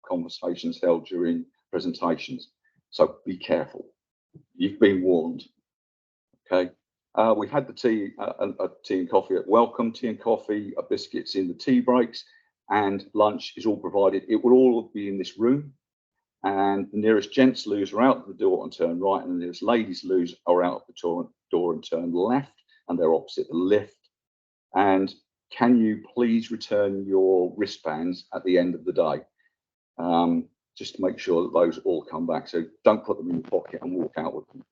conversations held during presentations. So be careful. You've been warned. Okay. We've had the tea and coffee at welcome, tea and coffee, biscuits in the tea breaks, and lunch is all provided. It will all be in this room. And the nearest gents loos are out the door and turn right, and the nearest ladies loos are out the door and turn left, and they're opposite the lift. And can you please return your wristbands at the end of the day, just to make sure that those all come back. So don't put them in your pocket and walk out with them.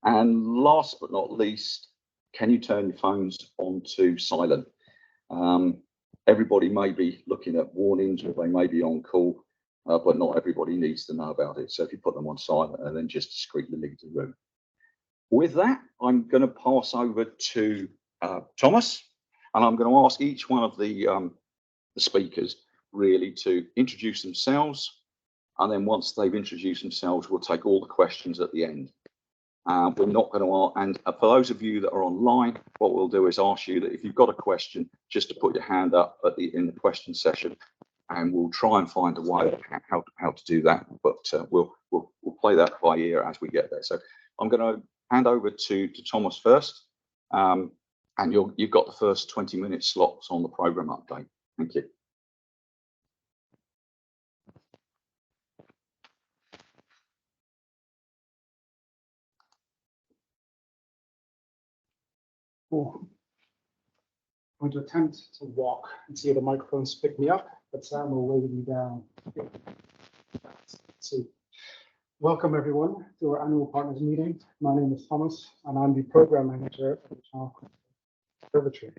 And last but not least, can you turn your phones onto silent? Everybody may be looking at warnings, or they may be on call. But not everybody needs to know about it. So if you put them on silent and then just discreetly leave the room. With that, I'm going to pass over to Thomas, and I'm going to ask each one of the speakers really to introduce themselves. And then once they've introduced themselves, we'll take all the questions at the end. We're not going to, and for those of you that are online, what we'll do is ask you that if you've got a question, just to put your hand up in the question session. And we'll try and find a way how to do that, but we'll play that by ear as we get there. So I'm going to hand over to Thomas first, and you've got the first 20-minute slots on the program update. Thank you. Cool. I'm going to attempt to walk and see if the microphones pick me up, but Sam will wave me down. Let's see. Welcome everyone to our annual partners meeting. My name is Thomas, and I'm the program manager at the Channel Observatory.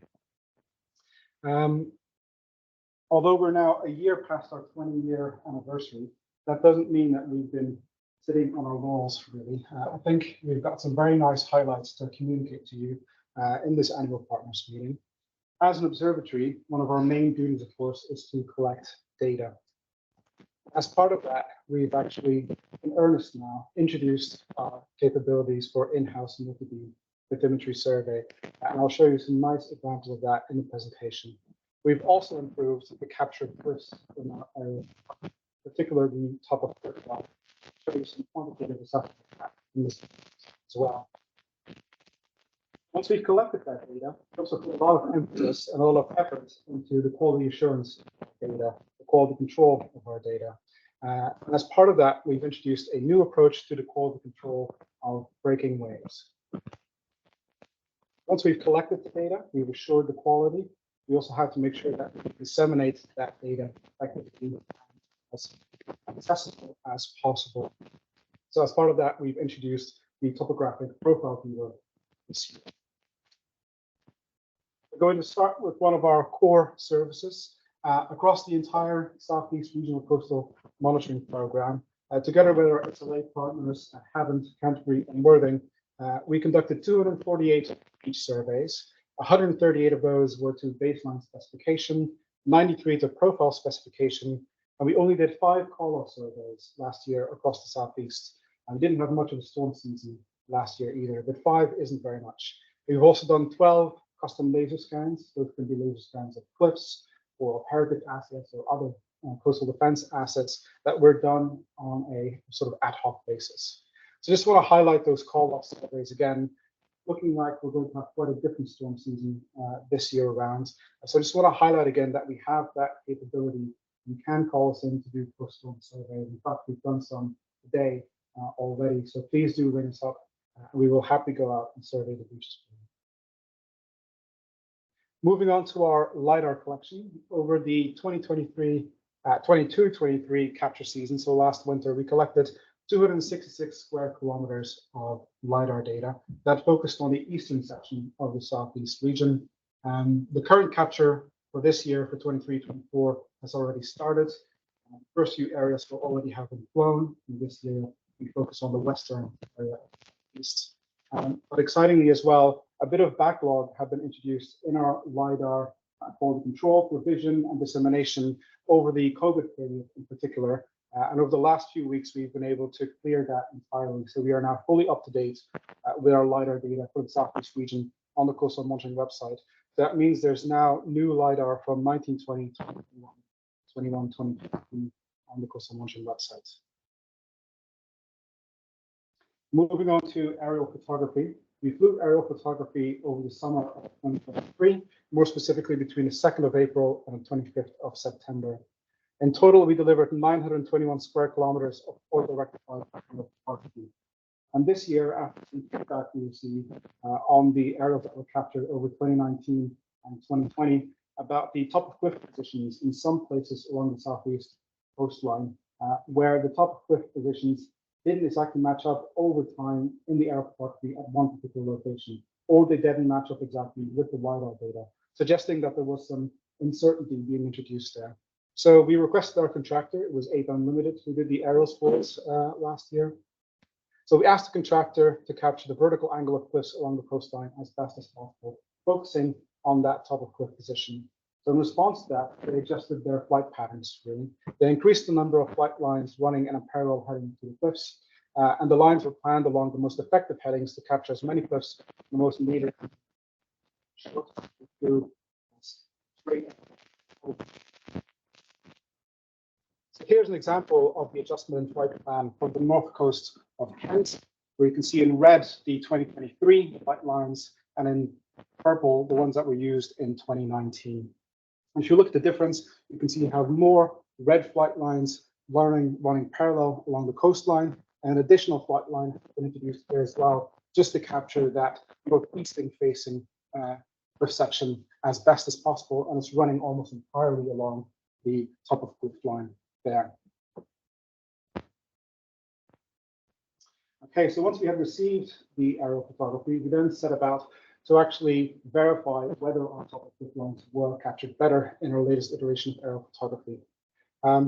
Although we're now a year past our 20-year anniversary, that doesn't mean that we've been sitting on our laurels, really. I think we've got some very nice highlights to communicate to you in this annual partners meeting. As an observatory, one of our main duties, of course, is to collect data. As part of that, we've actually, in earnest now, introduced our capabilities for in-house multi-beam bathymetry survey, and I'll show you some nice examples of that in the presentation. We've also improved the capture of cliffs in our area, particularly the top of the line. Show you some quantitative assessment in this as well. Once we've collected that data, we also put a lot of emphasis and a lot of effort into the quality assurance data, the quality control of our data. And as part of that, we've introduced a new approach to the quality control of breaking waves. Once we've collected the data, we've assured the quality. We also have to make sure that we disseminate that data effectively as accessible as possible. So as part of that, we've introduced the topographic profile viewer this year. We're going to start with one of our core services across the entire Southeast Regional Coastal Monitoring Program. Together with our SLA partners at Havant, Canterbury, and Worthing, we conducted 248 beach surveys. 138 of those were to baseline specification, 93 to profile specification, and we only did 5 call-off surveys last year across the Southeast. And we didn't have much of a storm season last year either, but 5 isn't very much. We've also done 12 custom laser scans. Those can be laser scans of cliffs or heritage assets or other coastal defense assets that were done on a sort of ad hoc basis. So just want to highlight those call-off surveys again, looking like we're going to have quite a different storm season this year around. So I just want to highlight again that we have that capability. You can call us in to do post-storm surveys. In fact, we've done some today already. So please do ring us up. We will happily go out and survey the beaches. Moving on to our LiDAR collection. Over the 22-23 capture season, so last winter, we collected 266 square kilometers of LiDAR data that focused on the eastern section of the Southeast region. The current capture for this year, for 23-24, has already started. The first few areas will already have been flown. And this year, we focus on the western area of the east. But excitingly as well, a bit of backlog have been introduced in our LiDAR quality control, provision, and dissemination over the COVID period in particular. And over the last few weeks, we've been able to clear that entirely. So we are now fully up to date with our LiDAR data for the Southeast region on the Coastal Monitoring website. That means there's now new LiDAR from 1920, 21, 22 on the Coastal Monitoring website. Moving on to aerial photography. We flew aerial photography over the summer of 2023, more specifically between the 2nd of April and the 25th of September. In total, we delivered 921 square kilometers of photo-rectified aerial photography. And this year, after some feedback we received on the aerials that were captured over 2019 and 2020, about the top of cliff positions in some places along the southeast coastline, where the top of cliff positions didn't exactly match up over time in the aerial photography at one particular location, or they didn't match up exactly with the LiDAR data, suggesting that there was some uncertainty being introduced there. So we requested our contractor, it was Ape Unlimited, who did the aerials for us last year. So we asked the contractor to capture the vertical angle of cliffs along the coastline as best as possible, focusing on that top of cliff position. So in response to that, they adjusted their flight patterns, really. They increased the number of flight lines running in a parallel heading to the cliffs, and the lines were planned along the most effective headings to capture as many cliffs, the most needed. So here's an example of the adjustment in flight plan from the north coast of Kent, where you can see in red the 2023 flight lines, and in purple the ones that were used in 2019. If you look at the difference, you can see you have more red flight lines running parallel along the coastline, and an additional flight line has been introduced here as well, just to capture that northeastern facing cliff section as best as possible, and it's running almost entirely along the top of cliff line there. Okay, so once we had received the aerial photography, we then set about to actually verify whether our top of cliff lines were captured better in our latest iteration of aerial photography.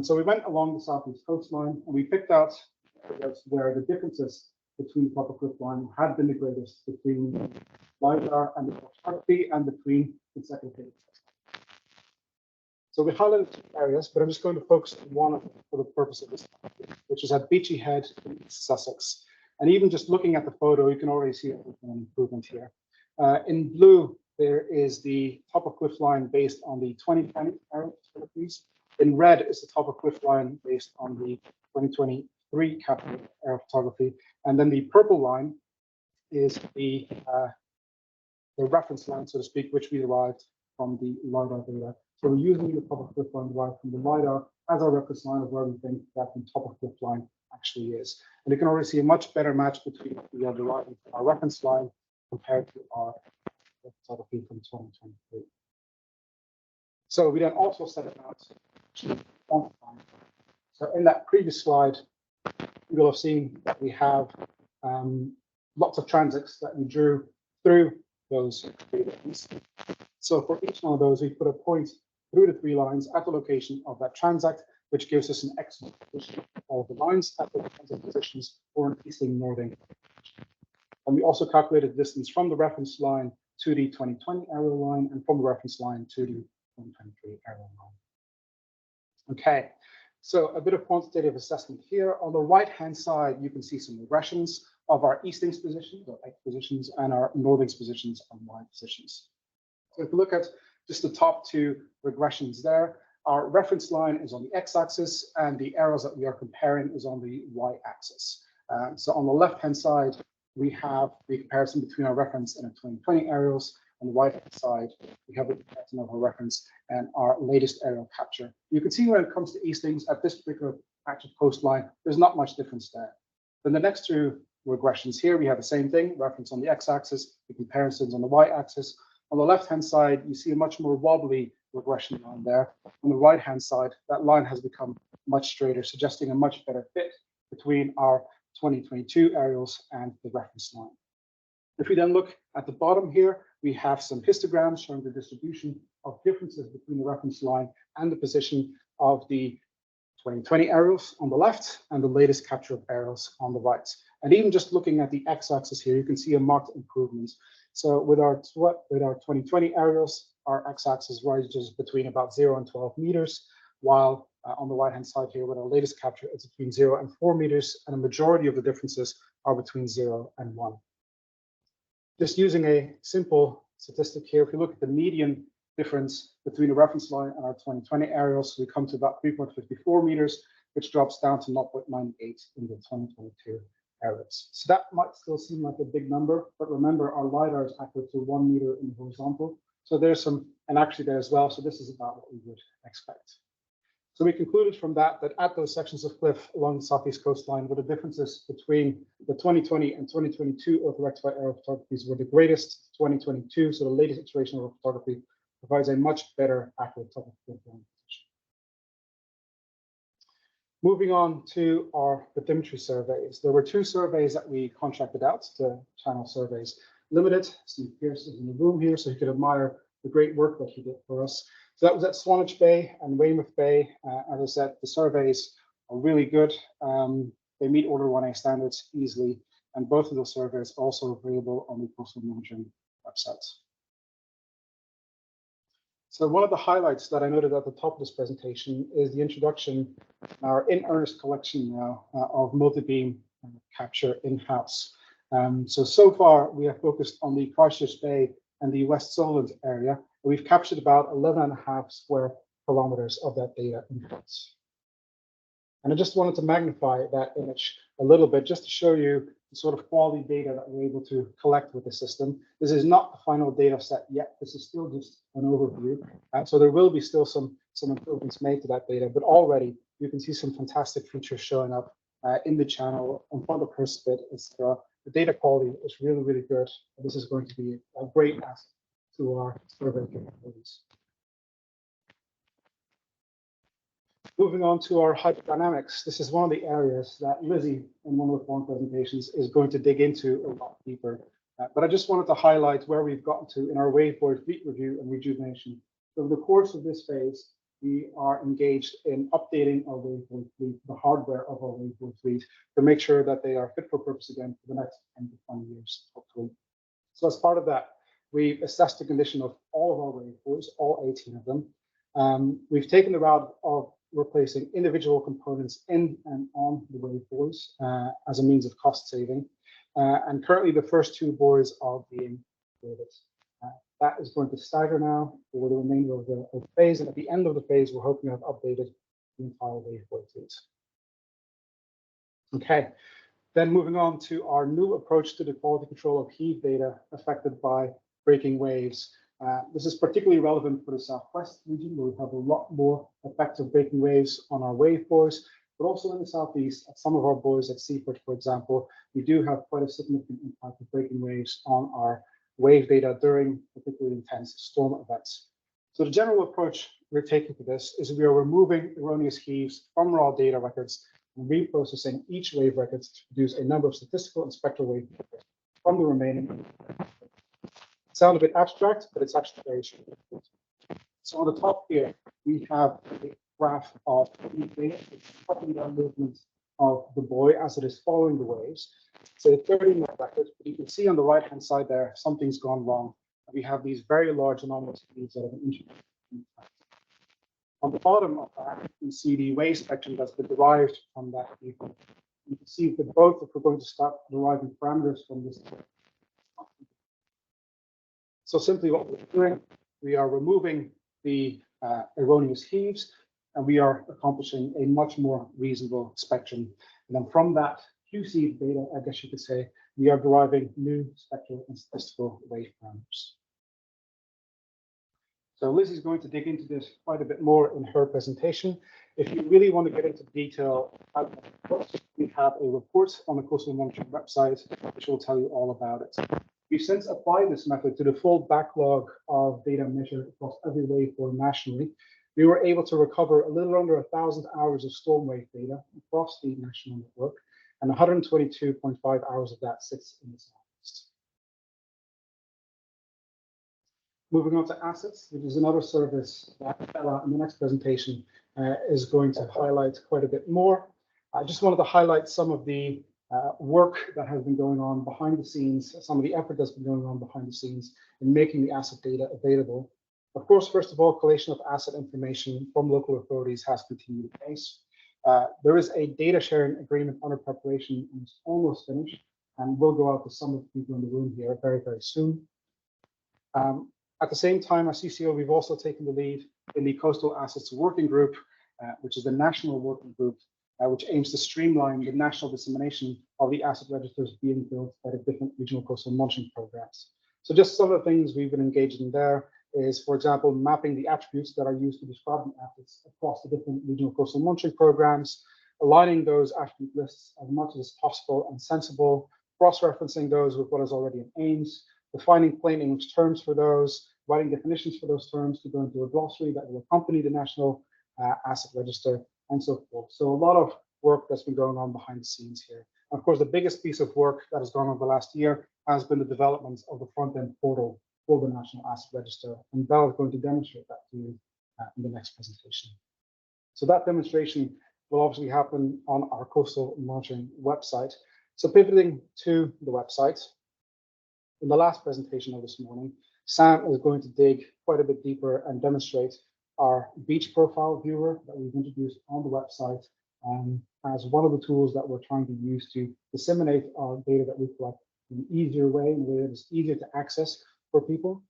So we went along the southeast coastline and we picked out areas where the differences between top of cliff line had been the greatest between LiDAR and the photography and between consecutive data. So we highlighted two areas, but I'm just going to focus on one of them for the purpose of this, which is at Beachy Head in East Sussex. And even just looking at the photo, you can already see an improvement here. In blue, there is the top of cliff line based on the 2020 aerial photographies. In red is the top of cliff line based on the 2023 captured aerial photography. And then the purple line is the reference line, so to speak, which we derived from the LiDAR data. So we're using the top of cliff line derived from the LiDAR as our reference line of where we think that the top of cliff line actually is. And you can already see a much better match between what we are deriving from our reference line compared to our photography from 2023. So we then also set about quantifying. So in that previous slide, you will have seen that we have lots of transects that we drew through those three lines. So for each one of those, we put a point through the three lines at the location of that transect, which gives us an excellent position of all the lines at the transit positions for an easting northing. And we also calculated the distance from the reference line to the 2020 aerial line and from the reference line to the 2023 aerial line. Okay, so a bit of quantitative assessment here. On the right-hand side, you can see some regressions of our eastings positions, or X positions, and our northings positions and Y positions. So if you look at just the top two regressions there, our reference line is on the x-axis and the arrows that we are comparing is on the y-axis. So on the left-hand side, we have the comparison between our reference and our 2020 aerials. On the right-hand side, we have a comparison of our reference and our latest aerial capture. You can see when it comes to eastings at this particular patch of coastline, there's not much difference there. Then the next two regressions here, we have the same thing, reference on the x-axis, the comparisons on the y-axis. On the left-hand side, you see a much more wobbly regression line there. On the right-hand side, that line has become much straighter, suggesting a much better fit between our 2022 aerials and the reference line. If we then look at the bottom here, we have some histograms showing the distribution of differences between the reference line and the position of the 2020 aerials on the left and the latest capture of aerials on the right. And even just looking at the x-axis here, you can see a marked improvement. So with our 2020 aerials, our x-axis rises between about 0 and 12 meters, while on the right-hand side here, with our latest capture, it's between 0 and 4 meters, and a majority of the differences are between 0 and 1. Just using a simple statistic here, if you look at the median difference between the reference line and our 2020 aerials, we come to about 3.54 meters. which drops down to 0.98 in the 2022 areas. So that might still seem like a big number, but remember our LiDAR is accurate to 1 meter in the horizontal. So there's some inaccuracy there as well. So this is about what we would expect. So we concluded from that at those sections of cliff along the southeast coastline, where the differences between the 2020 and 2022 orthorectified aerial photographies were the greatest, 2022, so the latest iteration of photography provides a much better accurate topographic position. Moving on to our bathymetry surveys. There were 2 surveys that we contracted out, the channel surveys limited. Steve Pierce is in the room here, so he could admire the great work that he did for us. So that was at Swanage Bay and Weymouth Bay. As I said, the surveys are really good. They meet Order 1A standards easily, and both of those surveys are also available on the coastal monitoring website. So one of the highlights that I noted at the top of this presentation is the introduction, our in-earnest collection now of multi-beam capture in-house. So far, we have focused on the Christchurch Bay and the West Solent area. We've captured about 11.5 square kilometers of that data in-house. And I just wanted to magnify that image a little bit just to show you the sort of quality data that we're able to collect with the system. This is not the final data set yet. This is still just an overview. So there will be still some improvements made to that data, but already you can see some fantastic features showing up in the channel, on front of Perspit, etc. The data quality is really, really good. And this is going to be a great asset to our survey capabilities. Moving on to our hydrodynamics, this is one of the areas that Lizzie, in one of the forum presentations, is going to dig into a lot deeper. But I just wanted to highlight where we've gotten to in our wavebuoy fleet review and rejuvenation. So over the course of this phase, we are engaged in updating our wavebuoy fleet, the hardware of our wavebuoy fleet, to make sure that they are fit for purpose again for the next 10 to 20 years, hopefully. So as part of that, we've assessed the condition of all of our wavebuoys, all 18 of them. We've taken the route of replacing individual components in and on the wavebuoys as a means of cost saving. And currently the first 2 buoys are being upgraded. That is going to stagger now for the remainder of the phase. And at the end of the phase, we're hoping to have updated the entire wavebuoy fleet. Okay, then moving on to our new approach to the quality control of heave data affected by breaking waves. This is particularly relevant for the Southwest region, where we have a lot more effective breaking waves on our wavebuoys, but also in the Southeast, at some of our buoys at Seaford, for example, we do have quite a significant impact of breaking waves on our wave data during particularly intense storm events. So the general approach we're taking to this is we are removing erroneous heaves from raw data records and reprocessing each wave records to produce a number of statistical and spectral wave records from the remaining. Sound a bit abstract, but it's actually very straightforward. So on the top here, we have a graph of the movement of the buoy as it is following the waves. So a 30-minute record, but you can see on the right-hand side there, something's gone wrong. We have these very large anomalous heaves that have been introduced. On the bottom of that, you see the wave spectrum that's been derived from that heave. You can see that both, if we're going to start deriving parameters from this. So simply what we're doing, we are removing the erroneous heaves, and we are accomplishing a much more reasonable spectrum. And then from that QC data, I guess you could say, we are deriving new spectral and statistical wave parameters. So Lizzie's going to dig into this quite a bit more in her presentation. If you really want to get into detail, we have a report on the Coastal Monitoring website, which will tell you all about it. We've since applied this method to the full backlog of data measured across every wavebuoy nationally. We were able to recover a little under 1,000 hours of storm wave data across the national network, and 122.5 hours of that sits in the Southeast. Moving on to assets, which is another service that Annabella in the next presentation is going to highlight quite a bit more. I just wanted to highlight some of the work that has been going on behind the scenes, some of the effort that's been going on behind the scenes in making the asset data available. Of course, first of all, collation of asset information from local authorities has continued apace. There is a data sharing agreement under preparation and it's almost finished, and will go out to some of the people in the room here very, very soon. At the same time, as CCO, we've also taken the lead in the Coastal Assets Working Group, which is the national working group which aims to streamline the national dissemination of the asset registers being built by the different regional coastal monitoring programs. So just some of the things we've been engaged in there is, for example, mapping the attributes that are used to describe the assets across the different regional coastal monitoring programs, aligning those attribute lists as much as possible and sensible, cross-referencing those with what is already in AIMS, defining plain English terms for those, writing definitions for those terms to go into a glossary that will accompany the national asset register, and so forth. So a lot of work that's been going on behind the scenes here. Of course, the biggest piece of work that has gone on the last year has been the development of the front-end portal for the National Asset Register, and Belle is going to demonstrate that to you in the next presentation. So that demonstration will obviously happen on our coastal monitoring website. So pivoting to the website, in the last presentation of this morning, Sam is going to dig quite a bit deeper and demonstrate our beach profile viewer that we've introduced on the website as one of the tools that we're trying to use to disseminate our data that we collect in an easier way, in a way that is easier to access for people.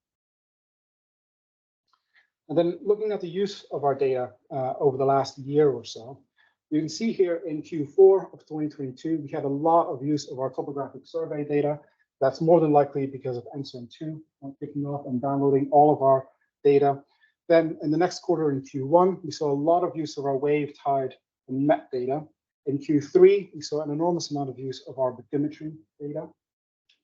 And then looking at the use of our data over the last year or so, you can see here in Q4 of 2022, we had a lot of use of our topographic survey data. That's more than likely because of NCERN2 picking up and downloading all of our data. Then in the next quarter in Q1, we saw a lot of use of our wave, tide, and MET data. In Q3, we saw an enormous amount of use of our bathymetry data,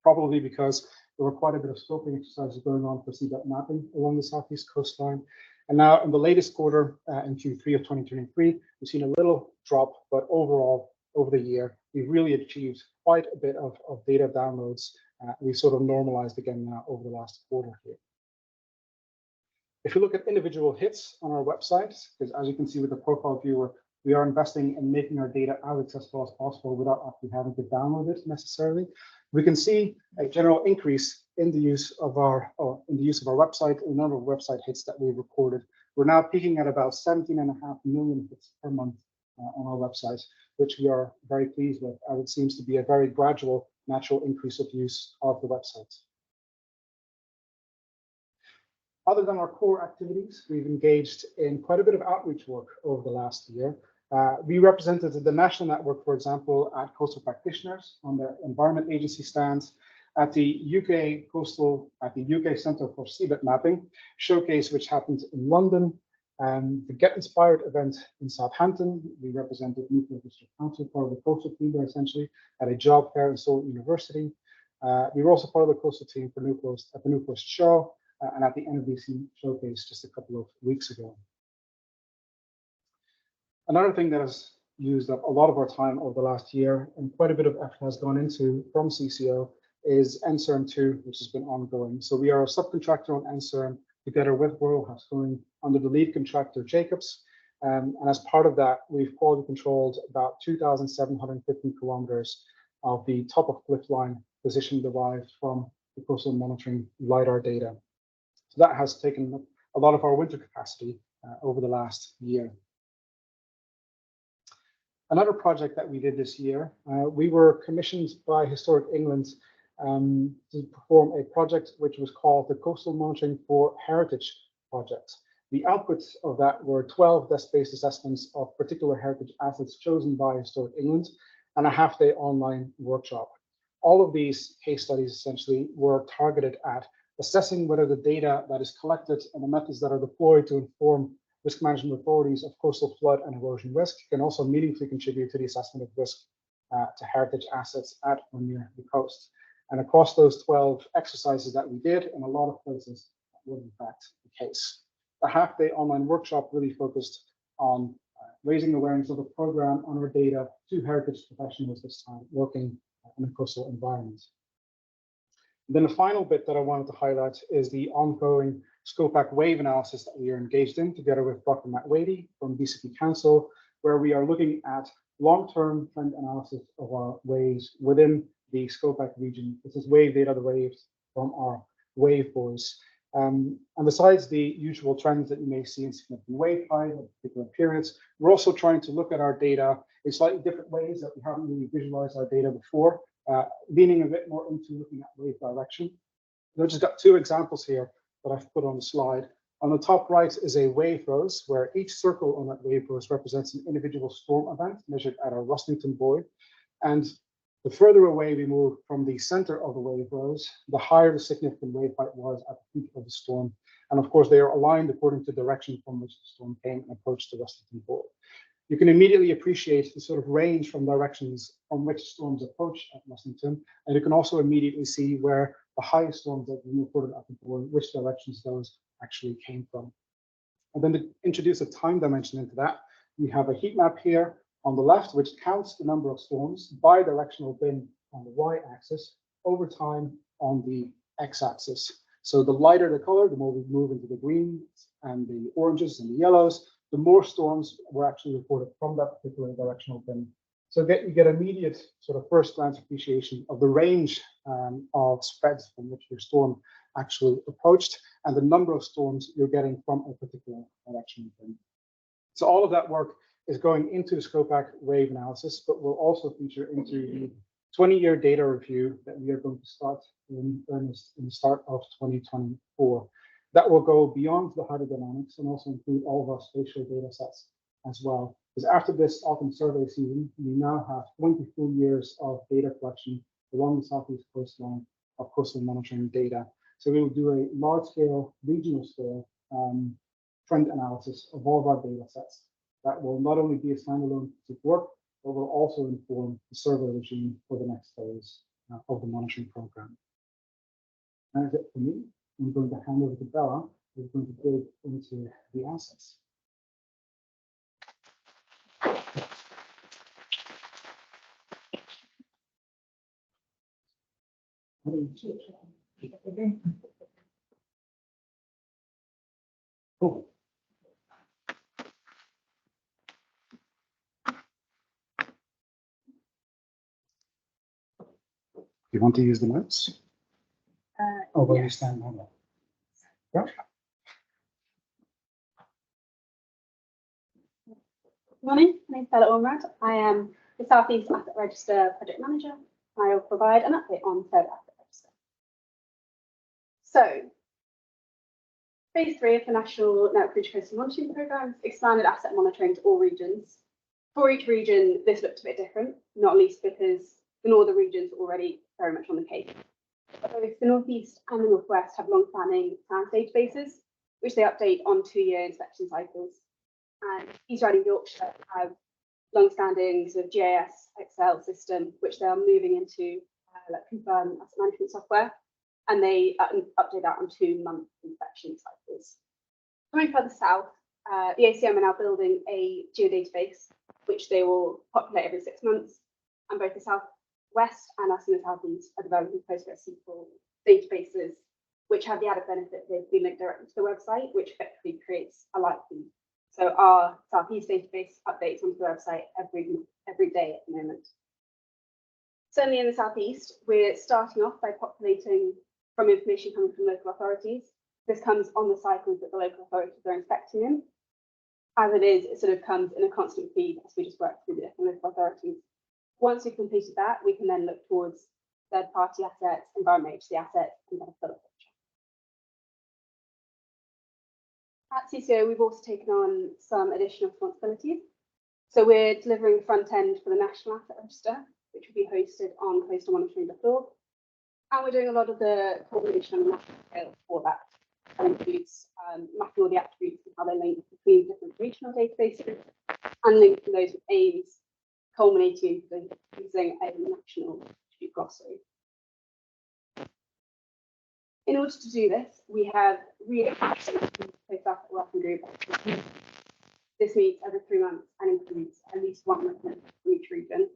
probably because there were quite a bit of scoping exercises going on for seabed mapping along the southeast coastline. And now in the latest quarter, in Q3 of 2023, we've seen a little drop, but overall, over the year, we've really achieved quite a bit of data downloads. We sort of normalized again now over the last quarter here. If you look at individual hits on our website, because as you can see with the profile viewer, we are investing in making our data as accessible as possible without actually having to download it necessarily. We can see a general increase in the use of our website, the number of website hits that we've recorded. We're now peaking at about 17.5 million hits per month on our website, which we are very pleased with, as it seems to be a very gradual, natural increase of use of the website. Other than our core activities, we've engaged in quite a bit of outreach work over the last year. We represented the national network, for example, at Coastal Practitioners on their Environment Agency stands, at the UK Centre for Seabed Mapping showcase, which happened in London, the Get Inspired event in Southampton. We represented Newport District Council, part of the coastal team there essentially, at a job fair in Seoul University. We were also part of the coastal team for New Coast at the New Coast Show and at the NBC showcase just a couple of weeks ago. Another thing that has used up a lot of our time over the last year and quite a bit of effort has gone into from CCO is NCERN2, which has been ongoing. So we are a subcontractor on NCERN together with Royal Haskoning under the lead contractor Jacobs. And as part of that, we've quality controlled about 2,750 kilometers of the top of cliff line position derived from the coastal monitoring LiDAR data. So that has taken up a lot of our winter capacity over the last year. Another project that we did this year, we were commissioned by Historic England to perform a project which was called the Coastal Monitoring for Heritage Project. The outputs of that were 12 desk-based assessments of particular heritage assets chosen by Historic England and a half-day online workshop. All of these case studies essentially were targeted at assessing whether the data that is collected and the methods that are deployed to inform risk management authorities of coastal flood and erosion risk can also meaningfully contribute to the assessment of risk to heritage assets at or near the coast. And across those 12 exercises that we did, in a lot of places, that was in fact the case. The half-day online workshop really focused on raising awareness of the program on our data to heritage professionals this time working in a coastal environment. And then the final bit that I wanted to highlight is the ongoing SCOPAC wave analysis that we are engaged in together with Dr. Matt Wadey from BCP Council, where we are looking at long-term trend analysis of our waves within the SCOPAC region. This is wave data derived from our wave buoys. And besides the usual trends that you may see in significant wave height at particular periods, we're also trying to look at our data in slightly different ways that we haven't really visualized our data before, leaning a bit more into looking at wave direction. I've just got two examples here that I've put on the slide. On the top right is a wave rose, where each circle on that wave rose represents an individual storm event measured at our Rustington buoy. And the further away we move from the center of the wave rose, the higher the significant wave height was at the peak of the storm. And of course, they are aligned according to the direction from which the storm came and approached the Rustington buoy. You can immediately appreciate the sort of range from directions on which storms approach at Rustington. And you can also immediately see where the highest storms that we reported at the buoy, which directions those actually came from. And then to introduce a time dimension into that, we have a heat map here on the left, which counts the number of storms by directional bin on the y-axis over time on the x-axis. So the lighter the color, the more we move into the greens and the oranges and the yellows, the more storms were actually reported from that particular directional bin. So you get immediate sort of first glance appreciation of the range of spreads from which your storm actually approached and the number of storms you're getting from a particular directional bin. So all of that work is going into the Scopac wave analysis, but will also feature into the 20-year data review that we are going to start in earnest in the start of 2024. That will go beyond the hydrodynamics and also include all of our spatial data sets as well. Because after this autumn survey season, we now have 20 full years of data collection along the southeast coastline of coastal monitoring data. So we will do a large-scale, regional scale trend analysis of all of our data sets. That will not only be a standalone piece of work, but will also inform the survey regime for the next phase of the monitoring program. That is it for me. I'm going to hand over to Bella, who's going to dig into the assets. Cool. You want to use the notes? Or will you stand on that? Yeah. Good morning, my name is Bella Ormerod. I am the Southeast Asset Register Project Manager. I will provide an update on Third Asset Register. So, Phase 3 of the National Network Ridge Coastal Monitoring Programme expanded asset monitoring to all regions. For each region, this looked a bit different, not least because the northern regions are already very much on the case. Both the northeast and the northwest have long-standing sand databases, which they update on 2-year inspection cycles. And East Riding Yorkshire have long-standing sort of GIS Excel system, which they are moving into like confirm asset management software, and they update that on 2-month inspection cycles. Going further south, the ACM are now building a geodatabase, which they will populate every 6 months, and both the southwest and us in the southeast are developing PostgreSQL databases, which have the added benefit they've been linked directly to the website, which effectively creates a light feed. So our Southeast database updates onto the website every day at the moment. Certainly in the Southeast, we're starting off by populating from information coming from local authorities. This comes on the cycles that the local authorities are inspecting in. As it is, it sort of comes in a constant feed as we just work through the different local authorities. Once we've completed that, we can then look towards third-party assets, environment agency assets, and then a full picture. At CCO, we've also taken on some additional responsibilities. So we're delivering the front end for the National Asset Register, which will be hosted on coastalmonitoring.org. And we're doing a lot of the coordination on a national scale for that. That includes mapping all the attributes and how they link between different regional databases and linking those with aims, culminating in using a national attribute glossary. In order to do this, we have reattached the post-asset working group. This meets every 3 months and includes at least one resident from each region.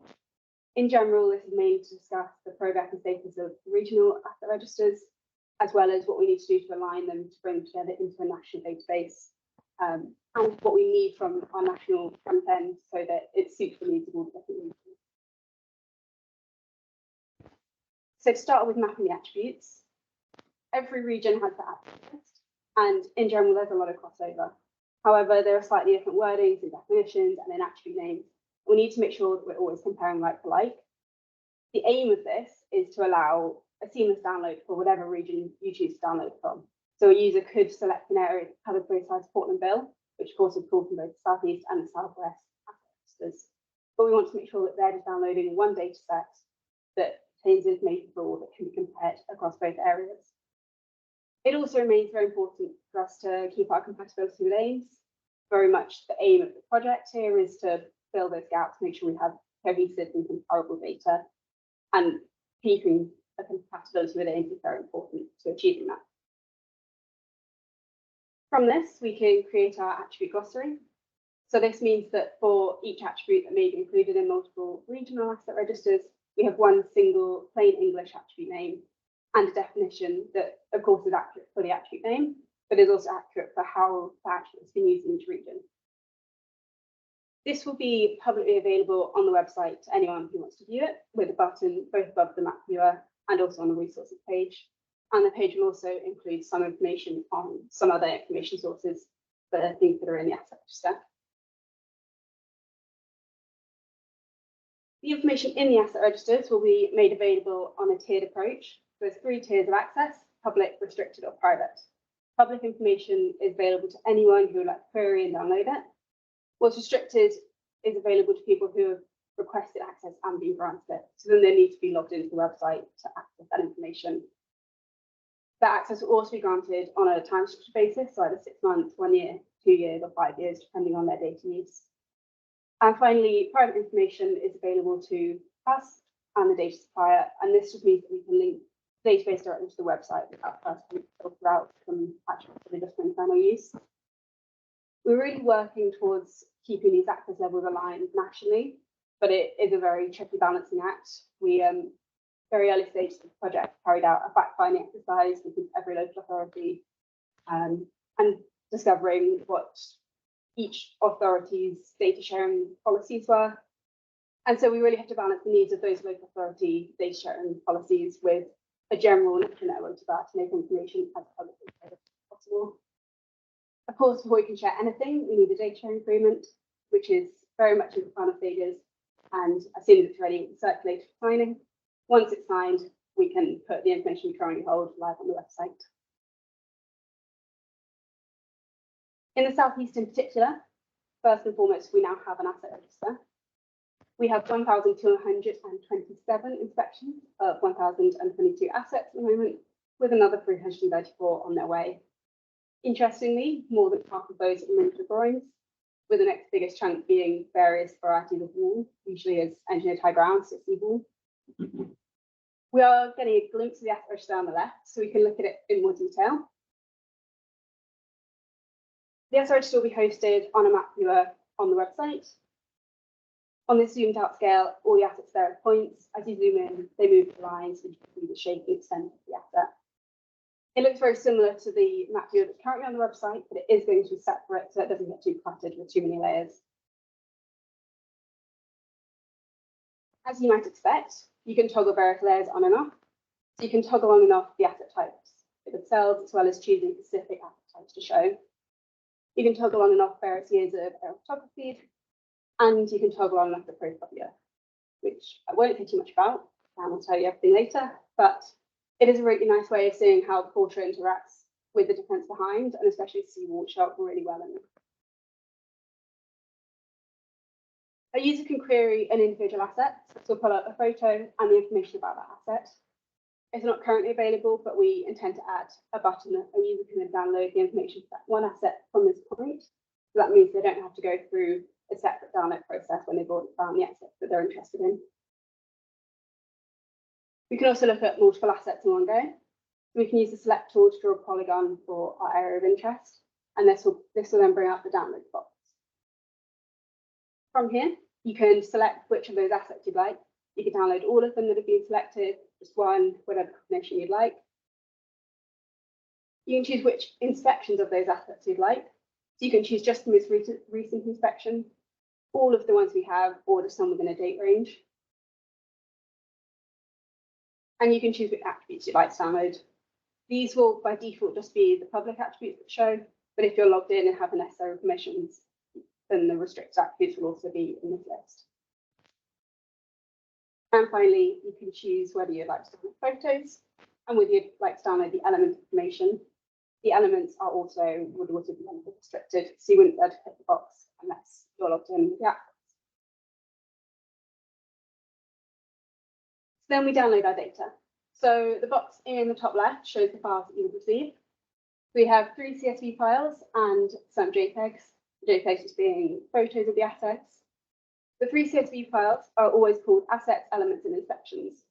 In general, this is mainly to discuss the progress and status of regional asset registers, as well as what we need to do to align them to bring together into a national database, and what we need from our national front end so that it suits the needs of all the different regions. So to start with mapping the attributes, every region has the attribute list, and in general, there's a lot of crossover. However, there are slightly different wordings and definitions and then attribute names. We need to make sure that we're always comparing like for like. The aim of this is to allow a seamless download for whatever region you choose to download from. So So a user could select an area covered both sides of Portland Bill, which of course would pull from both the southeast and the southwest registers. But we want to make sure that they're just downloading one data set that contains information for all that can be compared across both areas. It also remains very important for us to keep our compatibility with aims. Very much the aim of the project here is to fill those gaps, make sure we have cohesive and comparable data, and keeping a compatibility with aims is very important to achieving that. From this, we can create our attribute glossary. So this means that for each attribute that may be included in multiple regional asset registers, we have one single plain English attribute name and a definition that, of course, is accurate for the attribute name, but is also accurate for how the attribute has been used in each region. This will be publicly available on the website to anyone who wants to view it, with a button both above the map viewer and also on the resources page. And the page will also include some information on some other information sources for things that are in the asset register. The information in the asset registers will be made available on a tiered approach. There's 3 tiers of access: public, restricted, or private. Public information is available to anyone who would like to query and download it. What's restricted is available to people who have requested access and been granted it. So then they need to be logged into the website to access that information. That access will also be granted on a time restricted basis, so either 6 months, 1 year, 2 years, or 5 years, depending on their data use. And finally, private information is available to us and the data supplier, and this just means that we can link the database directly to the website without first having to filter out from actually just for internal use. We're really working towards keeping these access levels aligned nationally, but it is a very tricky balancing act. We, very early stages of the project, carried out a fact-finding exercise with every local authority and discovering what each authority's data sharing policies were. And so we really have to balance the needs of those local authority data sharing policies with a general network about to make information as publicly as possible. Of course, before we can share anything, we need a data sharing agreement, which is very much in the final stages. And as soon as it's ready, it's circulated for signing. Once it's signed, we can put the information we currently hold live on the website. In the southeast in particular, first and foremost, we now have an asset register. We have 1,227 inspections of 1,022 assets at the moment, with another 334 on their way. Interestingly, more than half of those are individual drawings, with the next biggest chunk being various varieties of wall, usually as engineered high ground, so sea wall. We are getting a glimpse of the asset register on the left, so we can look at it in more detail. The asset register will be hosted on a map viewer on the website. On this zoomed out scale, all the assets there are points. As you zoom in, they move to lines, which you can see the shape and extent of the asset. It looks very similar to the map viewer that's currently on the website, but it is going to be separate so it doesn't get too cluttered with too many layers. As you might expect, you can toggle various layers on and off. So you can toggle on and off the asset types themselves, as well as choosing specific asset types to show. You can toggle on and off various years of aerial photography, and you can toggle on and off the profile viewer, which I won't say too much about, and I'll tell you everything later, but it is a really nice way of seeing how the portrait interacts with the defence behind, and especially the seawall show up really well in it. A user can query an individual asset, so pull up a photo and the information about that asset. It's not currently available, but we intend to add a button that a user can then download the information for that one asset from this point. So that means they don't have to go through a separate download process when they've already found the asset that they're interested in. We can also look at multiple assets in one go. We can use the select tool to draw a polygon for our area of interest, and this will then bring up the download box. From here, you can select which of those assets you'd like. You can download all of them that have been selected, just one, whatever combination you'd like. You can choose which inspections of those assets you'd like. So you can choose just the most recent inspection, all of the ones we have, or just some within a date range. And you can choose which attributes you'd like to download. These will, by default, just be the public attributes that show, but if you're logged in and have the necessary permissions, then the restricted attributes will also be in this list. And finally, you can choose whether you'd like to download photos and whether you'd like to download the element information. the elements are also would also be restricted, so you wouldn't be able to click the box unless you're logged in with the app. So then we download our data. So the box in the top left shows the files that you would receive. We have 3 CSV files and some JPEGs, JPEGs just being photos of the assets. The 3 CSV files are always called assets, elements, and inspections.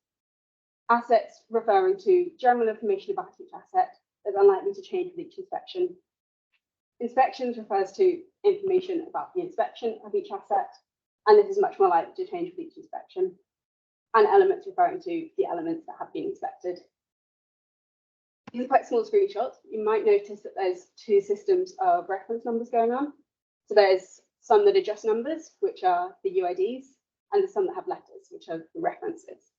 Assets referring to general information about each asset that's unlikely to change with each inspection. Inspections refers to information about the inspection of each asset, and this is much more likely to change with each inspection. And elements referring to the elements that have been inspected. These are quite small screenshots. You might notice that there's 2 systems of reference numbers going on. So there's some that are just numbers, which are the UIDs, and there's some that have letters, which are the references.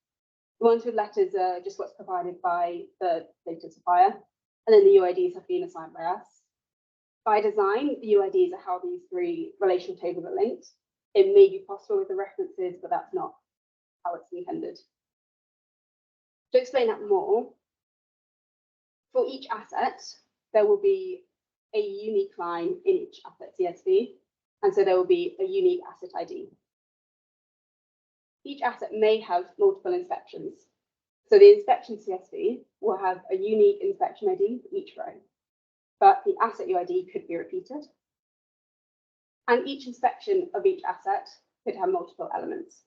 The ones with letters are just what's provided by the data supplier, and then the UIDs have been assigned by us. By design, the UIDs are how these 3 relational tables are linked. It may be possible with the references, but that's not how it's intended. To explain that more, for each asset, there will be a unique line in each asset CSV, and so there will be a unique asset ID. Each asset may have multiple inspections. So the inspection CSV will have a unique inspection ID for each row, but the asset UID could be repeated. And each inspection of each asset could have multiple elements.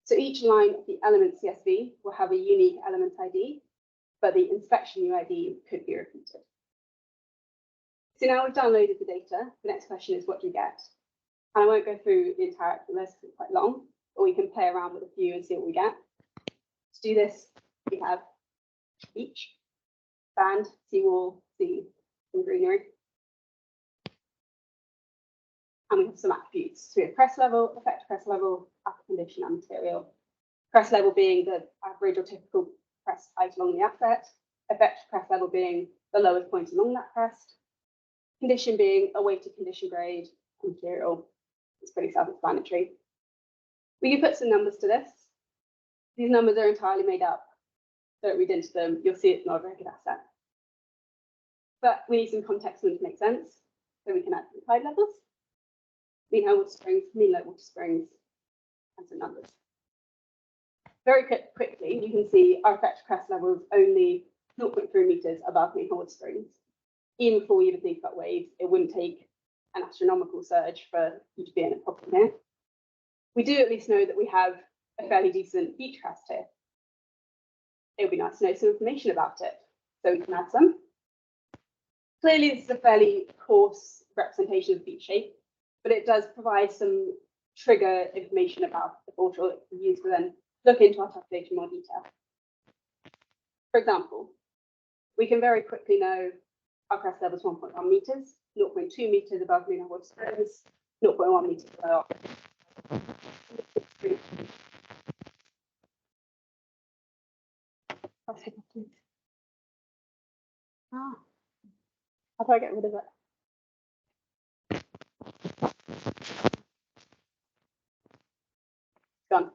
So each line of the element CSV will have a unique element ID, but the inspection UID could be repeated. So now we've downloaded the data, the next question is what do you get? And I won't go through the entire list, it's quite long, but we can play around with a few and see what we get. To do this, we have beach, sand, seawall, sea, and greenery. And we have some attributes. So we have press level, effective press level, upper condition, and material. Press level being the average or typical press height along the asset, effective press level being the lowest point along that crest, condition being a weighted condition grade, and material. It's pretty self-explanatory. We can put some numbers to this. These numbers are entirely made up. Don't read into them. You'll see it's not a very good asset. But we need some context for them to make sense. So we can add some tide levels, mean high water springs, mean low water springs, and some numbers. Very quickly, you can see our effective crest level is only 0.3 meters above mean high water springs. Even before we even think about waves, it wouldn't take an astronomical surge for you to be in a problem here. We do at least know that we have a fairly decent beach crest here. It would be nice to know some information about it, so we can add some. Clearly, this is a fairly coarse representation of beach shape, but it does provide some trigger information about the portal that we use to then look into our top data in more detail. For example, we can very quickly know our crest level is 1.1 meters, 0.2 meters above mean high water springs, 0.1 meters below. How do I get rid of it? Gone.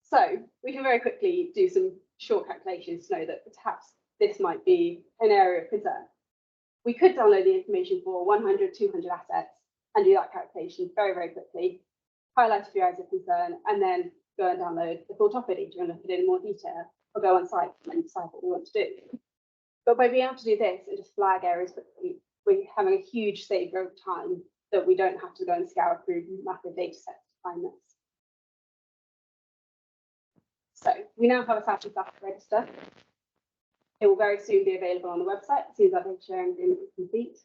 So we can very quickly do some short calculations to know that perhaps this might be an area of concern. We could download the information for 100, 200 assets and do that calculation very, very quickly, highlight a few areas of concern, and then go and download the full topic data and look at it in more detail, or go on site and decide what we want to do. But by being able to do this and just flag areas quickly, we're having a huge saver of time that we don't have to go and scour through massive data sets to find this. So we now have a SAP register. It will very soon be available on the website as soon as our data sharing agreement is complete.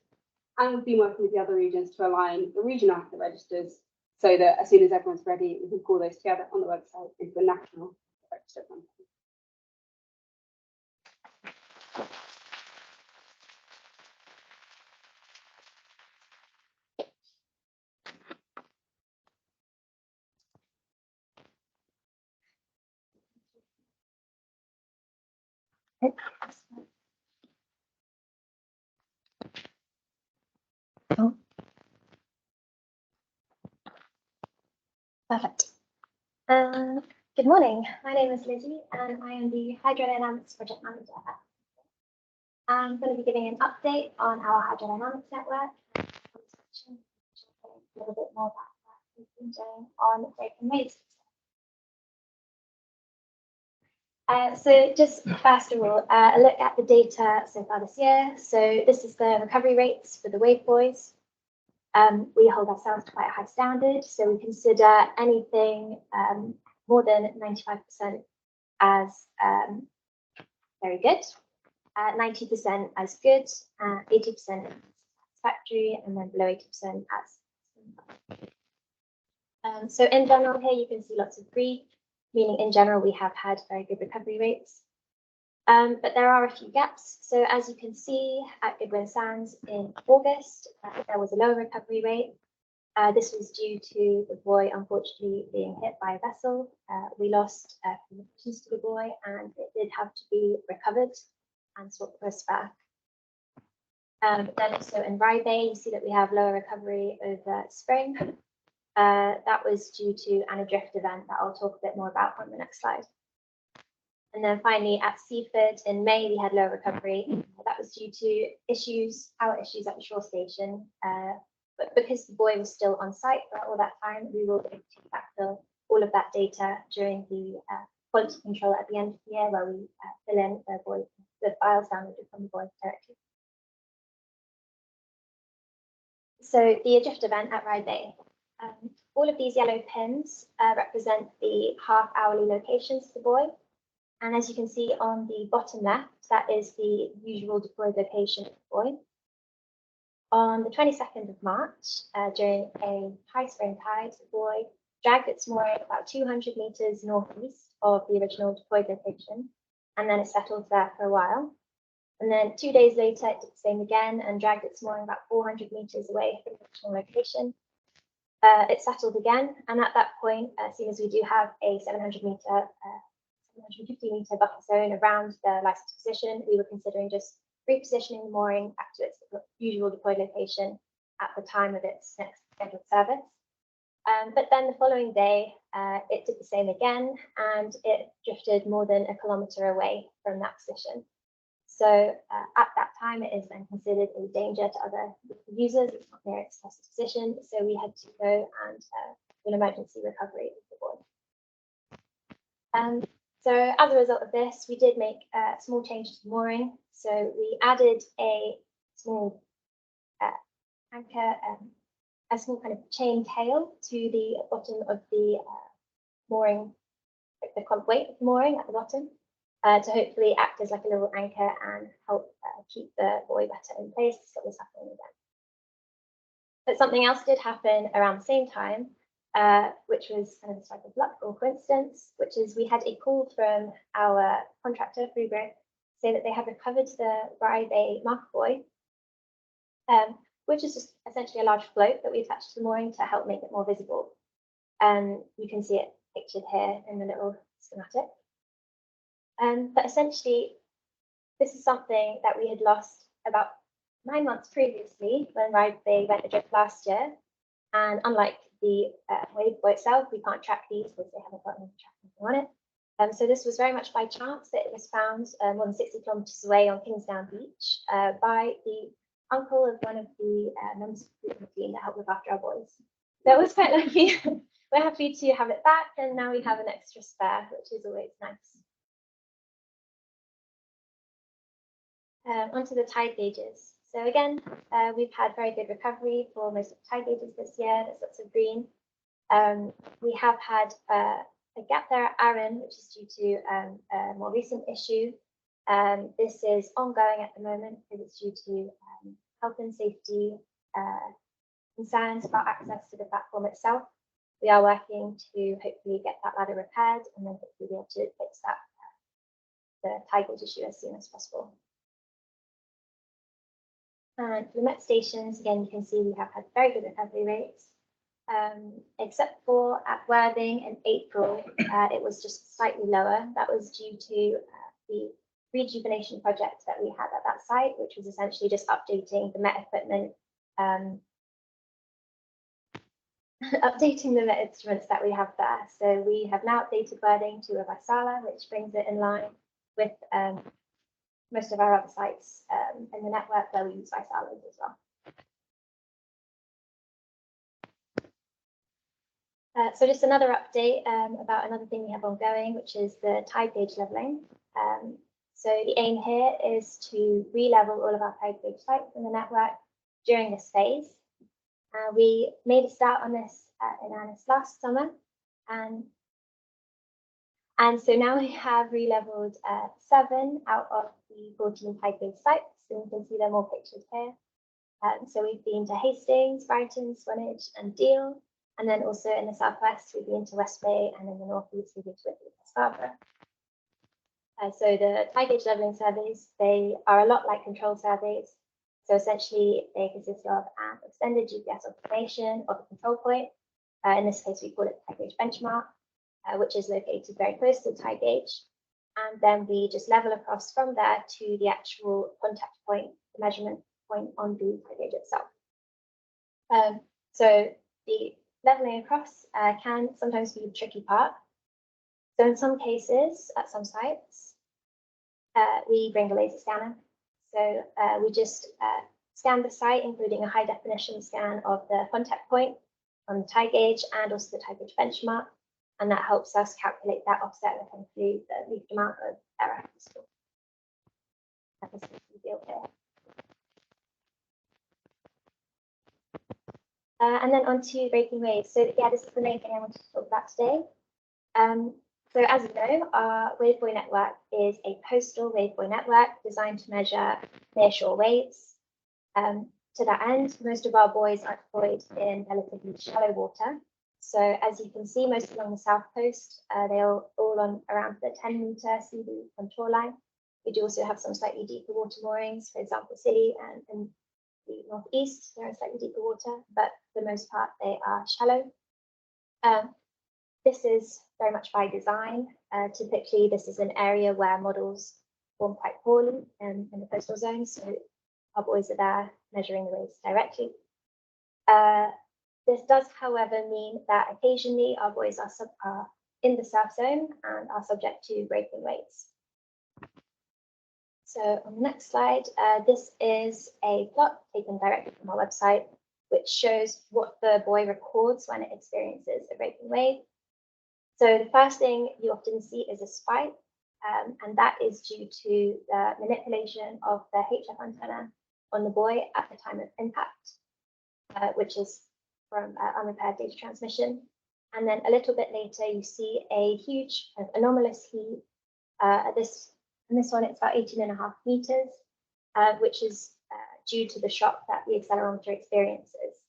And we've been working with the other regions to align the regional asset registers so that as soon as everyone's ready, we can pull those together on the website into the national register. Oh. Perfect. Good morning. My name is Lizzie, and I am the Hydrodynamics project manager. I'm going to be giving an update on our hydrodynamics network. A little bit more about what we've been doing on breaking waves. So just first of all, a look at the data so far this year. So this is the recovery rates for the wave buoys. We hold ourselves to quite a high standard, so we consider anything more than 95% as very good, 90% as good, 80% satisfactory, and then below 80% as. So in general here, you can see lots of green, meaning in general we have had very good recovery rates. But there are a few gaps. So as you can see at Goodwin Sands in August, there was a lower recovery rate. This was due to the buoy unfortunately being hit by a vessel. We lost communications to the buoy, and it did have to be recovered and swapped for a spare. But then also in Rye Bay, you see that we have lower recovery over spring. That was due to an adrift event that I'll talk a bit more about on the next slide. And then finally at Seaford in May, we had low recovery. That was due to power issues at the shore station. But because the buoy was still on site for all that time, we will be able to backfill all of that data during the quality control at the end of the year, where we fill in the files downloaded from the buoy directly. So the adrift event at Rye Bay. All of these yellow pins represent the half-hourly locations of the buoy. And as you can see on the bottom left, that is the usual deployed location of the buoy. On the 22nd of March, during a high spring tide, the buoy dragged its mooring about 200 meters northeast of the original deployed location, and then it settled there for a while. And then 2 days later, it did the same again and dragged its mooring about 400 meters away from the original location. It settled again, and at that point, seeing as we do have a 750 meter buffer zone around the licensed position, we were considering just repositioning the mooring back to its usual deployed location at the time of its next scheduled service. But then the following day, it did the same again, and it drifted more than a kilometer away from that position. So at that time, it is then considered a danger to other users. It's not near its licensed position, so we had to go and do an emergency recovery of the buoy. So as a result of this, we did make a small change to the mooring. So we added a small anchor, a small kind of chain tail to the bottom of the mooring, like the clump weight of the mooring at the bottom, to hopefully act as like a little anchor and help keep the buoy better in place to stop this happening again. But something else did happen around the same time, which was kind of a type of luck or coincidence, which is we had a call from our contractor, Frugro, saying that they had recovered the Rye Bay marker buoy, which is just essentially a large float that we attached to the mooring to help make it more visible. You can see it pictured here in the little schematic. But essentially, this is something that we had lost about 9 months previously when Rye Bay went adrift last year. And unlike the wave buoy itself, we can't track these because they haven't got any tracking on it. So this was very much by chance that it was found more than 60 kilometers away on Kingsdown Beach by the uncle of one of the members of the team that helped look after our buoys. That was quite lucky. We're happy to have it back, and now we have an extra spare, which is always nice. Onto the tide gauges. So again, we've had very good recovery for most of the tide gauges this year. There's lots of green. We have had a gap there at Arran, which is due to a more recent issue. This is ongoing at the moment because it's due to health and safety concerns about access to the platform itself. We are working to hopefully get that ladder repaired and then hopefully be able to fix that the tide gauge issue as soon as possible. And for the Met stations, again, you can see we have had very good recovery rates, except for at Worthing in April, it was just slightly lower. That was due to the rejuvenation project that we had at that site, which was essentially just updating the Met equipment, updating the Met instruments that we have there. So we have now updated Worthing to a Vaisala, which brings it in line with most of our other sites in the network where we use ice islands as well. So just another update about another thing we have ongoing, which is the tide gauge leveling. So the aim here is to re-level all of our tide gauge sites in the network during this phase. We made a start on this in earnest last summer, and so now we have re-leveled 7 out of the 14 tide gauge sites, and you can see them all pictured here. So we've been to Hastings, Brighton, Swanage, and Deal. And then also in the southwest, we've been to West Bay, and in the northeast, we've been to Whitby and Scarborough. So the tide gauge levelling surveys, they are a lot like control surveys. So essentially, they consist of an extended GPS observation of a control point. In this case, we call it the tide gauge benchmark, which is located very close to the tide gauge. And then we just level across from there to the actual contact point, the measurement point on the tide gauge itself. So the leveling across can sometimes be the tricky part. So in some cases, at some sites, we bring a laser scanner. So we just scan the site, including a high definition scan of the contact point on the tide gauge and also the tide gauge benchmark. And that helps us calculate that offset and conclude the least amount of error possible. That is the deal here. And then on to breaking waves. So yeah, this is the main thing I wanted to talk about today. So as you know, our wavebuoy network is a coastal wavebuoy network designed to measure nearshore waves. To that end, most of our buoys are deployed in relatively shallow water. So as you can see, most along the south coast, they're all on around the 10-meter sea contour line. We do also have some slightly deeper water moorings, for example, Scilly and the northeast, they're in slightly deeper water, but for the most part, they are shallow. This is very much by design. Typically, this is an area where models form quite poorly in the coastal zone, so our buoys are there measuring the waves directly. This does, however, mean that occasionally our buoys are in the surf zone and are subject to breaking waves. So on the next slide, this is a plot taken directly from our website, which shows what the buoy records when it experiences a breaking wave. So the first thing you often see is a spike, and that is due to the manipulation of the HF antenna on the buoy at the time of impact, which is from unrepaired data transmission. And then a little bit later, you see a huge kind of anomalous heave. In this one, it's about 18.5 meters, which is due to the shock that the accelerometer experiences.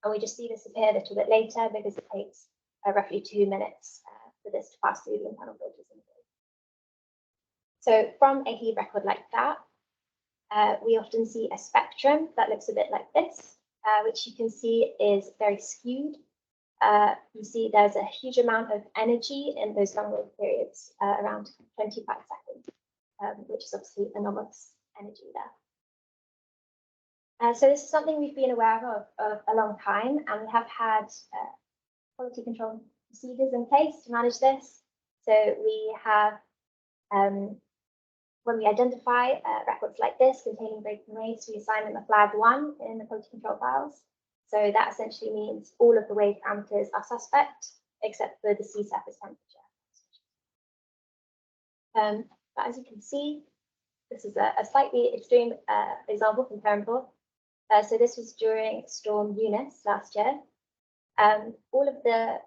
And we just see this appear a little bit later because it takes roughly 2 minutes for this to pass through the internal filters. So from a heave record like that, we often see a spectrum that looks a bit like this, which you can see is very skewed. You see there's a huge amount of energy in those long wave periods, around 25 seconds, which is obviously anomalous energy there. So this is something we've been aware of a long time, and we have had quality control procedures in place to manage this. So we have, when we identify records like this containing breaking waves, we assign them a flag 1 in the quality control files. So that essentially means all of the wave parameters are suspect, except for the sea surface temperature. But as you can see, this is a slightly extreme example from Temporal. So this was during Storm Eunice last year. All of the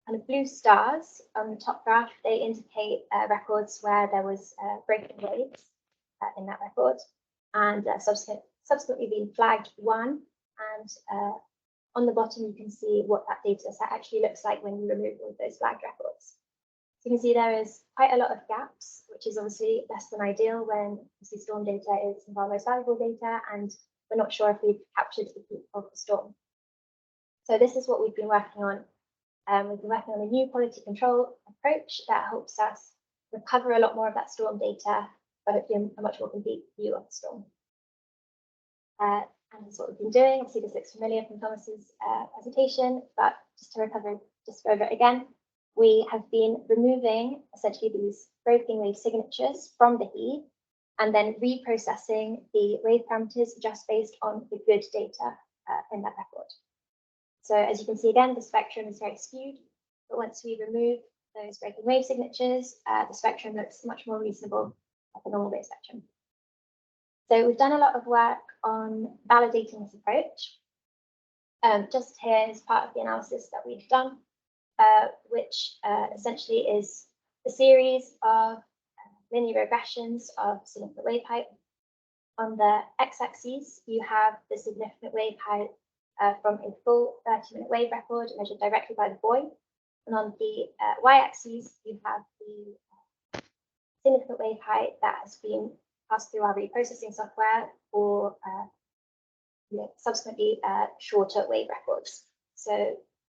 kind of blue stars on the top graph, they indicate records where there was breaking waves in that record, and subsequently being flagged 1. And on the bottom, you can see what that data set actually looks like when you remove all of those flagged records. So you can see there is quite a lot of gaps, which is obviously less than ideal when obviously storm data is some of our most valuable data, and we're not sure if we've captured the peak of the storm. So this is what we've been working on. We've been working on a new quality control approach that helps us recover a lot more of that storm data, but hopefully a much more complete view of the storm. And that's what we've been doing. Obviously, this looks familiar from Thomas's presentation, but just to go over it again, we have been removing essentially these breaking wave signatures from the heave and then reprocessing the wave parameters just based on the good data in that record. So as you can see again, the spectrum is very skewed, but once we remove those breaking wave signatures, the spectrum looks much more reasonable at the normal wave spectrum. So we've done a lot of work on validating this approach. Just here is part of the analysis that we've done, which essentially is a series of linear regressions of significant wave height. On the x-axis, you have the significant wave height from a full 30-minute wave record measured directly by the buoy. And on the y-axis, you have the significant wave height that has been passed through our reprocessing software for subsequently shorter wave records. So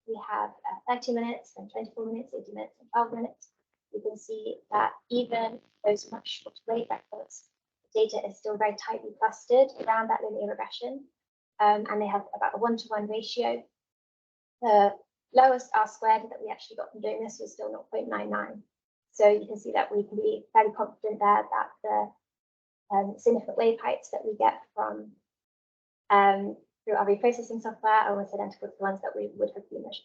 we have 30 minutes, and 24 minutes, 80 minutes, and 12 minutes. You can see that even those much shorter wave records, the data is still very tightly clustered around that linear regression, and they have about a 1-to-1 ratio. The lowest R squared that we actually got from doing this was still 0.99. So you can see that we can be fairly confident there that the significant wave heights that we get from through our reprocessing software are almost identical to the ones that we would have been measured.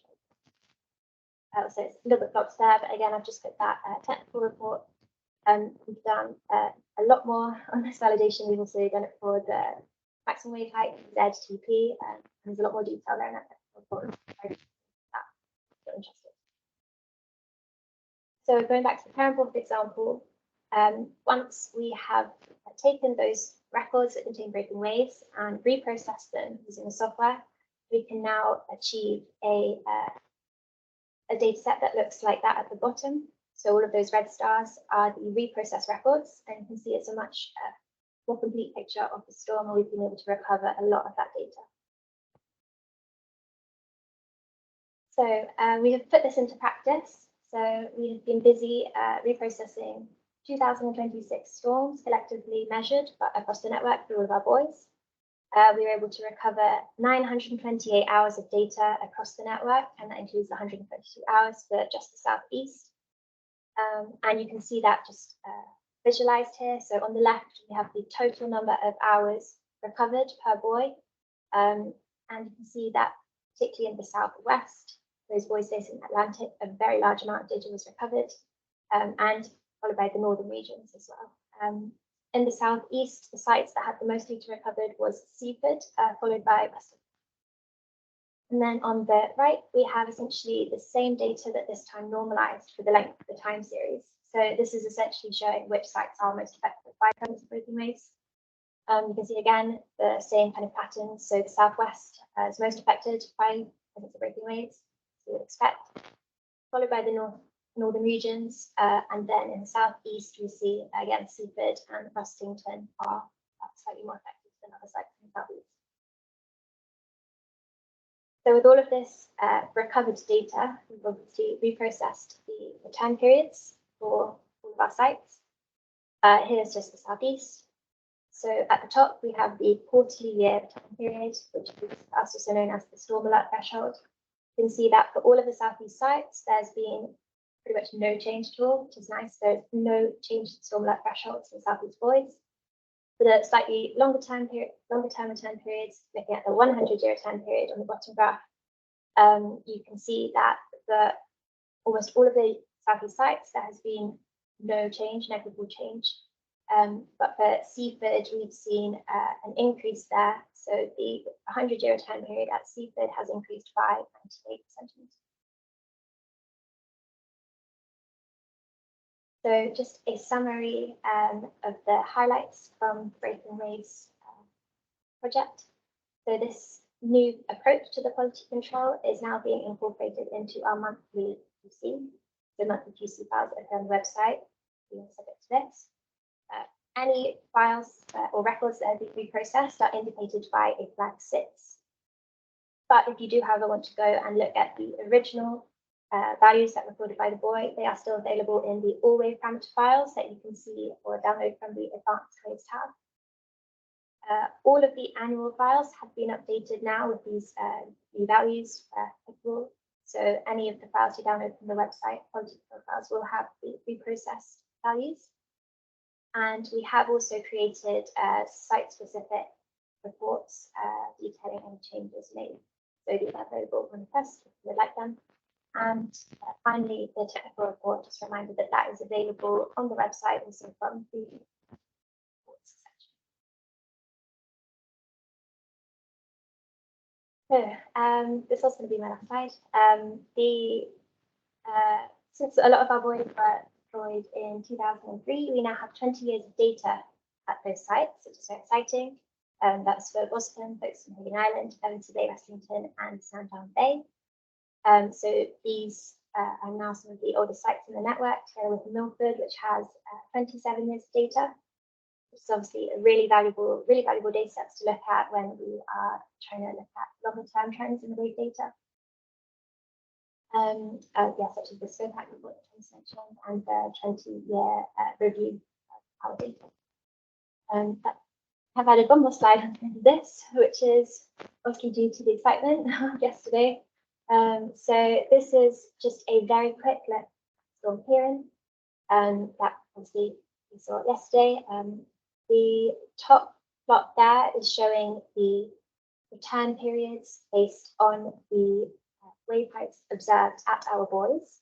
So it's a little bit blocked there, but again, I've just put that technical report. We've done a lot more on this validation. We've also done it for the maximum wave height, ZTP, and there's a lot more detail there in that technical report. If you're interested. So going back to the parent example, once we have taken those records that contain breaking waves and reprocessed them using the software, we can now achieve a data set that looks like that at the bottom. So all of those red stars are the reprocessed records, and you can see it's a much more complete picture of the storm, and we've been able to recover a lot of that data. So we have put this into practice. So we have been busy reprocessing 2026 storms collectively measured across the network through all of our buoys. We were able to recover 928 hours of data across the network, and that includes 132 hours for just the southeast. And you can see that just visualized here. So on the left, we have the total number of hours recovered per buoy. And you can see that particularly in the southwest, those buoys facing the Atlantic, a very large amount of data was recovered, and followed by the northern regions as well. In the southeast, the sites that had the most data recovered was Seaford, followed by Western. And then on the right, we have essentially the same data that this time normalized for the length of the time series. So this is essentially showing which sites are most affected by currents and breaking waves. You can see again the same kind of patterns. So the southwest is most affected by currents and breaking waves, as you would expect, followed by the northern regions, and then in the southeast we see again Seaford and Rustington are slightly more affected than other sites in the southeast. So with all of this recovered data, we've obviously reprocessed the return periods for all of our sites. Here's just the southeast. So at the top we have the quarterly year return period, which is also known as the storm alert threshold. You can see that for all of the southeast sites, there's been pretty much no change at all, which is nice. There's no change to the storm alert thresholds in the southeast buoys. For the slightly longer term return periods, looking at the 100-year return period on the bottom graph, you can see that for almost all of the southeast sites, there has been no change, negligible change. But for Seaford, we've seen an increase there. So the 100-year return period at Seaford has increased by 98 centimeters. So just a summary of the highlights from the Breaking Waves project. So this new approach to the quality control is now being incorporated into our monthly QC. The monthly QC files are on the website, being subject to this. Any files or records that have been reprocessed are indicated by a flag 6. But if you do, however, want to go and look at the original values that were recorded by the buoy, they are still available in the all wave parameter files that you can see or download from the advanced waves tab. All of the annual files have been updated now with these new values. So any of the files you download from the website, quality control files, will have the reprocessed values. And we have also created site-specific reports detailing any changes made. So these are available on the press if you would like them. And finally, the technical report, just a reminder that that is available on the website also from the reports section. So this was going to be my last slide. Since a lot of our buoys were deployed in 2003, we now have 20 years of data at those sites, which is so exciting. That's for Boston, Folkestone, Hagen Island, Pevensey Bay, Westlington, and Sandown Bay. So these are now some of the oldest sites in the network, together with Milford, which has 27 years of data, which is obviously a really valuable data sets to look at when we are trying to look at longer term trends in the wave data. Such as the snowpack report that Thomas mentioned and the 20-year review of our data. I've added one more slide onto this, which is obviously due to the excitement of yesterday. So this is just a very quick look at storm clearing that obviously we saw yesterday. The top plot there is showing the return periods based on the wave heights observed at our buoys.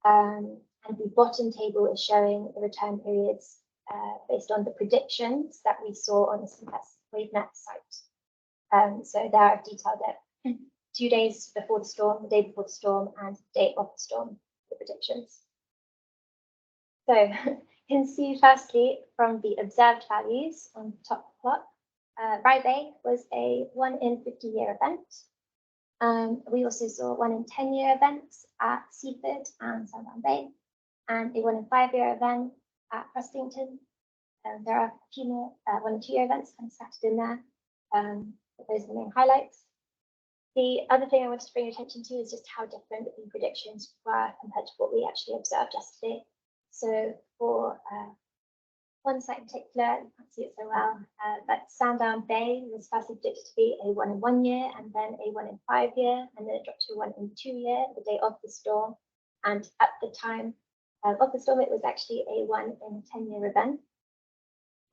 And the bottom table is showing the return periods based on the predictions that we saw on the WaveNet site. So there I've detailed it 2 days before the storm, the day before the storm, and the day of the storm, the predictions. So you can see firstly from the observed values on the top plot, Rye Bay was a 1 in 50-year event. We also saw 1 in 10-year events at Seaford and Sandown Bay, and a 1 in 5-year event at Westlington. There are a few more 1 and 2-year events kind of scattered in there, but those are the main highlights. The other thing I wanted to bring your attention to is just how different the predictions were compared to what we actually observed yesterday. So for one site in particular, you can't see it so well, but Sandown Bay was first predicted to be a 1 in 1 year, and then a 1 in 5 year, and then it dropped to a 1 in 2 year the day of the storm. And at the time of the storm, it was actually a 1 in 10-year event.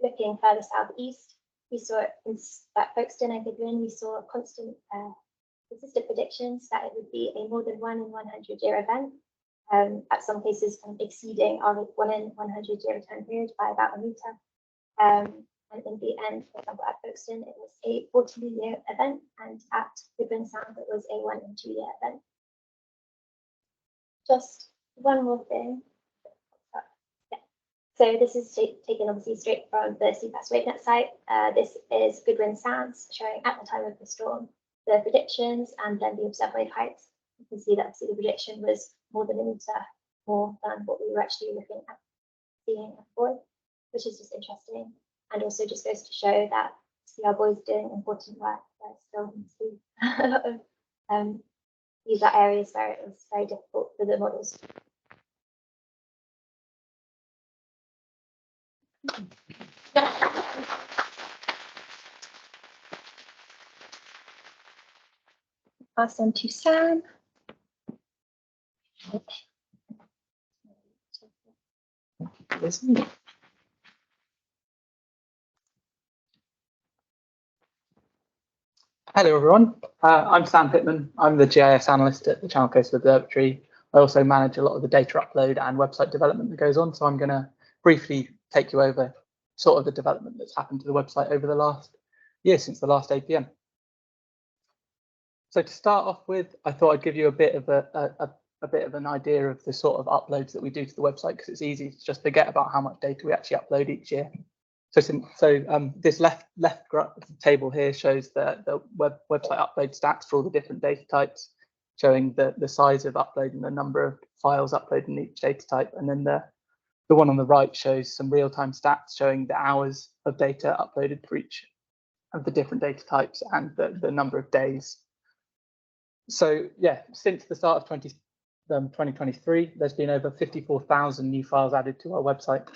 Looking further southeast, we saw at Folkestone and Goodwin, we saw consistent predictions that it would be a more than 1 in 100-year event. At some cases exceeding our 1 in 100-year return period by about a meter. And in the end, for example, at Folkestone, it was a 40-year event, and at Goodwin Sound, it was a 1 in 2-year event. Just one more thing. Yeah. So this is taken obviously straight from the seagrass WaveNet site. This is Goodwin Sounds showing at the time of the storm the predictions and then the observed wave heights. You can see that obviously the prediction was more than a meter more than what we were actually looking at seeing at the buoy, which is just interesting, and also just goes to show that our buoys doing important work. Still see a lot of these are areas where it was very difficult for the models. Pass on to Sam. Hello everyone, I'm Sam Pitman. I'm the GIS analyst at the Channel Coast Observatory. I also manage a lot of the data upload and website development that goes on, so I'm going to briefly take you over sort of the development that's happened to the website over the last year since the last APM. So to start off with, I thought I'd give you a bit of an idea of the sort of uploads that we do to the website, because it's easy to just forget about how much data we actually upload each year. So this left table here shows the website upload stats for all the different data types, showing the size of upload and the number of files uploaded in each data type. And then the one on the right shows some real-time stats showing the hours of data uploaded for each of the different data types and the number of days. So yeah, since the start of 2023, there's been over 54,000 new files added to our website.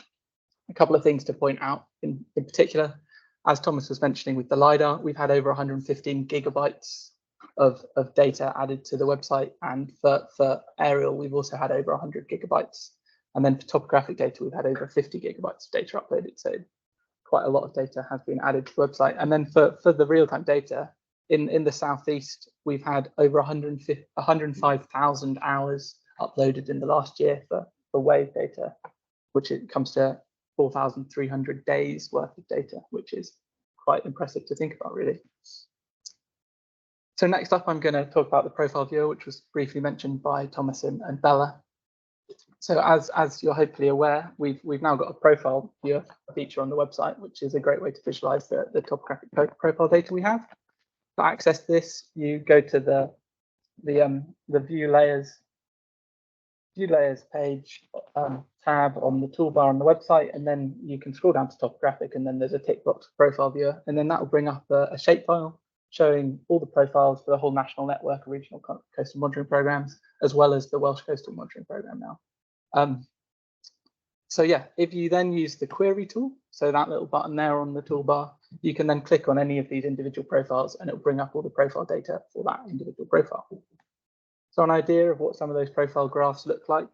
A couple of things to point out in particular, as Thomas was mentioning with the LiDAR, we've had over 115 gigabytes of data added to the website, and for aerial, we've also had over 100 gigabytes And then for topographic data, we've had over 50 gigabytes of data uploaded. So quite a lot of data has been added to the website. And then for the real-time data, in the southeast, we've had over 105,000 hours uploaded in the last year for wave data, which it comes to 4,300 days worth of data, which is quite impressive to think about, really. So next up, I'm going to talk about the profile viewer, which was briefly mentioned by Thomas and Bella. So as you're hopefully aware, we've now got a profile viewer feature on the website, which is a great way to visualize the topographic profile data we have. To access this, you go to the view layers page tab on the toolbar on the website, and then you can scroll down to topographic, and then there's a tick box for profile viewer, and then that will bring up a shapefile showing all the profiles for the whole national network of regional coastal monitoring programs, as well as the Welsh Coastal Monitoring Programme now. So yeah, if you then use the query tool, so that little button there on the toolbar, you can then click on any of these individual profiles and it'll bring up all the profile data for that individual profile. So an idea of what some of those profile graphs look like.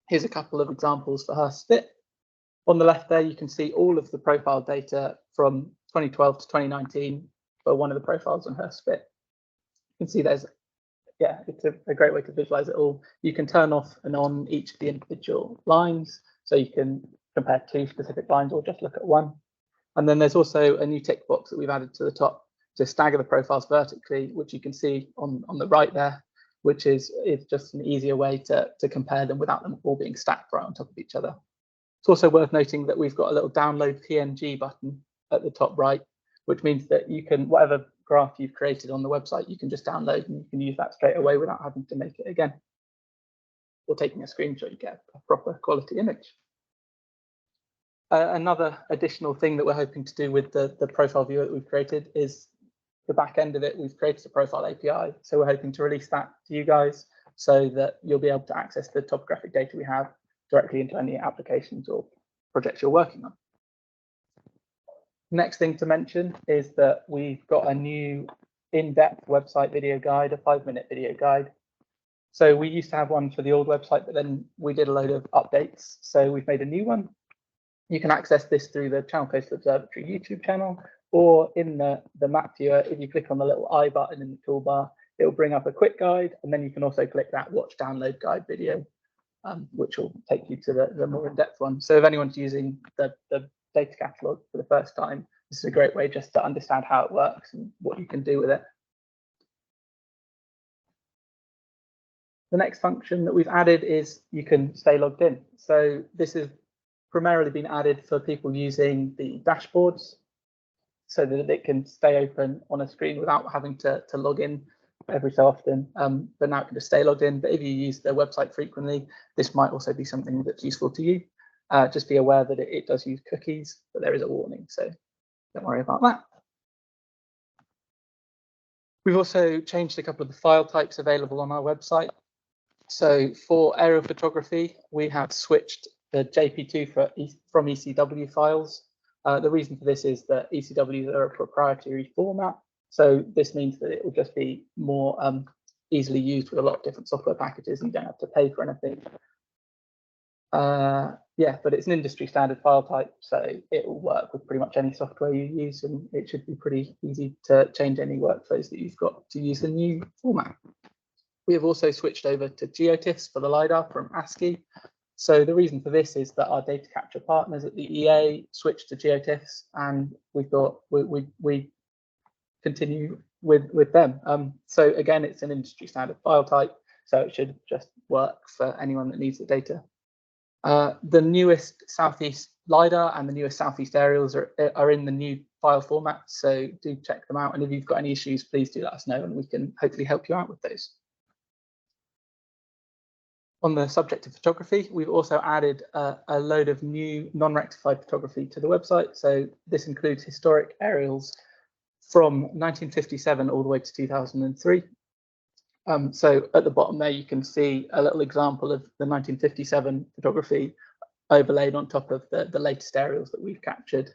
Here's a couple of examples for Hurst Spit. On the left there, you can see all of the profile data from 2012 to 2019 for one of the profiles on Hurst Spit. You can see there's, yeah, it's a great way to visualize it all. You can turn off and on each of the individual lines. So you can compare two specific lines or just look at one. And then there's also a new tick box that we've added to the top to stagger the profiles vertically, which you can see on the right there, which is just an easier way to compare them without them all being stacked right on top of each other. It's also worth noting that we've got a little download PNG button at the top right, which means that you can, whatever graph you've created on the website, you can just download and you can use that straight away without having to make it again. Or taking a screenshot, you get a proper quality image. Another additional thing that we're hoping to do with the profile viewer that we've created is the back end of it. We've created a profile API. So we're hoping to release that to you guys so that you'll be able to access the topographic data we have directly into any applications or projects you're working on. Next thing to mention is that we've got a new in-depth website video guide, a 5-minute video guide. So we used to have one for the old website, but then we did a load of updates. So we've made a new one. You can access this through the Channel Coastal Observatory YouTube channel, or in the map viewer. If you click on the little I button in the toolbar, it will bring up a quick guide, and then you can also click that watch download guide video, which will take you to the more in-depth one. So if anyone's using the data catalog for the first time, this is a great way just to understand how it works and what you can do with it. The next function that we've added is you can stay logged in. So this has primarily been added for people using the dashboards so that it can stay open on a screen without having to log in every so often. But now it can just stay logged in. But if you use the website frequently, this might also be something that's useful to you. Just be aware that it does use cookies, but there is a warning, so don't worry about that. We've also changed a couple of the file types available on our website. So for aerial photography, we have switched the JP2 from ECW files. The reason for this is that ECWs are a proprietary format. So this means that it will just be more easily used with a lot of different software packages and you don't have to pay for anything. Yeah, but it's an industry standard file type, so it will work with pretty much any software you use, and it should be pretty easy to change any workflows that you've got to use the new format. We have also switched over to GeoTIFFs for the LiDAR from ASCII. So the reason for this is that our data capture partners at the EA switched to GeoTIFFs, and we thought we continue with them. So again, it's an industry standard file type, so it should just work for anyone that needs the data. The newest Southeast LiDAR and the newest Southeast aerials are in the new file format, so do check them out. And if you've got any issues, please do let us know and we can hopefully help you out with those. On the subject of photography, we've also added a load of new non-rectified photography to the website. So this includes historic aerials from 1957 all the way to 2003. So at the bottom there, you can see a little example of the 1957 photography overlaid on top of the latest aerials that we've captured.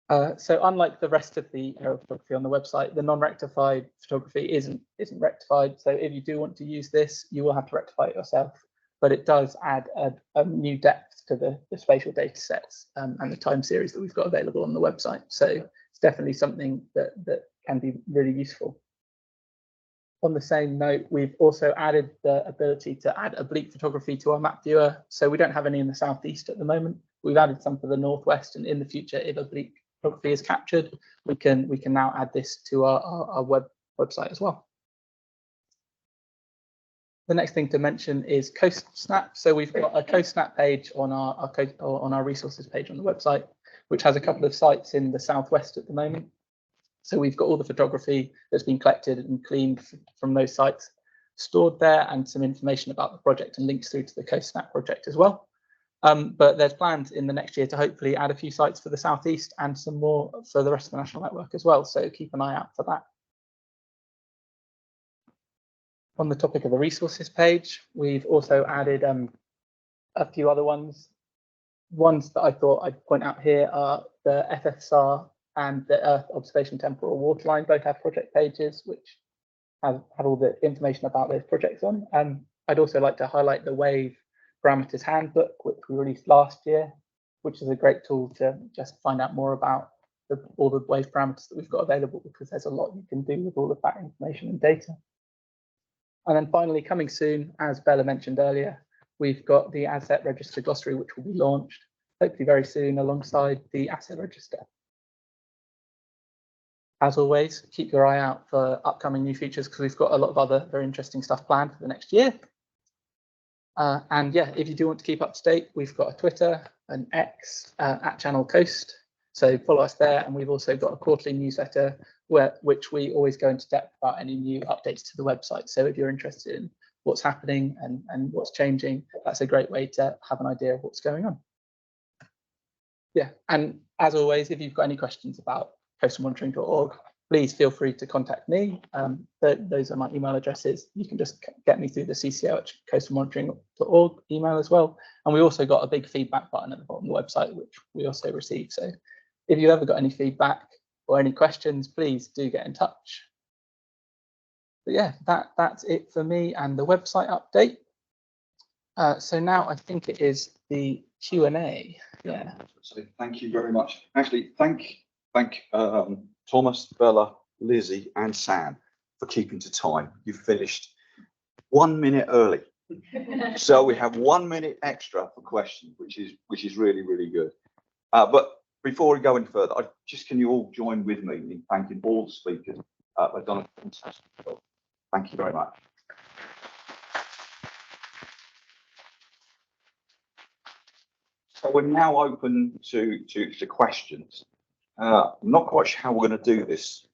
So unlike the rest of the aerial photography on the website, the non-rectified photography isn't rectified. So if you do want to use this, you will have to rectify it yourself. but it does add a new depth to the spatial data sets and the time series that we've got available on the website. So it's definitely something that can be really useful. On the same note, we've also added the ability to add oblique photography to our map viewer. So we don't have any in the southeast at the moment. We've added some for the northwest, and in the future, if oblique photography is captured, we can now add this to our website as well. The next thing to mention is Coast Snap. So we've got a Coast Snap page on our resources page on the website, which has a couple of sites in the southwest at the moment. So we've got all the photography that's been collected and cleaned from those sites stored there, and some information about the project and links through to the Coast Snap project as well. But there's plans in the next year to hopefully add a few sites for the southeast and some more for the rest of the national network as well. So keep an eye out for that. On the topic of the resources page, we've also added a few other ones. Ones that I thought I'd point out here are the FFSR and the Earth Observation Temporal Waterline. Both have project pages which have all the information about those projects on. I'd also like to highlight the Wave Parameters Handbook, which we released last year, which is a great tool to just find out more about all the wave parameters that we've got available, because there's a lot you can do with all of that information and data. And then finally, coming soon, as Bella mentioned earlier, we've got the Asset Register Glossary, which will be launched hopefully very soon alongside the Asset Register. As always, keep your eye out for upcoming new features, because we've got a lot of other very interesting stuff planned for the next year. And yeah, if you do want to keep up to date, we've got a Twitter, an X at Channel Coast. So follow us there. And we've also got a quarterly newsletter which we always go into depth about any new updates to the website. So if you're interested in what's happening and what's changing, that's a great way to have an idea of what's going on. Yeah, and as always, if you've got any questions about coastalmonitoring.org, please feel free to contact me. Those are my email addresses. You can just get me through the cco@coastalmonitoring.org email as well. And we also got a big feedback button at the bottom of the website, which we also receive. So if you ever got any feedback or any questions, please do get in touch. But yeah, that's it for me and the website update. So now I think it is the Q&A. Yeah. So thank you very much. Actually, thank Thomas, Bella, Lizzie, and Sam for keeping to time. You finished 1 minute early, so we have 1 minute extra for questions, which is really, really good. But before we go any further, can you all join with me in thanking all the speakers? They've done a fantastic job. Thank you very much. So we're now open to questions. I'm not quite sure how we're going to do this,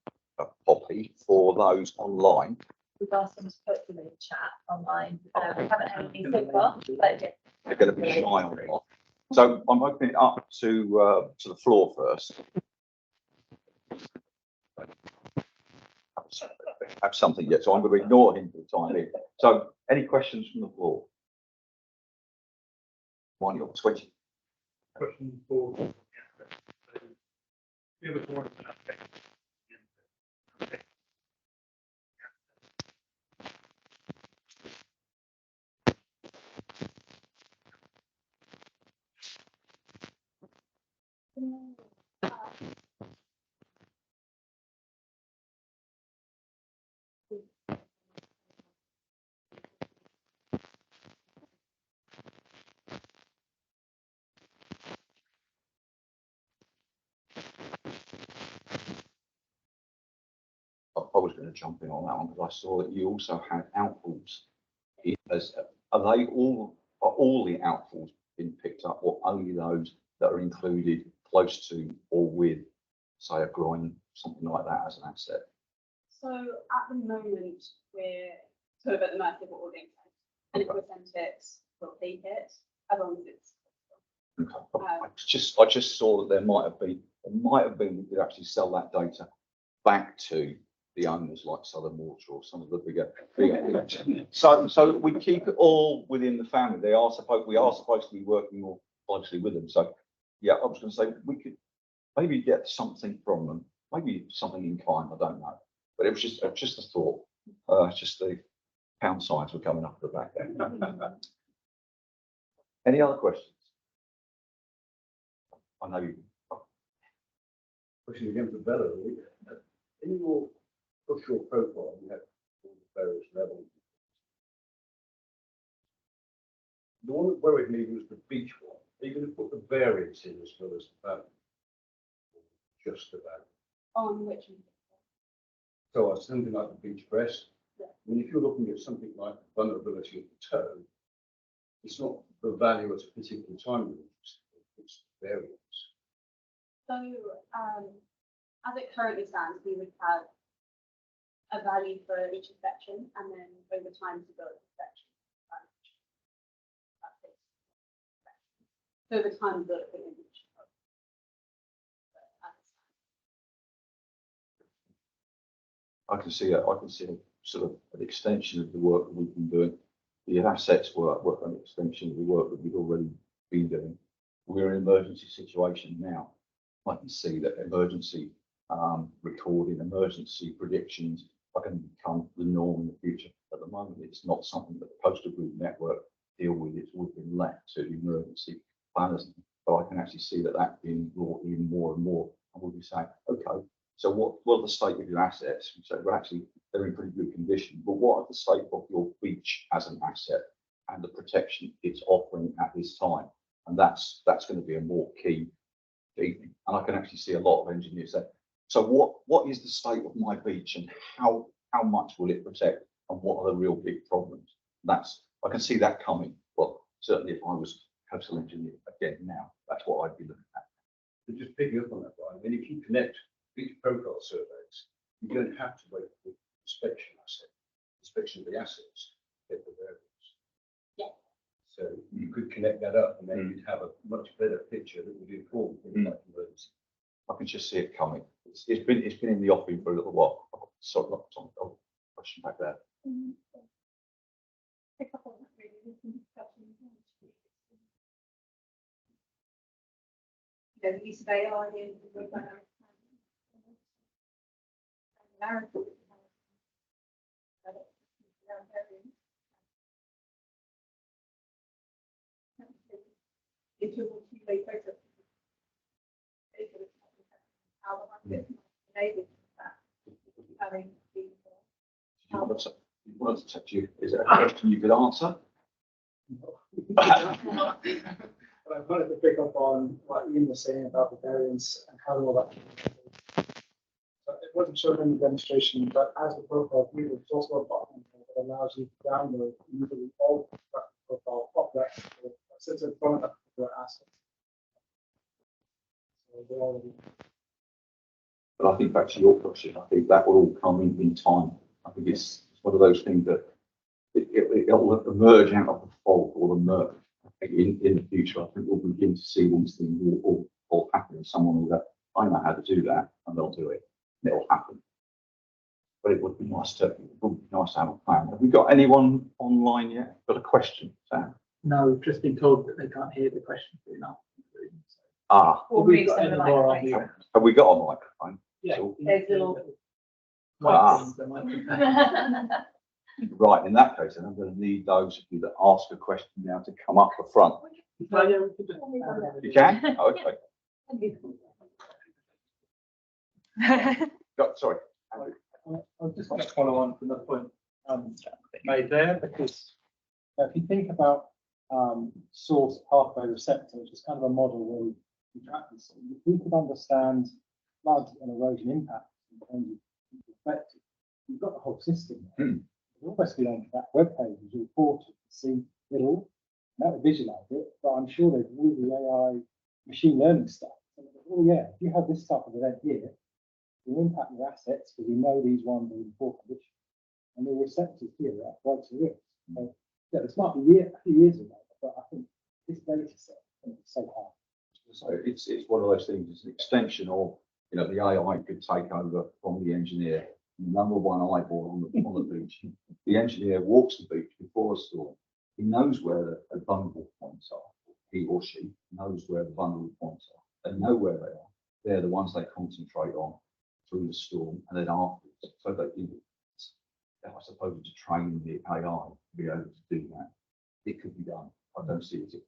Poppy, for those online. We've asked them to put them in the chat online. We haven't had anything so far, but They're going to be shy on it. So I'm opening it up to the floor first. Have something yet, so I'm going to ignore him for the time being. So, any questions from the floor? One, you're 20. Question for I was going to jump in on that one because I saw that you also had outfalls. Are all the outfalls been picked up, or only those that are included close to or with, say, a groin, something like that, as an asset? So at the moment, we're sort of at the mercy of what we're being sent. And if we're sent it, we'll take it, as long as it's Okay. I just saw that there might have been we could actually sell that data back to the owners like Southern Water or some of the bigger. So we keep it all within the family. We are supposed to be working more closely with them. So yeah, I was going to say we could maybe get something from them, maybe something in kind. I don't know, but it was just a thought. Just the pound signs were coming up the back end. Any other questions? I know you. Question again for Bella. In your offshore profile, you have all the various levels. The one that worried me was the beach one. Are you going to put the variance in as well as the value? Just about. On which one? So I something like the beach breast. Yeah. I mean, if you're looking at something like vulnerability of the toe, it's not the value at a particular time, it's variance. So, as it currently stands, we would have a value for each section, and then over time to build a section. That's it. So over time, we build it for each. I can see a sort of an extension of the work that we've been doing. The assets work an extension of the work that we've already been doing. We're in an emergency situation now. I can see that emergency recording, emergency predictions are going to become the norm in the future. At the moment, it's not something that the postal group network deal with. It's all been left to emergency planners. But I can actually see that being brought in more and more. And we'll be saying, okay, so what are the state of your assets? So we're actually, they're in pretty good condition. But what are the state of your beach as an asset and the protection it's offering at this time? And that's going to be a more key thing. And I can actually see a lot of engineers say, so what is the state of my beach and how much will it protect and what are the real big problems? I can see that coming. Well, certainly if I was coastal engineer again now, that's what I'd be looking at. But just picking up on that, Brian, I mean, if you connect beach profile surveys, you don't have to wait for the inspection of the assets to get the variance. Yeah. So you could connect that up and then you'd have a much better picture that would inform things like emergency. I can just see it coming. It's been in the offing for a little while. Sorry, question back there. The use of AI in the narrative. It's a two-way process. Is it a question you could answer? But I wanted to pick up on what Ian was saying about the variance and how all that. So it wasn't shown in the demonstration, but as the profile view, it's also a button that allows you to download usually all the profile of that sits in front of the asset. So they're already. But I think back to your question, I think that will all come in time. I think it's one of those things that it will emerge out of the fog or the murk. In the future, I think we'll begin to see these things all happen. And someone will go, I know how to do that, and they'll do it. And it'll happen. But it would be nice to have a plan. Have we got anyone online yet? Got a question, Sam? No, we've just been told that they can't hear the question through now. Or move some of the microphones. Have we got a microphone? Yeah. So- There's little. Right, in that case, then I'm going to need those of you that ask a question now to come up the front. You can? Oh, okay. Sorry. I just want to follow on from the point made there, because if you think about source pathway receptor, which is kind of a model where we track this, if we could understand flood and erosion impact in terms of perspective, you've got the whole system there. Almost be on that web page is reported to see it all. That would visualize it, but I'm sure there's all the AI machine learning stuff. Oh yeah, if you have this type of event here, it will impact your assets because we know these ones are in poor condition. And the receptors here are right to risk. So yeah, this might be a few years ago, but I think this data set is so hard. So it's one of those things, it's an extension of, the AI could take over from the engineer. Number one eyeball on the beach. The engineer walks the beach before a storm. He knows where the vulnerable points are. He or she knows where the vulnerable points are. They know where they are. They're the ones they concentrate on through the storm and then afterwards. So that I suppose to train the AI to be able to do that. It could be done. I don't see it. It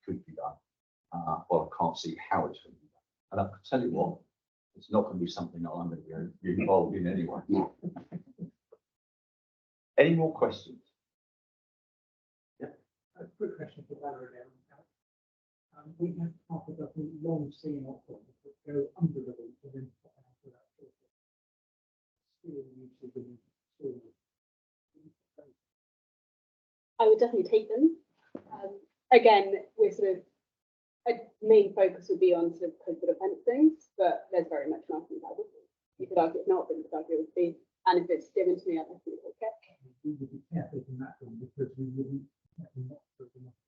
could be done, but I can't see how it's going to be done. And I can tell you what, it's not going to be something that I'm going to be involved in anyway. Any more questions? A quick question for Bella again. We have half a dozen long seam options that go under the roof and then pop out for that sort of steel usage and steel. I would definitely take them. Again, we're sort of, a main focus would be on sort of coastal defence things, but there's very much nothing that would be. You could argue it's not, but you could argue it would be. And if it's given to me, I'd definitely take it. We would be careful in that one because we wouldn't have enough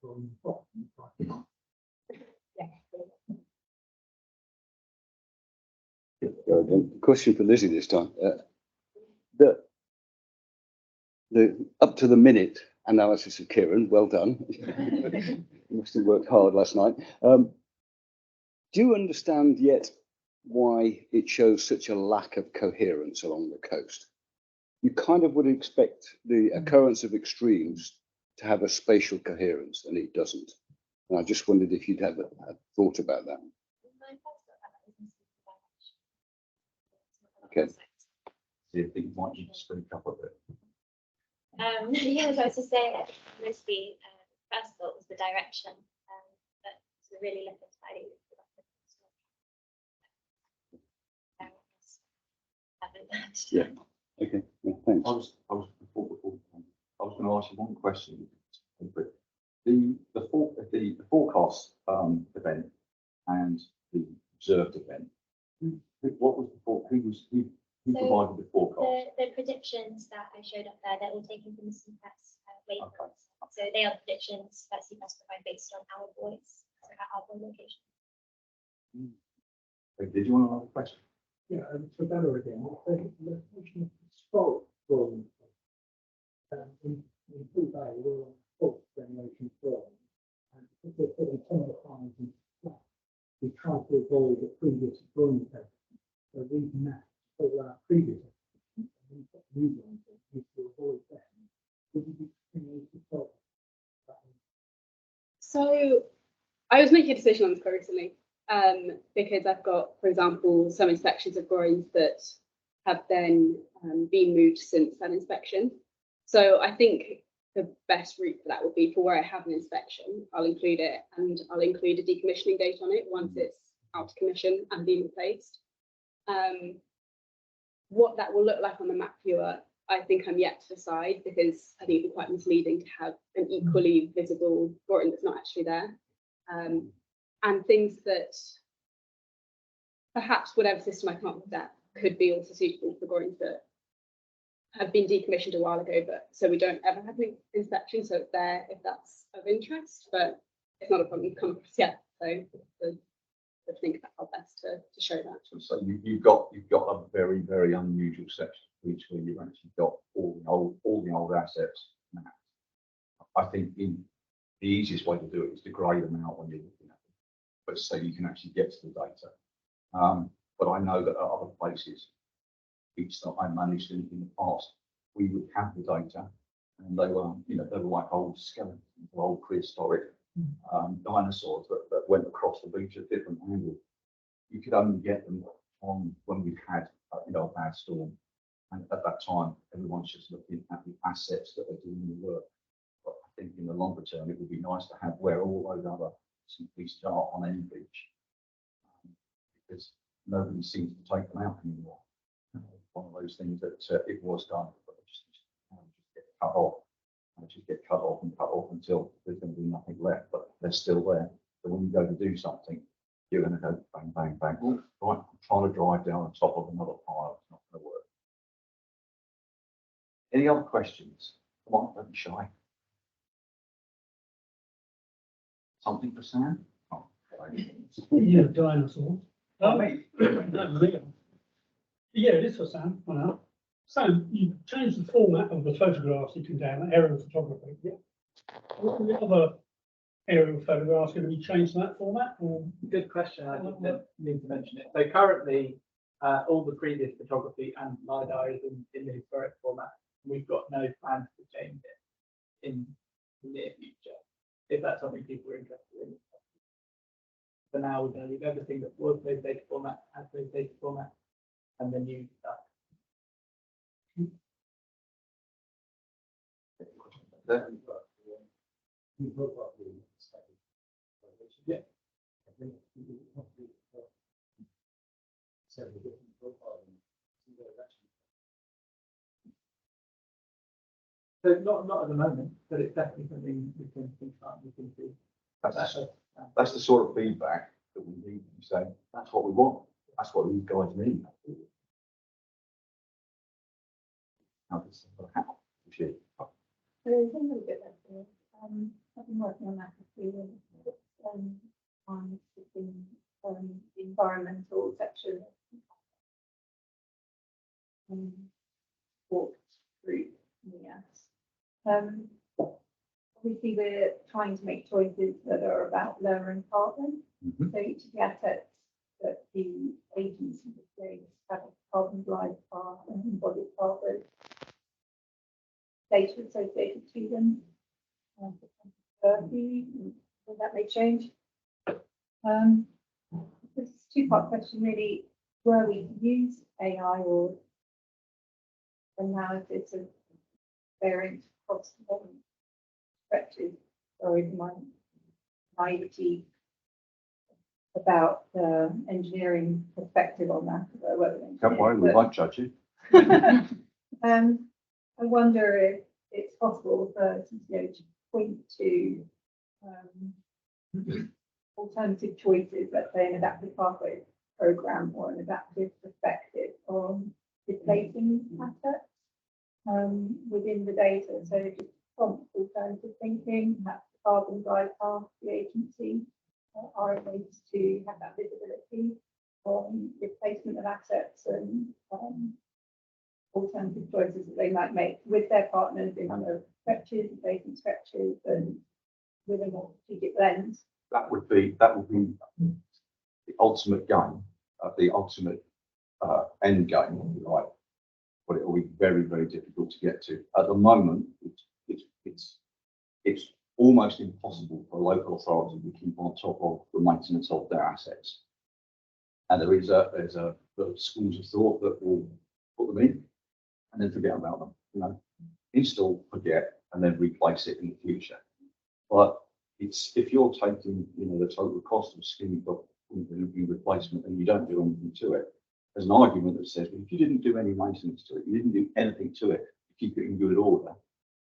from the bottom. Question for Lizzie this time. The up to the minute analysis of Kieran, well done. You must have worked hard last night. Do you understand yet why it shows such a lack of coherence along the coast? You kind of would expect the occurrence of extremes to have a spatial coherence, and it doesn't. And I just wondered if you'd have thought about that. Okay. See if things might need to speak up a bit. Yeah, as I was to say, mostly first thought was the direction, but to really look at it. Yeah. Okay. Well, thanks. I was going to ask you one question, but the forecast event and the observed event. What was who provided the forecast? The predictions that I showed up there, they're all taken from the seagrass waypoints. So they are predictions that seagrass provide based on our buoys, so at our buoy location. Did you want to ask a question? Yeah, for Bella again, the location of historic drawings. In Blue Bay, we're on fourth generation drawings, and if we're putting timber lines and flat, we try to avoid the previous drawing paper. So we match all our previous and we put new ones in to avoid that. Would you be continuing to solve that? So I was making a decision on this quite recently, because I've got, for example, some inspections of groins that have then been moved since that inspection. So I think the best route for that would be for where I have an inspection, I'll include it, and I'll include a decommissioning date on it once it's out of commission and being replaced. What that will look like on the map viewer, I think I'm yet to decide, because I think it'd be quite misleading to have an equally visible groin that's not actually there. And things that perhaps whatever system I come up with that could be also suitable for groins that have been decommissioned a while ago, but so we don't ever have an inspection, so it's there if that's of interest, but it's not a problem come across yet. So to think about how best to show that. So you've got a very, very unusual section which where you've actually got all the old assets mapped. I think the easiest way to do it is to grade them out when you're looking at them, but so you can actually get to the data. But I know that at other places, each that I managed in the past, we would have the data, and they were like old skeletons, old prehistoric dinosaurs that went across the beach at different angles. You could only get them on when we had a bad storm, and at that time everyone's just looking at the assets that are doing the work. But I think in the longer term it would be nice to have where all those other pieces are on any beach, because nobody seems to take them out anymore. One of those things that it was done, but it just get cut off. And just get cut off and cut off until there's going to be nothing left, but they're still there. So when you go to do something, you're going to go bang, bang, bang. Oh, right, I'm trying to drive down on top of another pile. It's not going to work. Any other questions? Come on, don't be shy. Something for Sam? Oh, Yeah, dinosaurs. oh, me. No, real. Yeah, it is for Sam. I know. Sam, you changed the format of the photographs you can down, aerial photography. Yeah. What are the other aerial photographs going to be changed to that format? Or? Good question. I didn't mean to mention it. So currently, all the previous photography and LiDAR is in the historic format. We've got no plans to change it in the near future. if that's something people are interested in. For now, we're going to leave everything that was those data format as those data format, and then use that. Yeah. So not at the moment, but it's definitely something we can think about. We can do. That's the sort of feedback that we need to say, that's what we want. That's what these guys need. How does that happen? There's a little bit of this. I've been working on that for 3 years. On the environmental section. Walked through obviously we're trying to make choices that are about lowering carbon. So each of the assets that the agency displays have a carbon glide path and embodied carbon data associated to them. 30, that may change. This is a 2-part question really. Were we to use AI or analysis of variance across different stretches, or is my naivety about the engineering perspective on that? Don't worry, we won't judge you. I wonder if it's possible for CCO to point to alternative choices, let's say an adaptive pathway program or an adaptive perspective on replacing assets within the data. So just prompt alternative thinking, perhaps the carbon glide path, the agency are ways to have that visibility on replacement of assets and alternative choices that they might make with their partners in other stretches, adjacent stretches, and with a more strategic lens. That would be the ultimate game, the ultimate end game, if you like. But it will be very, very difficult to get to. At the moment, it's almost impossible for a local authority to keep on top of the maintenance of their assets. And there's a schools of thought that will put them in and then forget about them. You know, install, forget, and then replace it in the future. But it's if you're taking, you know, the total cost of skinny replacement and you don't do anything to it, there's an argument that says, well, if you didn't do any maintenance to it, you didn't do anything to it to keep it in good order,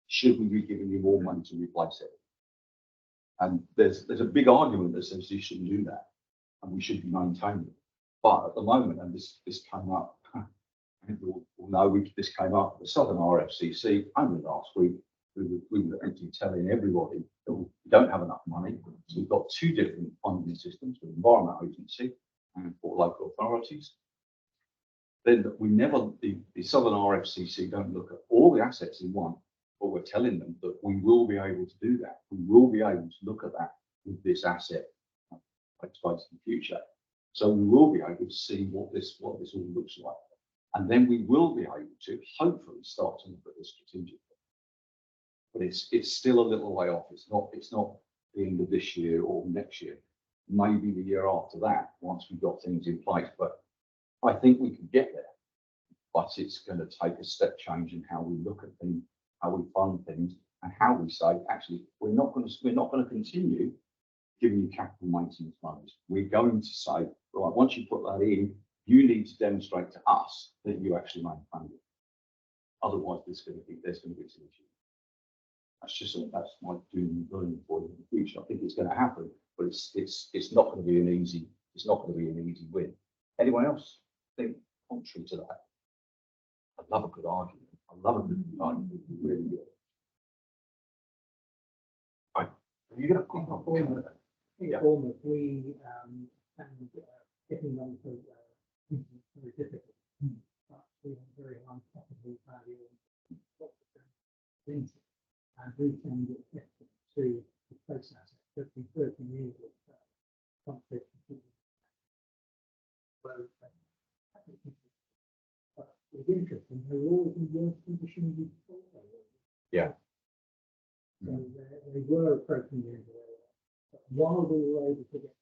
should we be giving you more money to replace it? And there's a big argument that says you shouldn't do that, and we should be maintaining it. But at the moment, and this came up, people will know this came up at the Southern RFCC only last week. We were empty telling everybody that we don't have enough money. So we've got 2 different funding systems for the Environment Agency and for local authorities. Then we never, the Southern RFCC don't look at all the assets in one, but we're telling them that we will be able to do that. We will be able to look at that with this asset space in the future. So we will be able to see what this all looks like. And then we will be able to hopefully start to look at this strategically. But it's still a little way off. It's not the end of this year or next year, maybe the year after that, once we've got things in place. But I think we can get there. But it's going to take a step change in how we look at things, how we fund things, and how we say, actually, we're not going to continue giving you capital maintenance funds. We're going to say, right, once you put that in, you need to demonstrate to us that you actually maintain it. Otherwise, there's going to be some issues. That's my doom and gloom for you in the future. I think it's going to happen, but it's not going to be an easy win. Anyone else think contrary to that? I love a good argument. I love a good argument. Really good. Right. You got a comment? Yeah. We and getting them to very difficult, but we have very high capital value and we can get to replace assets. There's been 30 years of conflict. But it's interesting, they're always in worse condition before. Yeah. So they were approaching the end of their life. But while we were able to get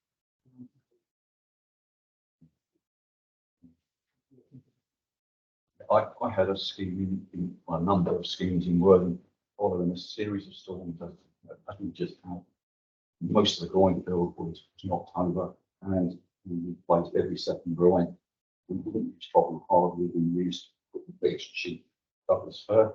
I had a scheme a number of schemes in Worthing following a series of storms. I think just how most of the groin field was knocked over, and we replaced every second groin. We didn't use problem hardly, we used beech cheap Douglas fir.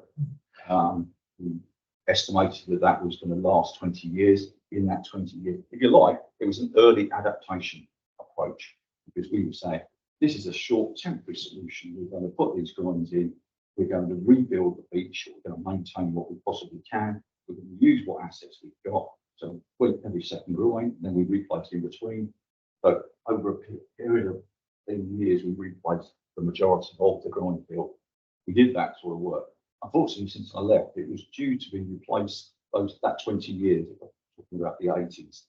We estimated that was going to last 20 years. In that 20 years, if you like, it was an early adaptation approach, because we were saying, this is a short temporary solution. We're going to put these groins in. We're going to rebuild the beach. We're going to maintain what we possibly can. We're going to use what assets we've got. So every second groin, then we replace in between. So over a period of 10 years, we replaced the majority of the groin field. We did that sort of work. Unfortunately, since I left, it was due to be replaced that 20 years, talking about the 80s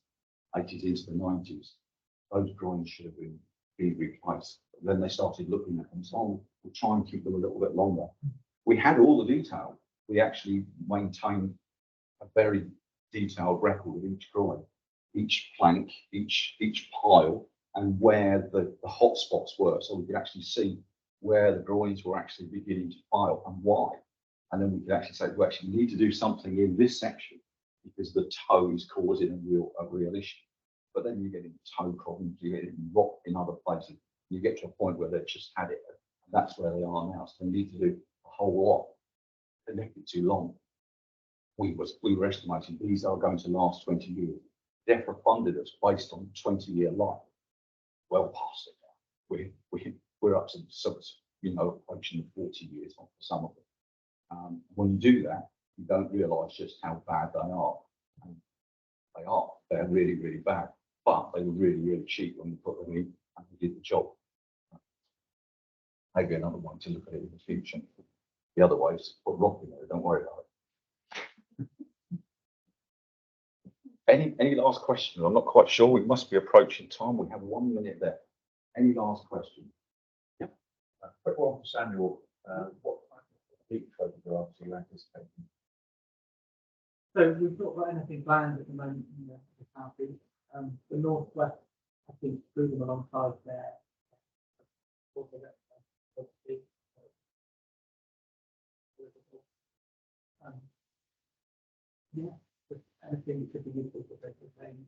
into the 90s. Those groins should have been replaced. But then they started looking at them, so we'll try and keep them a little bit longer. We had all the detail. We actually maintained a very detailed record of each groin, each plank, each pile, and where the hot spots were, so we could actually see where the groins were actually beginning to pile and why. And then we could actually say, we actually need to do something in this section because the toe is causing a real issue. But then you get into toe problems, you get into rock in other places. You get to a point where they've just had it, and that's where they are now. So they need to do a whole lot. They left it too long. We were estimating these are going to last 20 years. DEFRA funded us based on 20-year life. Well past it now. We're up to some, approaching 40 years on for some of them. When you do that, you don't realise just how bad they are. And they are. They're really, really bad. But they were really, really cheap when we put them in and we did the job. Maybe another one to look at it in the future. The other way is to put rock in there. Don't worry about it. Any last questions? I'm not quite sure. We must be approaching time. We have 1 minute left. Any last questions? Yep. Quick one for Samuel. What kind of peak photographs are you anticipating? So we've not got anything planned at the moment in the southeast. The northwest, I think, through them alongside there. Yeah, just anything that could be useful for better range.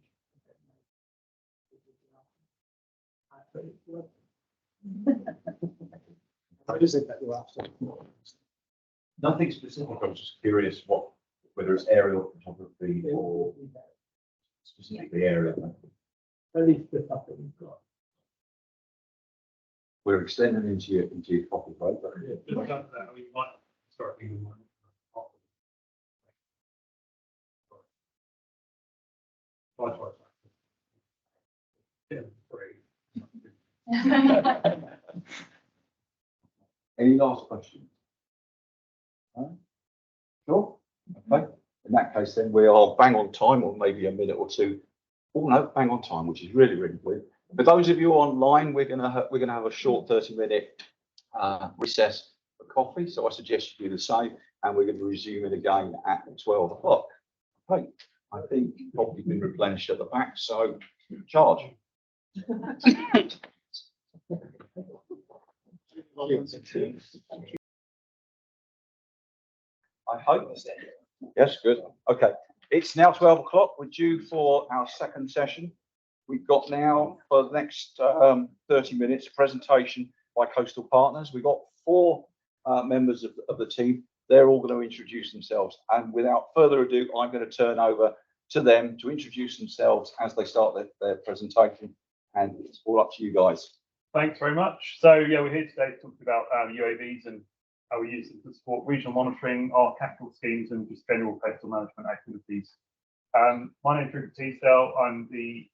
What is it that you're after? Nothing specific. I was just curious whether it's aerial photography or specifically area. At least the stuff that we've got. We're extending into your copy, right? Any last questions? Sure. Okay. In that case, then we are bang on time, or maybe a minute or two. Oh no, bang on time, which is really, really good. For those of you online, we're gonna have a short 30-minute recess for coffee. So I suggest you do the same, and we're going to resume it again at 12 o'clock. Okay. I think coffee's been replenished at the back, so charge. I hope. Yes, good. Okay. It's now 12 o'clock. We're due for our second session. We've got now for the next 30 minutes a presentation by Coastal Partners. We've got 4 members of the team. They're all going to introduce themselves. And without further ado, I'm going to turn over to them to introduce themselves as they start their presentation. And it's all up to you guys. Thanks very much. So yeah, we're here today to talk about UAVs and how we use them to support regional monitoring, our capital schemes, and just general coastal management activities. My name is Rupert Teasdale. I'm the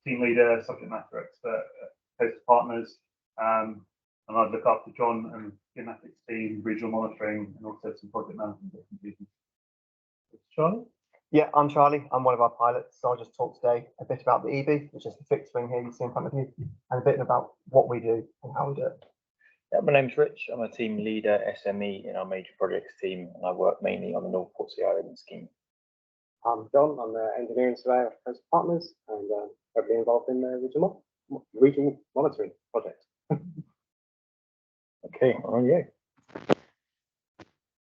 team leader, subject matter expert at Coastal Partners, and I look after John and Geomatics team, regional monitoring, and also some project management activities. Charlie? Yeah, I'm Charlie. I'm one of our pilots. So I'll just talk today a bit about the EB, which is the fixed wing here you see in front of you, and a bit about what we do and how we do it. Yeah, my name's Rich. I'm a team leader, SME in our major projects team, and I work mainly on the North Port Sea Island scheme. I'm John. I'm the engineering surveyor at Coastal Partners and heavily involved in the regional monitoring project. Okay, on you.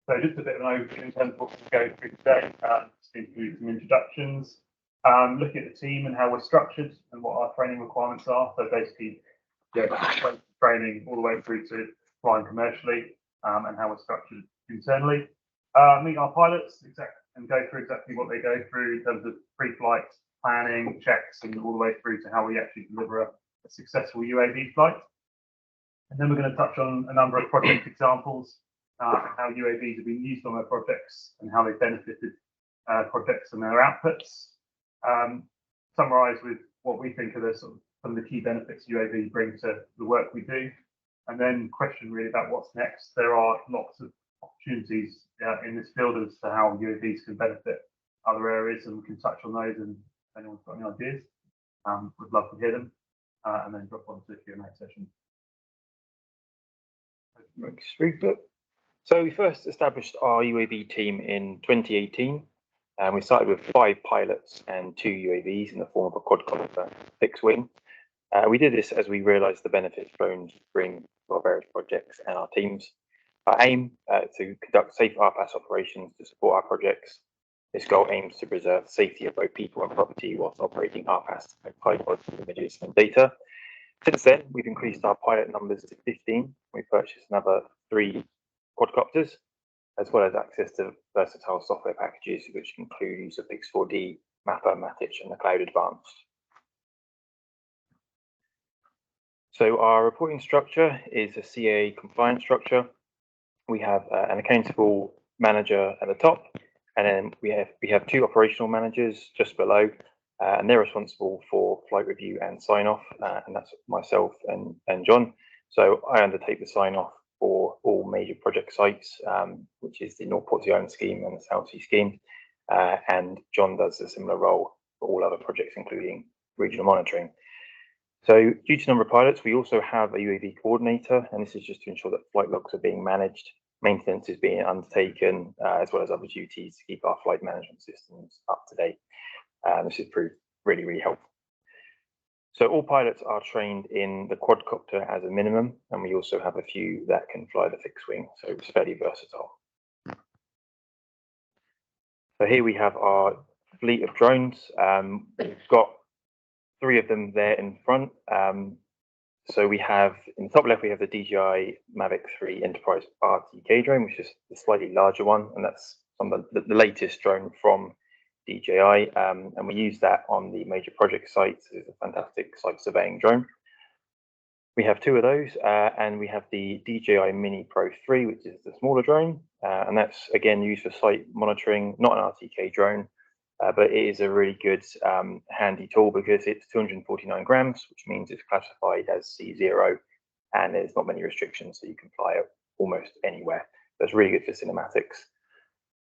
So just a bit of an overview in terms of what we'll go through today. Just into some introductions, looking at the team and how we're structured and what our training requirements are. So basically, training all the way through to flying commercially, and how we're structured internally. Meet our pilots and go through exactly what they go through in terms of pre-flight planning, checks, and all the way through to how we actually deliver a successful UAV flight. And then we're going to touch on a number of project examples, how UAVs have been used on their projects and how they've benefited projects and their outputs. Summarise with what we think are some of the key benefits UAV bring to the work we do, and then question really about what's next. There are lots of opportunities in this field as to how UAVs can benefit other areas, and we can touch on those. And if anyone's got any ideas, we'd love to hear them, and then drop onto the Q&A session. So we first established our UAV team in 2018, and we started with 5 pilots and 2 UAVs in the form of a quadcopter fixed wing. We did this as we realised the benefits drones bring to our various projects and our teams. Our aim to conduct safe RPAS operations to support our projects. This goal aims to preserve the safety of both people and property whilst operating RPAS with high quality images and data. Since then, we've increased our pilot numbers to 15. We purchased another 3 quadcopters, as well as access to versatile software packages, which include use of Pix4D, Mapper, Matic, and the Cloud Advanced. So our reporting structure is a CAA compliant structure. We have an accountable manager at the top, and then we have 2 operational managers just below, and they're responsible for flight review and sign off, and that's myself and John. So I undertake the sign off for all major project sites, which is the North Portsea Island scheme and the South Sea scheme, and John does a similar role for all other projects, including regional monitoring. So due to number of pilots, we also have a UAV coordinator, and this is just to ensure that flight logs are being managed, maintenance is being undertaken, as well as other duties to keep our flight management systems up to date. This has proved really, really helpful. So all pilots are trained in the quadcopter as a minimum, and we also have a few that can fly the fixed wing, so it's fairly versatile. So here we have our fleet of drones. We've got 3 of them there in front. So we have, in the top left, we have the DJI Mavic 3 Enterprise RTK drone, which is the slightly larger one, and that's some of the latest drone from DJI, and we use that on the major project sites. It's a fantastic site surveying drone. We have 2 of those, and we have the DJI Mini Pro 3, which is the smaller drone, and that's again used for site monitoring, not an RTK drone, but it is a really good handy tool because it's 249 grams, which means it's classified as C0, and there's not many restrictions, so you can fly it almost anywhere. That's really good for cinematics.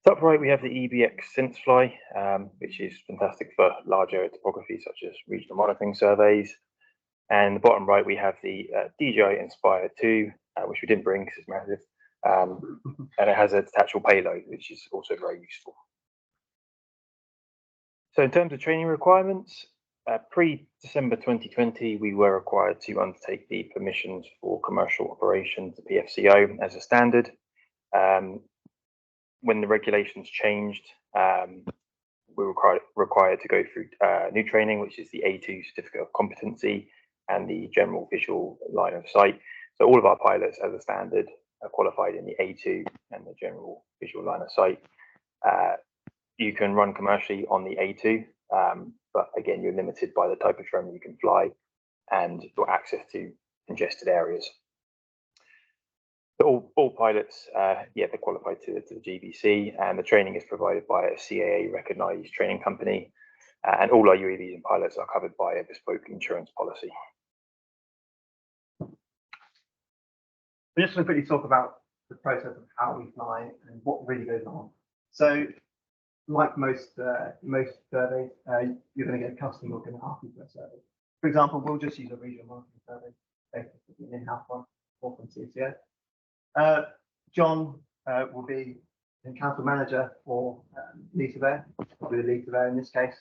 Top right, we have the EBX SenseFly, which is fantastic for larger topography, such as regional monitoring surveys. And the bottom right, we have the DJI Inspire 2, which we didn't bring because it's massive, and it has a detachable payload, which is also very useful. So in terms of training requirements, pre-December 2020, we were required to undertake the permissions for commercial operations, the PFCO, as a standard. When the regulations changed, we were required to go through new training, which is the A2 Certificate of Competency and the General Visual Line of Sight. So all of our pilots, as a standard, are qualified in the A2 and the General Visual Line of Sight. You can run commercially on the A2, but again, you're limited by the type of drone you can fly and your access to congested areas. But all pilots, they're qualified to the GVC, and the training is provided by a CAA recognised training company, and all our UAVs and pilots are covered by a bespoke insurance policy. We're just going to quickly talk about the process of how we fly and what really goes on. So, like most surveys, you're going to get a customer who's going to ask you for a survey. For example, we'll just use a regional monitoring survey, basically an in-house one or from CCS. John will be council manager or lead surveyor, probably the lead surveyor in this case.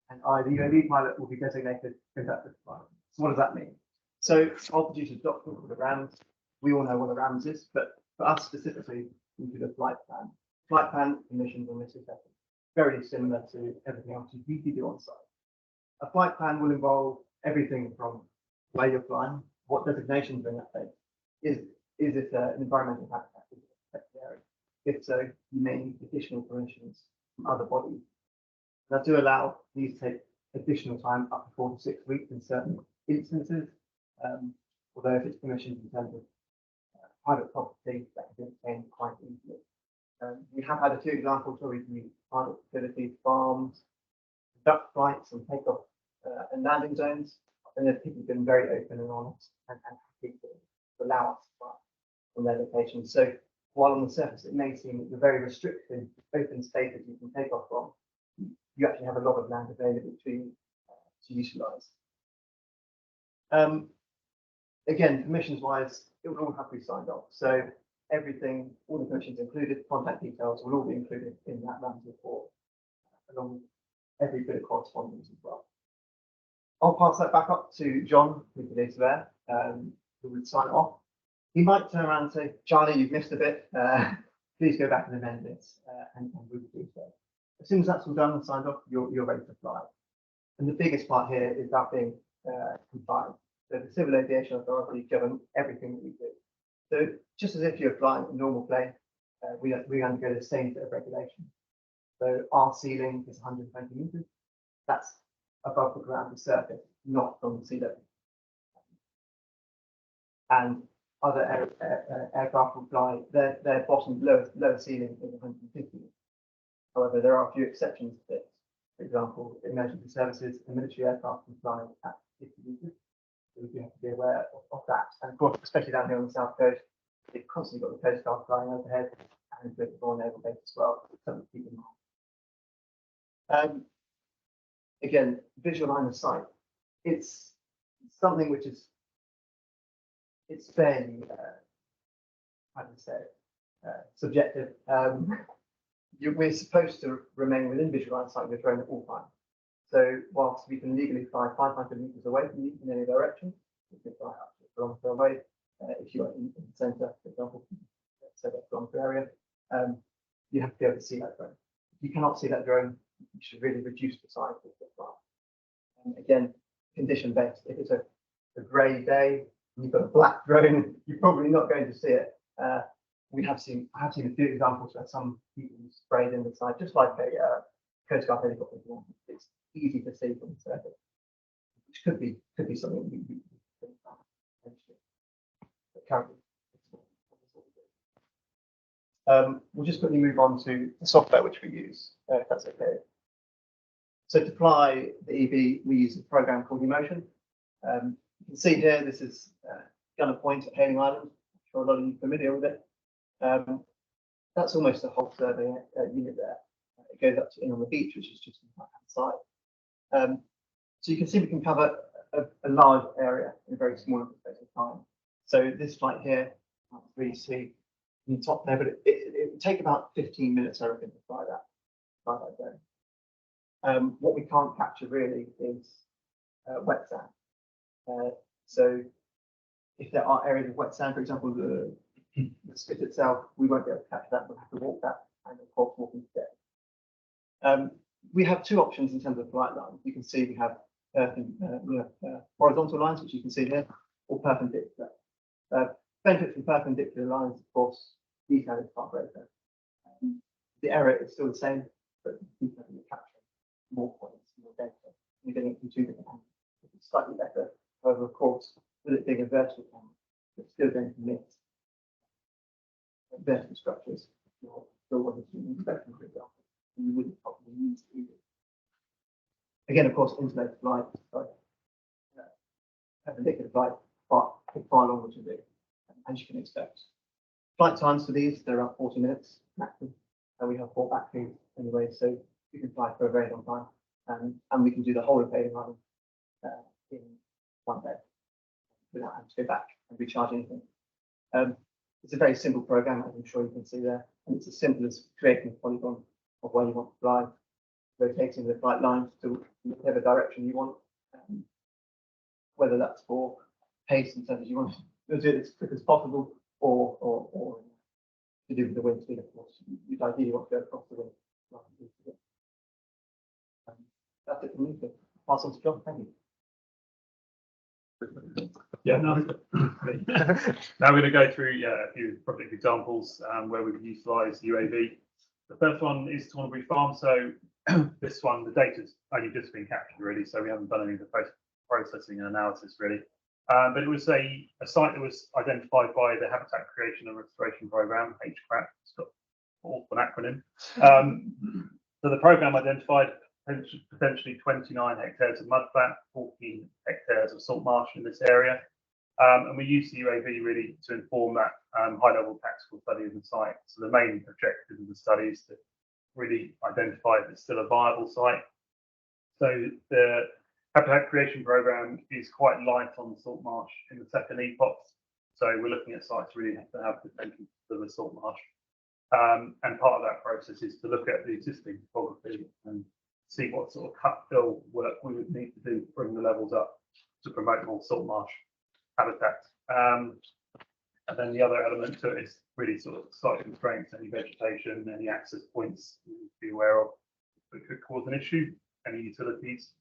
And I, the UAV pilot, will be designated to conduct the flight. So what does that mean? So I'll produce a document with the RAMs. We all know what the RAMs is, but for us specifically, we do the flight plan. Flight plan, emissions, and risk assessment. Very similar to everything else you do on site. A flight plan will involve everything from where you're flying, what designations are in that place. Is it an environmental habitat? Is it a protected area? If so, you may need additional permissions from other bodies. That do allow these to take additional time, up to 4 to 6 weeks in certain instances. Although if it's permissions in terms of private property, that can be obtained quite easily. We have had a few examples where we've used private facilities, farms, conduct flights and takeoff and landing zones. And there's people who've been very open and honest and happy to allow us to fly from their locations. So while on the surface it may seem that you're very restricted, open spaces you can take off from, you actually have a lot of land available to utilise. Again, permissions wise, it will all have to be signed off. So everything, all the permissions included, contact details will all be included in that RAMS report, along with every bit of correspondence as well. I'll pass that back up to John, who's the lead surveyor, who would sign off. He might turn around and say, Charlie, you've missed a bit. Please go back and amend this, and we will do so. As soon as that's all done and signed off, you're ready to fly. And the biggest part here is about being compliant. So the Civil Aviation Authority govern everything that we do. So just as if you're flying a normal plane, we undergo the same set of regulations. So our ceiling is 120 meters. That's above the ground, the surface, not from the sea level. And other aircraft will fly, their bottom lower ceiling is 150 meters. However, there are a few exceptions to this. For example, emergency services and military aircraft can fly at 50 meters. So we do have to be aware of that. And of course, especially down here on the south coast, you've constantly got the Coast Guard flying overhead and the Royal Naval Base as well. Something to keep in mind. Again, visual line of sight. It's something which is, it's fairly, how do you say it, subjective. We're supposed to remain within visual line of sight of the drone at all times. So whilst we can legally fly 500 meters away from you in any direction, we can fly up to a kilometer away. If you are in the centre, for example, so that kilometer area, you have to be able to see that drone. If you cannot see that drone, you should really reduce the size of the flight. And again, condition based. If it's a grey day and you've got a black drone, you're probably not going to see it. I have seen a few examples where some people sprayed in the side, just like a Coast Guard helicopter. It's easy to see from the surface, which could be something we think about potentially. But currently, we'll just quickly move on to the software which we use, if that's okay. So to fly the EB, we use a program called Emotion. You can see here, this is Gunner Point at Hailing Island. I'm sure a lot of you are familiar with it. That's almost the whole survey unit there. It goes up to in on the beach, which is just on the right-hand side. So you can see we can cover a large area in a very small space of time. So this flight here, you can't really see in the top there, but it would take about 15 minutes, I reckon, to fly that drone. What we can't capture really is wet sand. So if there are areas of wet sand, for example, the spit itself, we won't be able to capture that. We'll have to walk that, and of course, walking today. We have two options in terms of flight lines. You can see we have horizontal lines, which you can see here, or perpendicular. Benefit from perpendicular lines, of course, detail is far greater. The error is still the same, but you're capturing more points, more data. You're getting it from two different angles. It's slightly better. However, of course, with it being a vertical camera, it's still going to miss vertical structures. You're still wanting to inspection, for example. You wouldn't probably use it either. Again, of course, insulated flight, perpendicular flight, far longer to do, as you can expect. Flight times for these, they're about 40 minutes maximum, and we have 4 batteries anyway, so you can fly for a very long time, and we can do the whole of Hailing Island in one day without having to go back and recharge anything. The It's a very simple program, as I'm sure you can see there, and it's as simple as creating a polygon of where you want to fly, rotating the flight lines to whatever direction you want, whether that's for pace in terms of you want to do it as quick as possible, or to do with the wind speed, of course. You'd ideally want to go across the wind. That's it from me. So pass on to John. Thank you. Yeah, now we're going to go through a few project examples where we've utilised UAV. The first one is Thornbury Farm. So this one, the data's only just been captured really, so we haven't done any of the processing and analysis really. But it was a site that was identified by the Habitat Creation and Restoration Programme, HCRAP. It's got an acronym. So the programme identified potentially 29 hectares of mudflat, 14 hectares of salt marsh in this area. And we used the UAV really to inform that high-level tactical study of the site. So the main objective of the study is to really identify if it's still a viable site. So the Habitat Creation Programme is quite light on the salt marsh in the second epoch. So we're looking at sites really have to have potential for the salt marsh. And part of that process is to look at the existing topography and see what sort of cut fill work we would need to do to bring the levels up to promote more salt marsh habitat. And then the other element to it is really sort of site constraints, any vegetation, any access points you need to be aware of that could cause an issue, any utilities.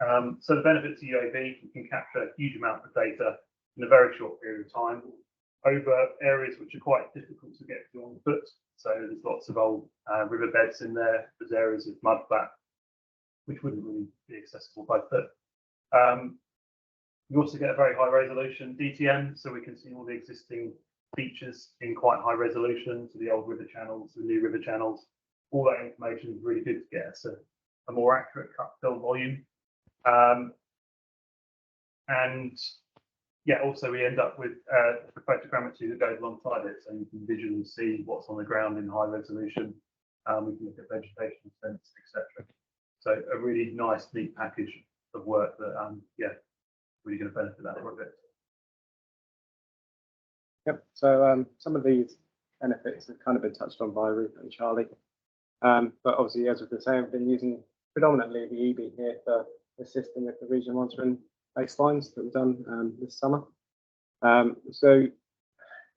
So the benefit to UAV, you can capture a huge amount of data in a very short period of time over areas which are quite difficult to get to on foot. So there's lots of old riverbeds in there. There's areas of mudflat which wouldn't really be accessible by foot. You also get a very high resolution DTM, so we can see all the existing features in quite high resolution, so the old river channels, the new river channels. All that information is really good to get us a more accurate cut fill volume. And yeah, also we end up with a photogrammetry that goes alongside it, so you can visually see what's on the ground in high resolution. We can look at vegetation extents, etc. So a really nice, neat package of work that, yeah, really going to benefit that project. Yep. So some of these benefits have kind of been touched on by Ruth and Charlie. But obviously, as we've been saying, we've been using predominantly the EB here for assisting with the regional monitoring baselines that we've done this summer. So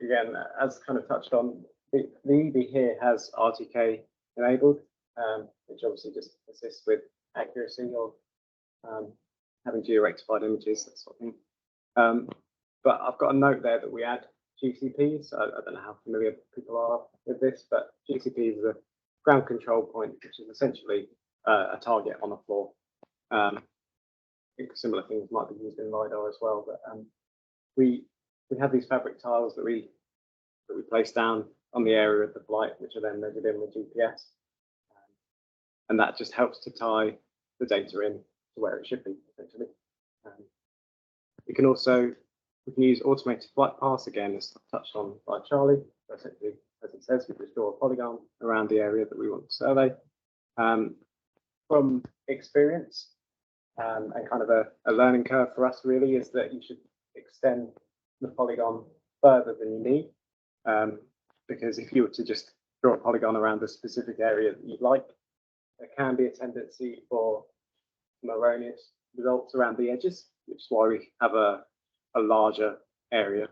again, as kind of touched on, the EB here has RTK enabled, which obviously just assists with accuracy of having geo-rectified images, that sort of thing. But I've got a note there that we add GCPs. I don't know how familiar people are with this, but GCP is a ground control point, which is essentially a target on a floor. I think similar things might be used in LiDAR as well, but we have these fabric tiles that we place down on the area of the flight, which are then measured in with GPS, and that just helps to tie the data in to where it should be, essentially. We can use automated flight paths, again, as touched on by Charlie. So essentially, as it says, we just draw a polygon around the area that we want to survey. From experience, and kind of a learning curve for us really is that you should extend the polygon further than you need, because if you were to just draw a polygon around a specific area that you'd like, there can be a tendency for some erroneous results around the edges, which is why we have a larger area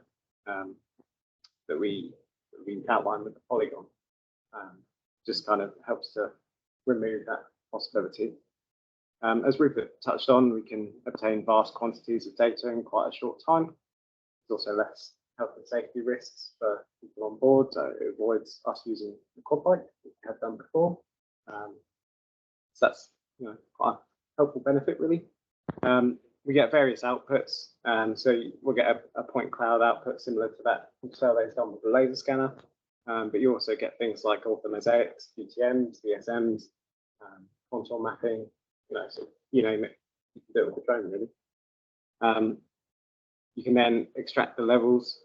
that we outline with the polygon. Just kind of helps to remove that possibility. As Rupert touched on, we can obtain vast quantities of data in quite a short time. There's also less health and safety risks for people on board, so it avoids us using the quad bike, which we have done before. So that's quite a helpful benefit, really. We get various outputs, so we'll get a point cloud output similar to that surveys done with the laser scanner, but you also get things like orthomosaics, GTMs, DSMs, contour mapping, so you name it, you can do it with the drone, really. You can then extract the levels,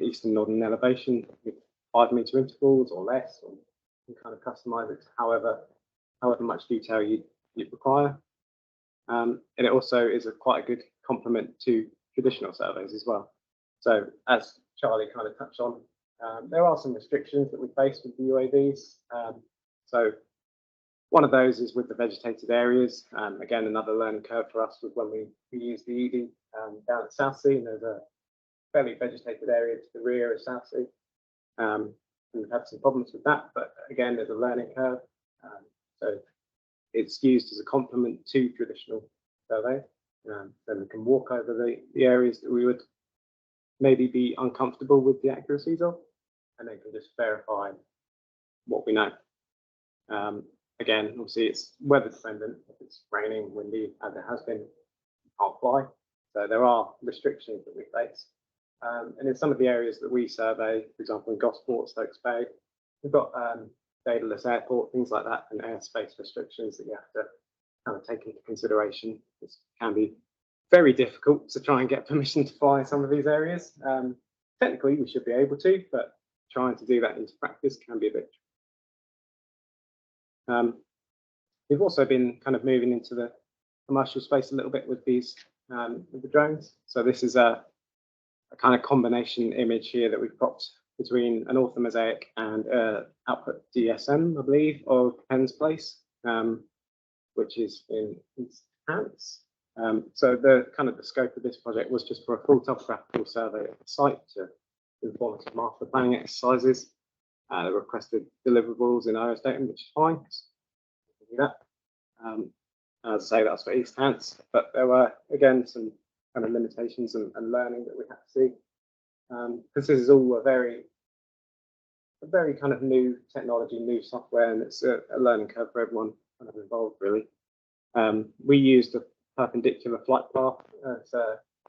east and northern elevation with 5 meter intervals or less, or you can kind of customize it to however much detail you require. And it also is quite a good complement to traditional surveys as well. So as Charlie kind of touched on. There are some restrictions that we face with the UAVs. So one of those is with the vegetated areas. Again, another learning curve for us was when we used the ED down at Southsea, and there's a fairly vegetated area to the rear of Southsea. And we've had some problems with that, but again, there's a learning curve. So it's used as a complement to traditional survey. Then we can walk over the areas that we would maybe be uncomfortable with the accuracies of, and then can just verify what we know. Again, obviously it's weather dependent. If it's raining, windy, as it has been, you can't fly. So there are restrictions that we face. And in some of the areas that we survey, for example, in Gosport, Stokes Bay, we've got dataless airport, things like that, and airspace restrictions that you have to kind of take into consideration. It can be very difficult to try and get permission to fly in some of these areas. Technically, we should be able to, but trying to do that into practice can be a bit. We've also been kind of moving into the commercial space a little bit with these with the drones. So this is a kind of combination image here that we've got between an orthomosaic and output DSM, I believe, of Penn's Place, which is in Hants. So the kind of the scope of this project was just for a full topographical survey of the site to inform us of master planning exercises. The requested deliverables in IO statement, which is fine. So do that. As I say, that's for East Hants, but there were again some kind of limitations and learning that we had to see, because this is all a very kind of new technology, new software, and it's a learning curve for everyone kind of involved, really. We used a perpendicular flight path, as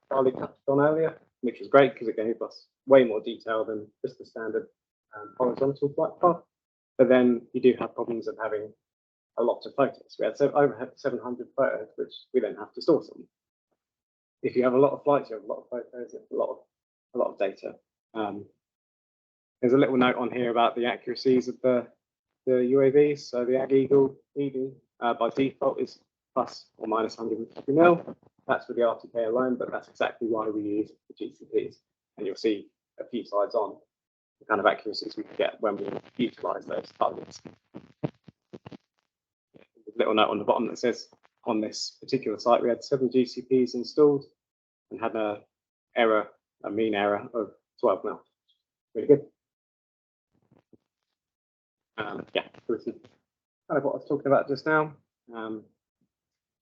Charlie touched on earlier, which was great because it gave us way more detail than just the standard horizontal flight path. But then you do have problems of having a lot of photos. We had over 700 photos, which we then have to store some. If you have a lot of flights, you have a lot of photos, it's a lot of data. There's a little note on here about the accuracies of the UAVs. So the Ag Eagle ED by default is plus or minus 150 mil. That's for the RTK alone, but that's exactly why we use the GCPs. And you'll see a few slides on the kind of accuracies we can get when we utilize those targets. There's a little note on the bottom that says on this particular site we had 7 GCPs installed and had a mean error of 12 mil. Really good. Yeah, this is kind of what I was talking about just now.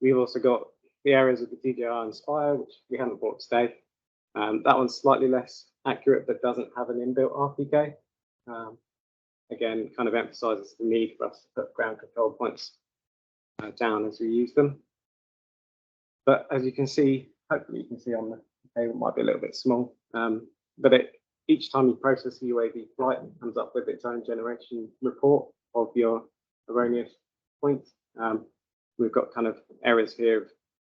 We've also got the areas of the DJI Inspire, which we haven't brought today. That one's slightly less accurate, but doesn't have an inbuilt RPK. Again, kind of emphasizes the need for us to put ground control points down as we use them. But as you can see, hopefully you can see on the table, it might be a little bit small, but each time you process a UAV flight, it comes up with its own generation report of your erroneous points. We've got kind of errors here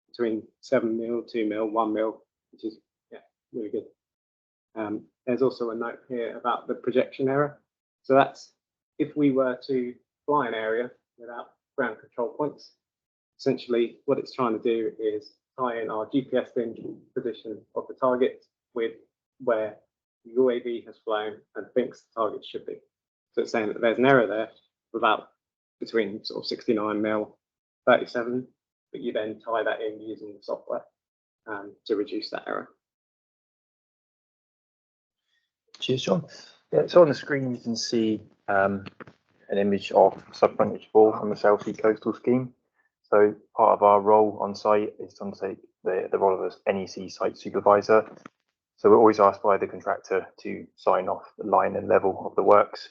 between 7 mil, 2 mil, 1 mil, which is really good. There's also a note here about the projection error. So that's if we were to fly an area without ground control points, essentially what it's trying to do is tie in our GPS position of the target with where the UAV has flown and thinks the target should be. So it's saying that there's an error there about between sort of 69 mil, 37, but you then tie that in using the software to reduce that error. Cheers, John. Yeah, so on the screen you can see an image of sub-frontage bore on the South Sea coastal scheme. So part of our role on site is to undertake the role of an NEC site supervisor. So we're always asked by the contractor to sign off the line and level of the works.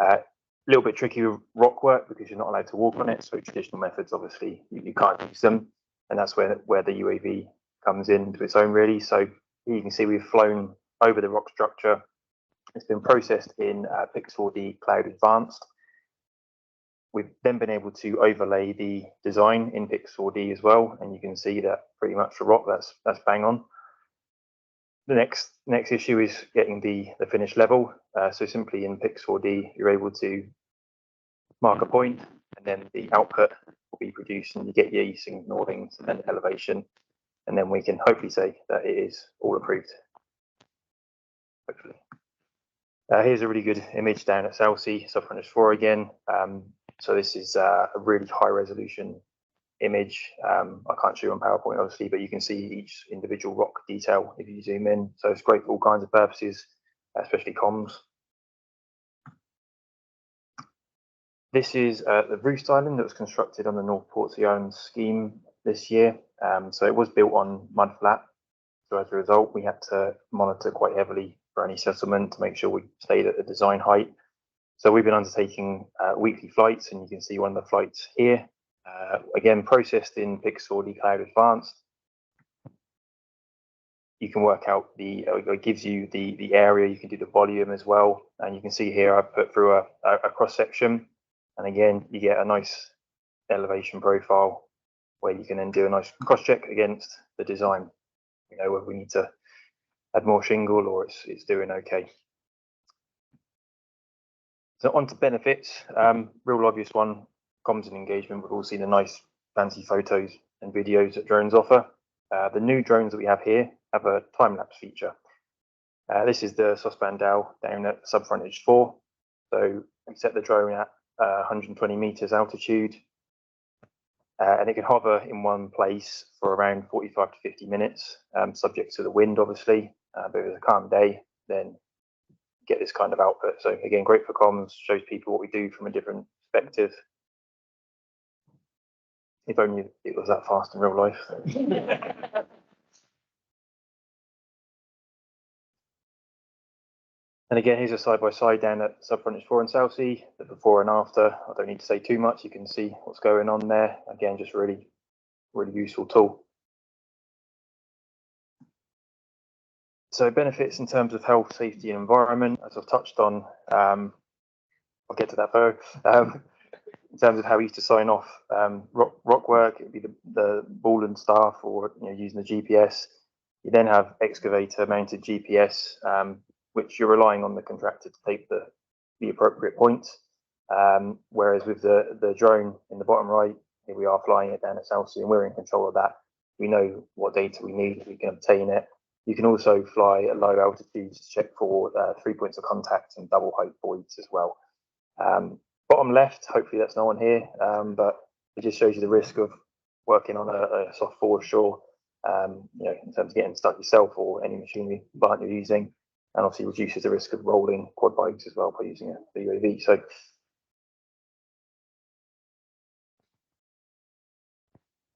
A little bit tricky with rock work because you're not allowed to walk on it. So traditional methods, obviously, you can't use them. And that's where the UAV comes into its own, really. So you can see we've flown over the rock structure. It's been processed in Pix4D Cloud Advanced. We've then been able to overlay the design in Pix4D as well, and you can see that pretty much the rock that's bang on. The next issue is getting the finished level. So simply in Pix4D, you're able to mark a point, and then the output will be produced, and you get your easing, northings, and then elevation, and then we can hopefully say that it is all approved. hopefully. Here's a really good image down at Southsea, subfrontage 4 again. So this is a really high resolution image. I can't show you on PowerPoint obviously, but you can see each individual rock detail if you zoom in. So it's great for all kinds of purposes, especially comms. This is the roost island that was constructed on the North Portsea Island scheme this year. So it was built on mud flat. So as a result, we had to monitor quite heavily for any settlement to make sure we stayed at the design height. So we've been undertaking weekly flights, and you can see one of the flights here. Again, processed in Pixel Cloud Advanced. You can work out it gives you the area, you can do the volume as well. And you can see here I've put through a cross section. And again, you get a nice elevation profile where you can then do a nice cross check against the design. You know, whether we need to add more shingle or it's doing okay. So on to benefits, real obvious one, comms and engagement. We've all seen the nice fancy photos and videos that drones offer. The new drones that we have here have a time-lapse feature. This is the Saucepan Dow down at subfrontage 4. So we set the drone at 120 meters altitude, and it can hover in one place for around 45 to 50 minutes, subject to the wind, obviously. But if it's a calm day, then get this kind of output. So again, great for comms, shows people what we do from a different perspective. If only it was that fast in real life. And again, here's a side-by-side down at subfrontage 4 in Southsea, the before and after. I don't need to say too much, you can see what's going on there. Again, just really useful tool. So benefits in terms of health, safety and environment, as I've touched on, I'll get to that further. In terms of how we used to sign off rock work, it'd be the ball and staff, or using the GPS. You then have excavator mounted GPS, which you're relying on the contractor to take the appropriate points. Whereas with the drone in the bottom right, here we are flying it down at Southsea, and we're in control of that. We know what data we need, we can obtain it. You can also fly at low altitudes to check for 3 points of contact and double height voids as well. Bottom left, hopefully that's no one here, but it just shows you the risk of working on a soft forward shore, in terms of getting stuck yourself or any machinery plant you're using, and obviously reduces the risk of rolling quad bikes as well by using the UAV. So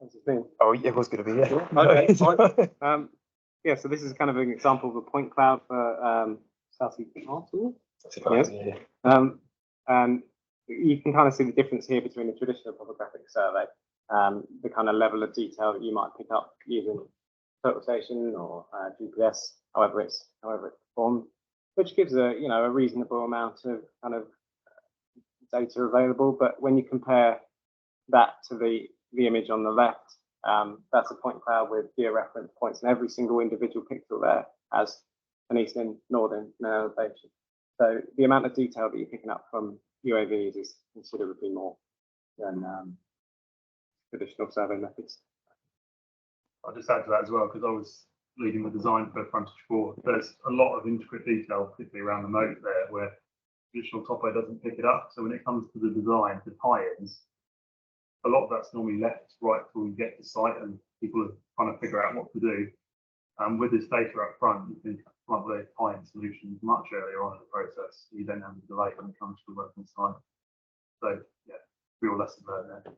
that's the thing. Oh, yeah, it was going to be, Okay. Yeah, so this is kind of an example of a point cloud for Southsea Castle. Yes. And you can kind of see the difference here between the traditional topographic survey, the kind of level of detail that you might pick up using total station or GPS, however it's performed, which gives a reasonable amount of kind of data available. But when you compare that to the image on the left, that's a point cloud with georeference points, and every single individual pixel there has an eastern, northern, and elevation. So the amount of detail that you're picking up from UAVs is considerably more than traditional survey methods. I'll just add to that as well, because I was leading the design for Frontage 4. There's a lot of intricate detail, particularly around the moat there, where traditional topo doesn't pick it up. So when it comes to the design, the tie-ins, a lot of that's normally left right till you get to site and people are trying to figure out what to do. With this data up front, you can come up with tie-in solutions much earlier on in the process. You don't have the delay when it comes to working site. So yeah, real lesson learned there.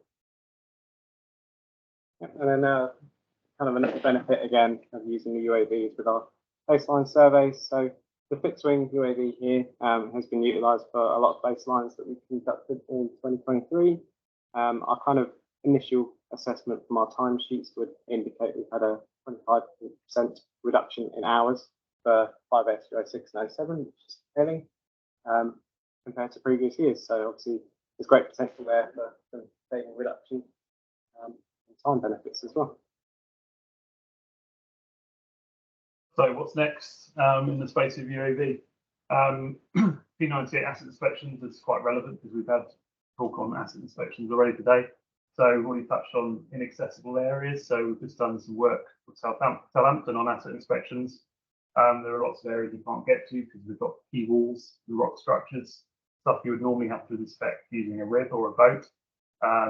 And then kind of another benefit again of using the UAVs with our baseline surveys. So the fixed wing UAV here has been utilised for a lot of baselines that we conducted in 2023. Our kind of initial assessment from our timesheets would indicate we've had a 25% reduction in hours for 5S06 and 07, which is failing compared to previous years. So obviously there's great potential there for saving reduction and time benefits as well. So what's next in the space of UAV? P98 asset inspections is quite relevant because we've had talk on asset inspections already today. So we touched on inaccessible areas. So we've just done some work with Southampton on asset inspections. There are lots of areas you can't get to because we've got key walls, and rock structures, stuff you would normally have to inspect using a rig or a boat.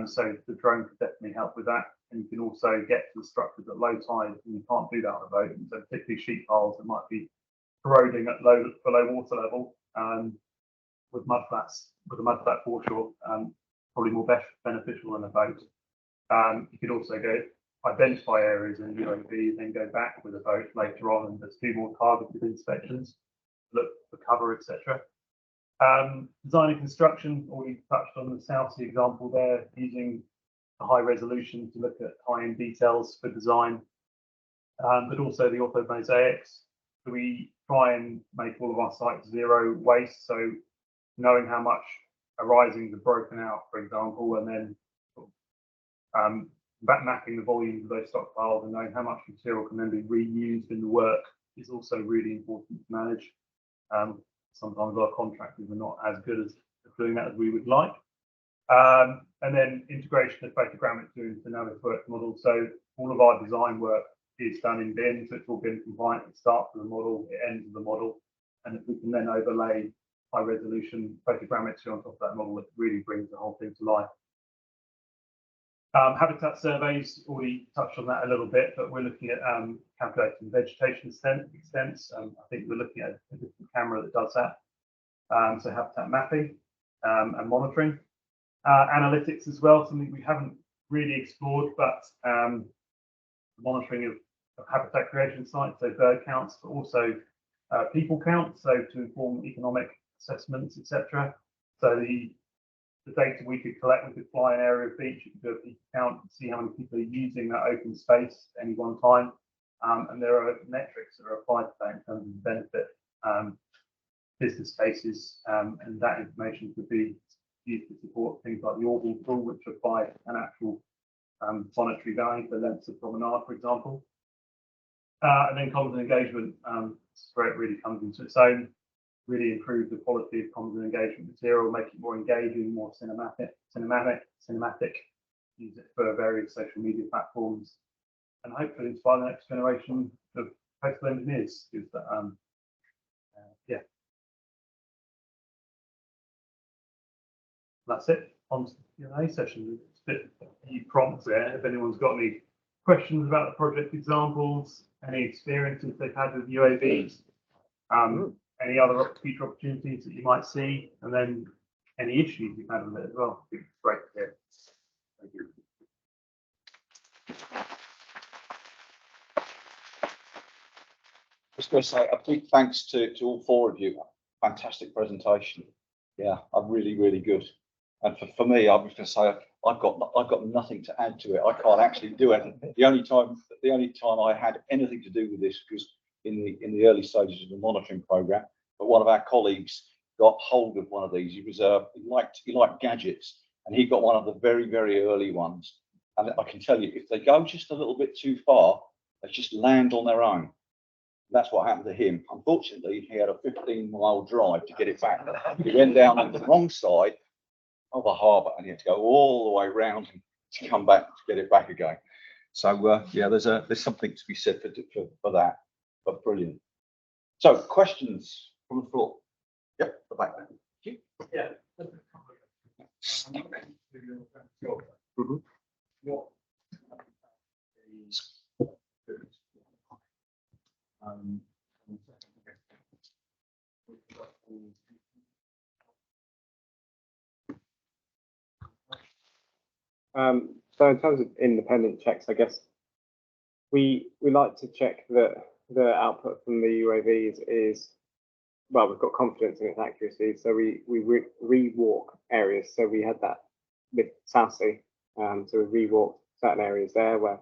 So the drone could definitely help with that. And you can also get to the structures at low tide, and you can't do that on a boat. So particularly sheet piles that might be corroding at below water level, with a mud flat foreshore, probably more beneficial than a boat. You could also go identify areas in UAV, then go back with a boat later on and just do more targeted inspections, look for cover, etc. Design and construction, already touched on the South Sea example there, using a high resolution to look at high-end details for design, but also the ortho mosaics. We try and make all of our sites zero waste, so knowing how much arisings are broken out, for example, and then mapping the volumes of those stockpiles and knowing how much material can then be reused in the work is also really important to manage. Sometimes our contractors are not as good as doing that as we would like. And then integration of photogrammetry into the dynamic work model. So all of our design work is done in BIM, so it's all BIM compliant. It starts with the model, it ends with the model. And if we can then overlay high resolution photogrammetry on top of that model, it really brings the whole thing to life. Habitat surveys, already touched on that a little bit, but we're looking at calculating vegetation extents. I think we're looking at a different camera that does that. So habitat mapping and monitoring. Analytics as well, something we haven't really explored, but monitoring of habitat creation sites, so bird counts, but also people counts, so to inform economic assessments, etc. So the data we could collect, we could fly an area of beach, you could do a people count, see how many people are using that open space at any one time. And there are metrics that are applied to that in terms of benefit business cases, and that information could be used to support things like the Orbital tool, which apply an actual monetary value for lengths of promenade, for example. And then comms and engagement, where it really comes into its own. Really improve the quality of comms and engagement material, make it more engaging, more cinematic. Use it for various social media platforms, and hopefully inspire the next generation of coastal engineers. Because yeah, that's it on the Q&A session. It's a bit few prompts there. If anyone's got any questions about the project examples, any experiences they've had with UAVs. Any other future opportunities that you might see, and then any issues you've had with it as well. It'd be great to hear. Thank you. Just going to say a big thanks to all four of you. Fantastic presentation. Yeah, I'm really good. And for me, I'm just going to say I've got nothing to add to it. I can't actually do anything. The only time I had anything to do with this was in the early stages of the monitoring program, but one of our colleagues got hold of one of these. He liked gadgets, and he got one of the very early ones. And I can tell you, if they go just a little bit too far, they just land on their own. That's what happened to him. Unfortunately, he had a 15-mile drive to get it back. He went down on the wrong side of the harbour, and he had to go all the way around to come back to get it back again. So yeah, there's something to be said for that. But brilliant. So questions from the floor. Yep, the back there. Thank you. Yeah. So in terms of independent checks, I guess we like to check that the output from the UAVs is, well, we've got confidence in its accuracy, so we re-walk areas. So we had that with South Sea, so we re-walked certain areas there where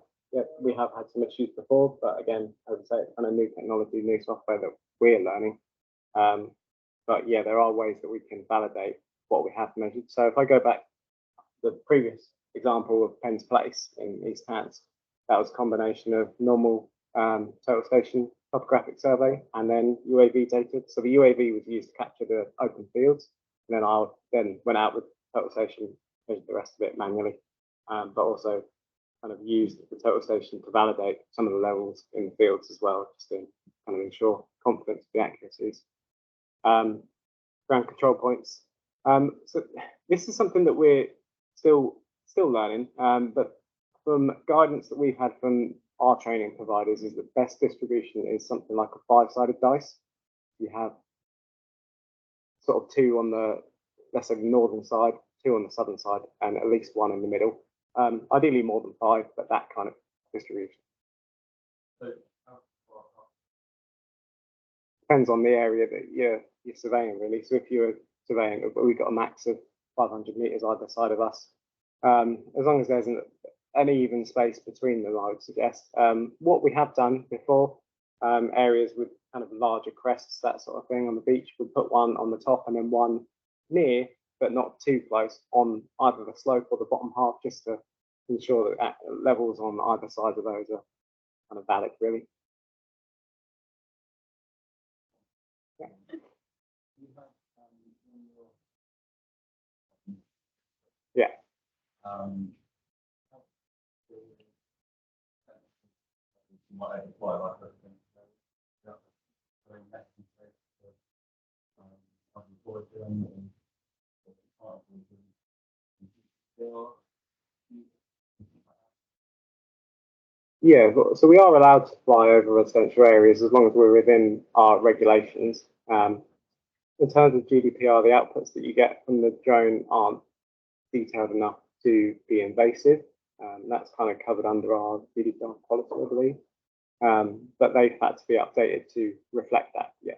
we have had some issues before, but again, as I say, it's kind of new technology, new software that we're learning. But yeah, there are ways that we can validate what we have measured. So if I go back to the previous example of Penn's Place in East Hants, that was a combination of normal total station topographic survey and then UAV data. So the UAV was used to capture the open fields, and then I went out with total station, measured the rest of it manually, but also kind of used the total station to validate some of the levels in the fields as well, just in kind of ensure confidence of the accuracies. Ground control points. So this is something that we're still learning, but from guidance that we've had from our training providers is that best distribution is something like a 5-sided dice. You have sort of 2 on the, let's say, the northern side, 2 on the southern side, and at least 1 in the middle. Ideally more than 5, but that kind of distribution. Depends on the area that you're surveying, really. So if you're surveying, we've got a max of 500 meters either side of us. As long as there's an even space between them, I would suggest. What we have done before, areas with kind of larger crests, that sort of thing on the beach, we put 1 on the top and then 1 near, but not too close, on either the slope or the bottom half, just to ensure that levels on either side of those are kind of valid, really. Yeah. Yeah. Yeah, so we are allowed to fly over residential areas as long as we're within our regulations. In terms of GDPR, the outputs that you get from the drone aren't detailed enough to be invasive. That's kind of covered under our GDPR policy, I believe. But they've had to be updated to reflect that, yeah.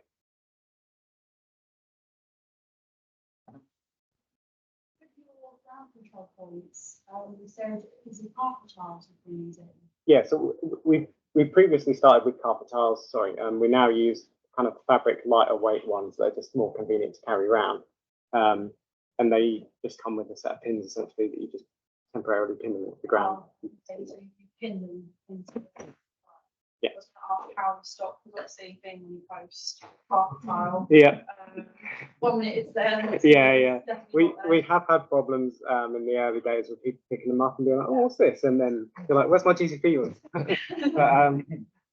Control points, you said is it carpet tiles you've been using? Yeah, so we previously started with carpet tiles, sorry, we now use kind of fabric lighter weight ones that are just more convenient to carry around. And they just come with a set of pins essentially that you just temporarily pin them into the ground. So you pin them into yeah. How stock, let's say thing when you post carpet tile. Yeah. 1 minute it's there. Yeah. We have had problems in the early days with people picking them up and being like, oh, what's this? And then they're like, where's my GCP ones? But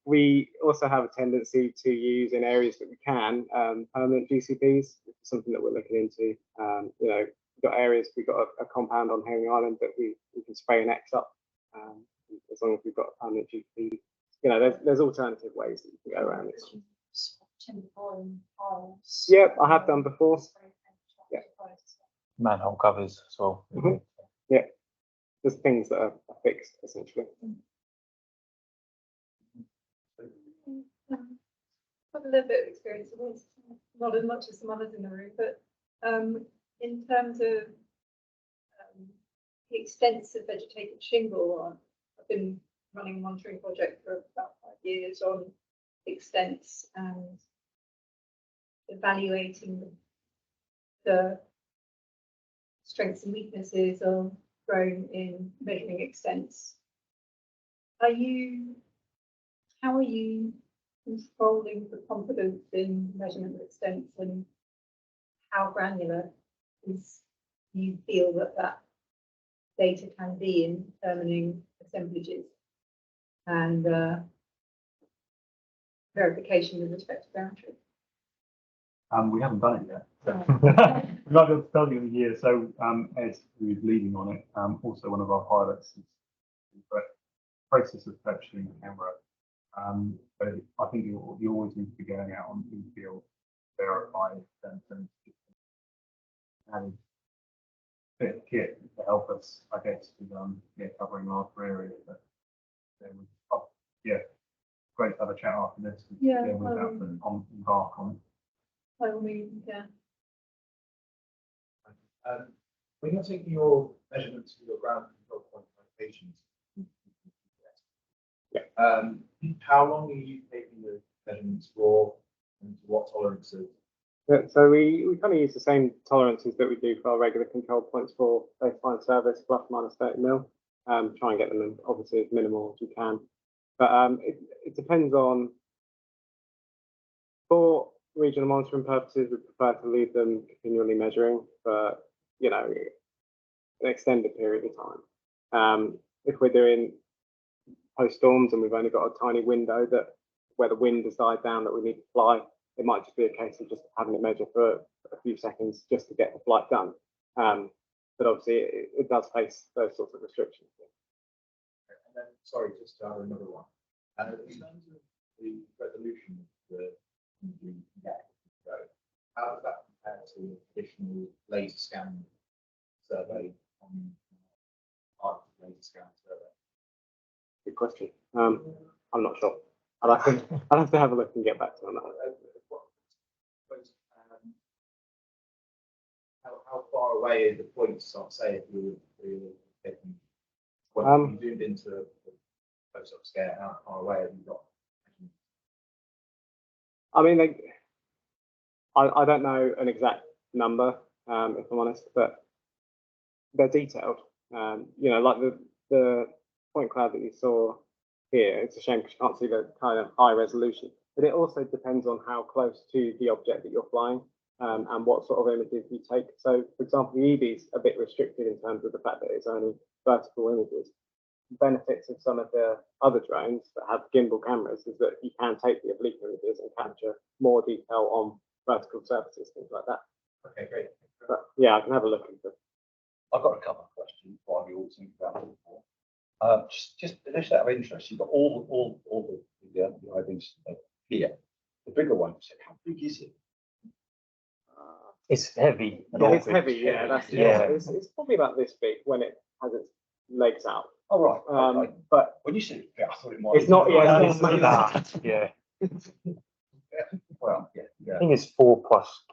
we also have a tendency to use in areas that we can permanent GCPs, something that we're looking into. You know, we've got areas, we've got a compound on Herring Island that we can spray an X up as long as we've got a permanent GCP. You know, there's alternative ways that you can go around it. Yeah, I have done before. Yeah. Manhole covers as well. Mm-hmm. Yeah, there's things that are fixed essentially. I've got a little bit of experience, not as much as some others in the room, but in terms of the extensive vegetated shingle, I've been running a monitoring project for about 5 years on extents and evaluating the strengths and weaknesses of drone in measuring extents. How are you controlling the confidence in measurement of extents, and how granular you feel that data can be in determining assemblages and verification with respect to boundary? We haven't done it yet. We're not going to tell you in a year. So Ed, who is leading on it, also one of our pilots, is in the process of purchasing a camera. But I think you always need to be going out on the field, verify and a bit of kit to help us, I guess, with covering larger areas. But great to have a chat after this. Yeah, we'll have to embark on it. By all means, yeah. When you're taking your measurements for your ground control point locations, how long are you taking the measurements for, and to what tolerances? So we kind of use the same tolerances that we do for our regular control points for baseline service, plus minus 30 mil. Try and get them in, obviously as minimal as you can. But it depends on, for regional monitoring purposes, we prefer to leave them continually measuring for, you know, an extended period of time. If we're doing post storms and we've only got a tiny window that where the wind has died down that we need to fly, it might just be a case of just having it measure for a few seconds just to get the flight done. But obviously it does face those sorts of restrictions. And then, sorry, just to add another one. In terms of the resolution of the how does that compare to traditional laser scan survey on laser scan survey? Good question. I'm not sure. I'd have to have a look and get back to you on that. How far away are the points? I'll say if you were taking when you zoomed into a close-up scale, how far away have you got? I mean, I don't know an exact number, if I'm honest, but they're detailed. You know, like the point cloud that you saw here, it's a shame because you can't see the kind of high resolution, but it also depends on how close to the object that you're flying and what sort of images you take. So, for example, the EV's a bit restricted in terms of the fact that it's only vertical images. Benefits of some of the other drones that have gimbal cameras is that you can take the oblique images and capture more detail on vertical surfaces, things like that. Okay, great. But yeah, I can have a look into it. I've got a couple of questions while you all think about it. Just out of interest, you've got all the items here. The bigger one, how big is it? It's heavy. It's heavy, yeah. It's probably about this big when it has its legs out. Oh, right. Okay. But when you said I thought it might. It's not. Yeah, it's not that. Yeah. Well, yeah. I think it's 4+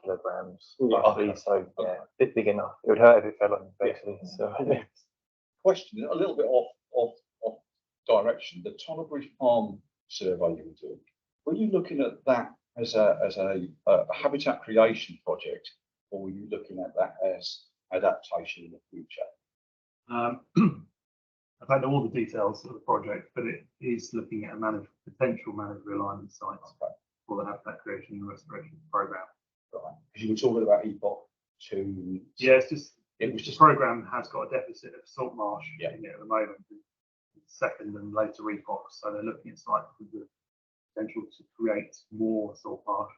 kilograms. Roughly, so yeah, a bit big enough. It would hurt if it fell on you, basically. So. Question a little bit off direction. The Tonbridge Farm survey you were doing. Were you looking at that as a habitat creation project, or were you looking at that as adaptation in the future? I don't know all the details of the project, but it is looking at a potential managed realignment sites for the habitat creation and restoration program. Right, because you were talking about Epoch 2. Yeah, it was just program has got a deficit of salt marsh in it at the moment, second and later epochs. So they're looking at sites with the potential to create more salt marsh.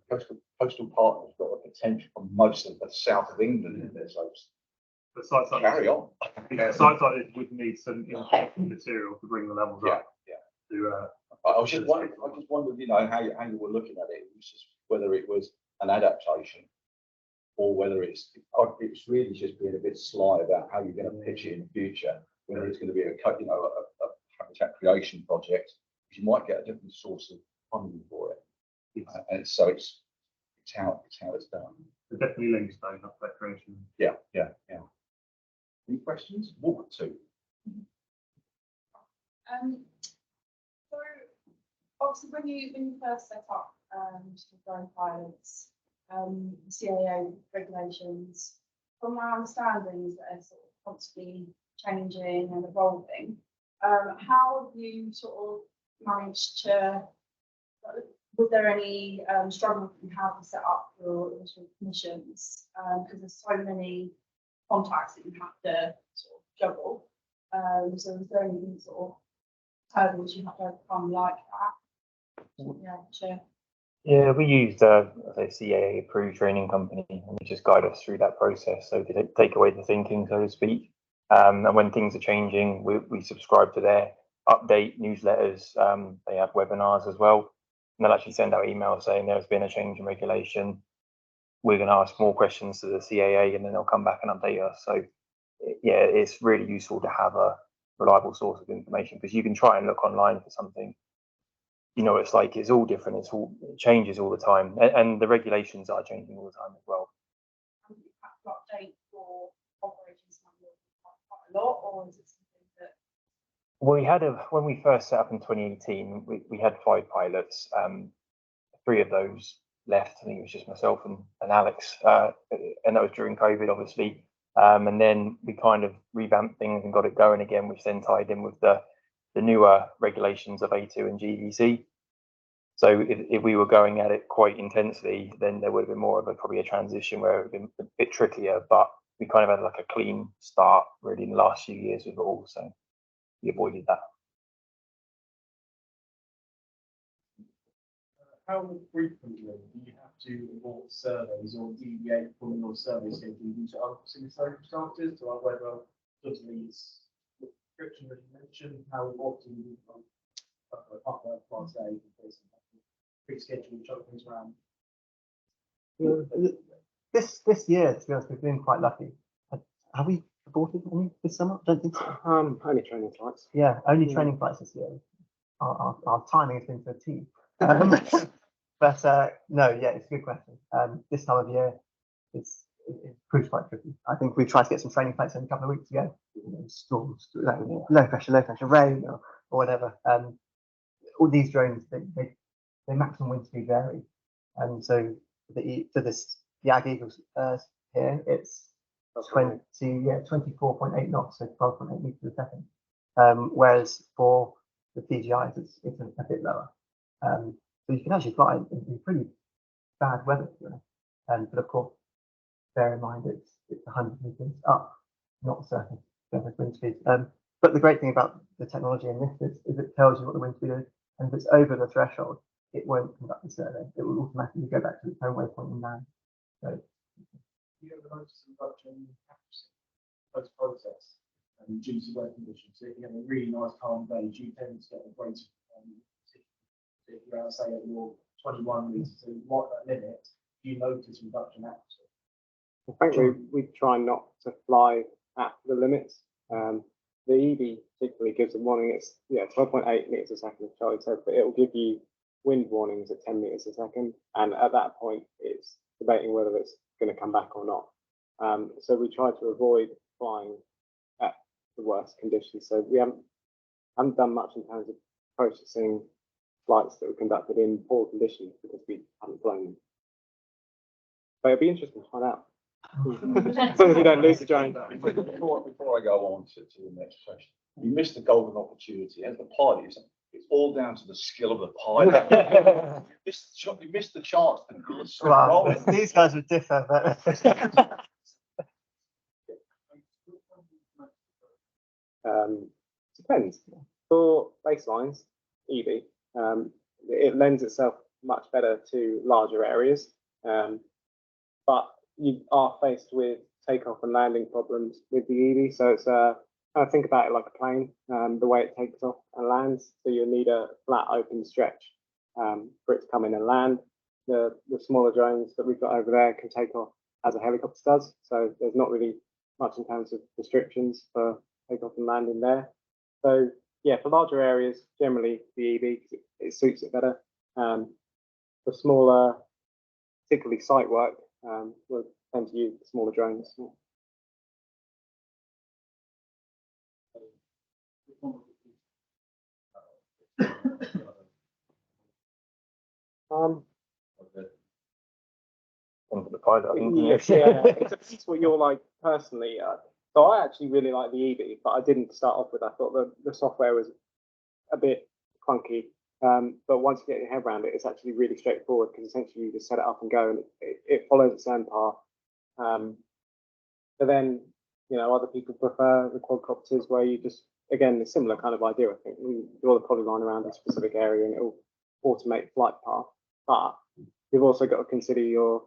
Coastal Partners got a potential from most of the south of England in their zones. But sites like Carry on. Sites like this would need some material to bring the levels up. I was just wondering, you know, how you were looking at it. It was just whether it was an adaptation or whether it's really just being a bit sly about how you're going to pitch it in the future. Whether it's going to be a habitat creation project, you might get a different source of funding for it. And so it's how it's done. They're definitely links though, habitat creation. Yeah. Any questions? Walk 2. So obviously when you first set up drone pilots, CAA regulations, from my understanding is that they're sort of constantly changing and evolving. How have you sort of managed to, was there any struggle in how to set up your initial missions? Because there's so many contacts that you have to sort of juggle. So is there any sort of hurdles you have to overcome like that? Yeah, sure. Yeah, we used a CAA approved training company, and they just guide us through that process. So they take away the thinking, so to speak. And when things are changing, we subscribe to their update newsletters. They have webinars as well, and they'll actually send out emails saying there's been a change in regulation. We're going to ask more questions to the CAA, and then they'll come back and update us. So yeah, it's really useful to have a reliable source of information, because you can try and look online for something. You know, it's like it's all different. It changes all the time, and the regulations are changing all the time as well. You have to update your operations manual quite a lot, or is it something that? Well, we had when we first set up in 2018, we had 5 pilots. 3 of those left. I think it was just myself and Alex, and that was during COVID, obviously. And then we kind of revamped things and got it going again, which then tied in with the newer regulations of A2 and GVC. So if we were going at it quite intensely, then there would have been more of probably a transition where it would have been a bit trickier, but we kind of had like a clean start really in the last few years with it all, so we avoided that. how frequently do you have to report surveys or deviate from your survey schedule due to unforeseen circumstances, to whether does these restrictions that you mentioned, how often you up class A pre-schedule chuck things around? This year, to be honest, we've been quite lucky. Have we aborted any this summer? Don't think so. Only training flights. Yeah, only training flights this year. Our timing has been for a T. But no, yeah, it's a good question. This time of year, it proves quite tricky. I think we tried to get some training flights in a couple of weeks ago. Storms, low pressure rain, or whatever. All these drones, they maximum wind speed vary, and so for this Ag Eagles here, it's 24.8 knots, so 12.8 meters a second. Whereas for the PGIs, it's a bit lower. So you can actually fly in pretty bad weather, but of course, bear in mind it's 100 meters up, not surface wind speed. But the great thing about the technology in this is it tells you what the wind speed is, and if it's over the threshold, it won't conduct the survey. It will automatically go back to its home waypoint and land. So you ever notice a reduction in accuracy post-process and due to weather conditions? So if you have a really nice calm day, you tend to get a greater if you're out, say, at your 21 meters to right that limit, you notice reduction in accuracy. Frankly, we try not to fly at the limits. The EV particularly gives a warning. It's 12.8 meters a second, as Charlie said, but it will give you wind warnings at 10 meters a second, and at that point, it's debating whether it's going to come back or not. So we try to avoid flying at the worst conditions. So we haven't done much in terms of processing flights that were conducted in poor conditions because we haven't flown them. But it'll be interesting to find out. As long as we don't lose the drone. Before I go on to the next question, you missed the golden opportunity. As the pilot, it's all down to the skill of the pilot. You missed the chance. Well, these guys would differ, but depends. For baselines, EV, it lends itself much better to larger areas, but you are faced with takeoff and landing problems with the EV. So it's kind of think about it like a plane, the way it takes off and lands. So you'll need a flat open stretch for it to come in and land. The smaller drones that we've got over there can take off as a helicopter does. So there's not really much in terms of restrictions for takeoff and landing there. So yeah, for larger areas, generally the EV, it suits it better. For smaller, particularly site work, we'll tend to use smaller drones. The pilot, I think. Yeah, it's what you're like personally. So I actually really like the EV, but I didn't start off with. I thought the software was a bit clunky. But once you get your head around it, it's actually really straightforward because essentially you just set it up and go, and it follows its own path. But then, other people prefer the quadcopters where you just, again, a similar kind of idea. I think you draw the polyline around a specific area and it will automate flight path. But you've also got to consider your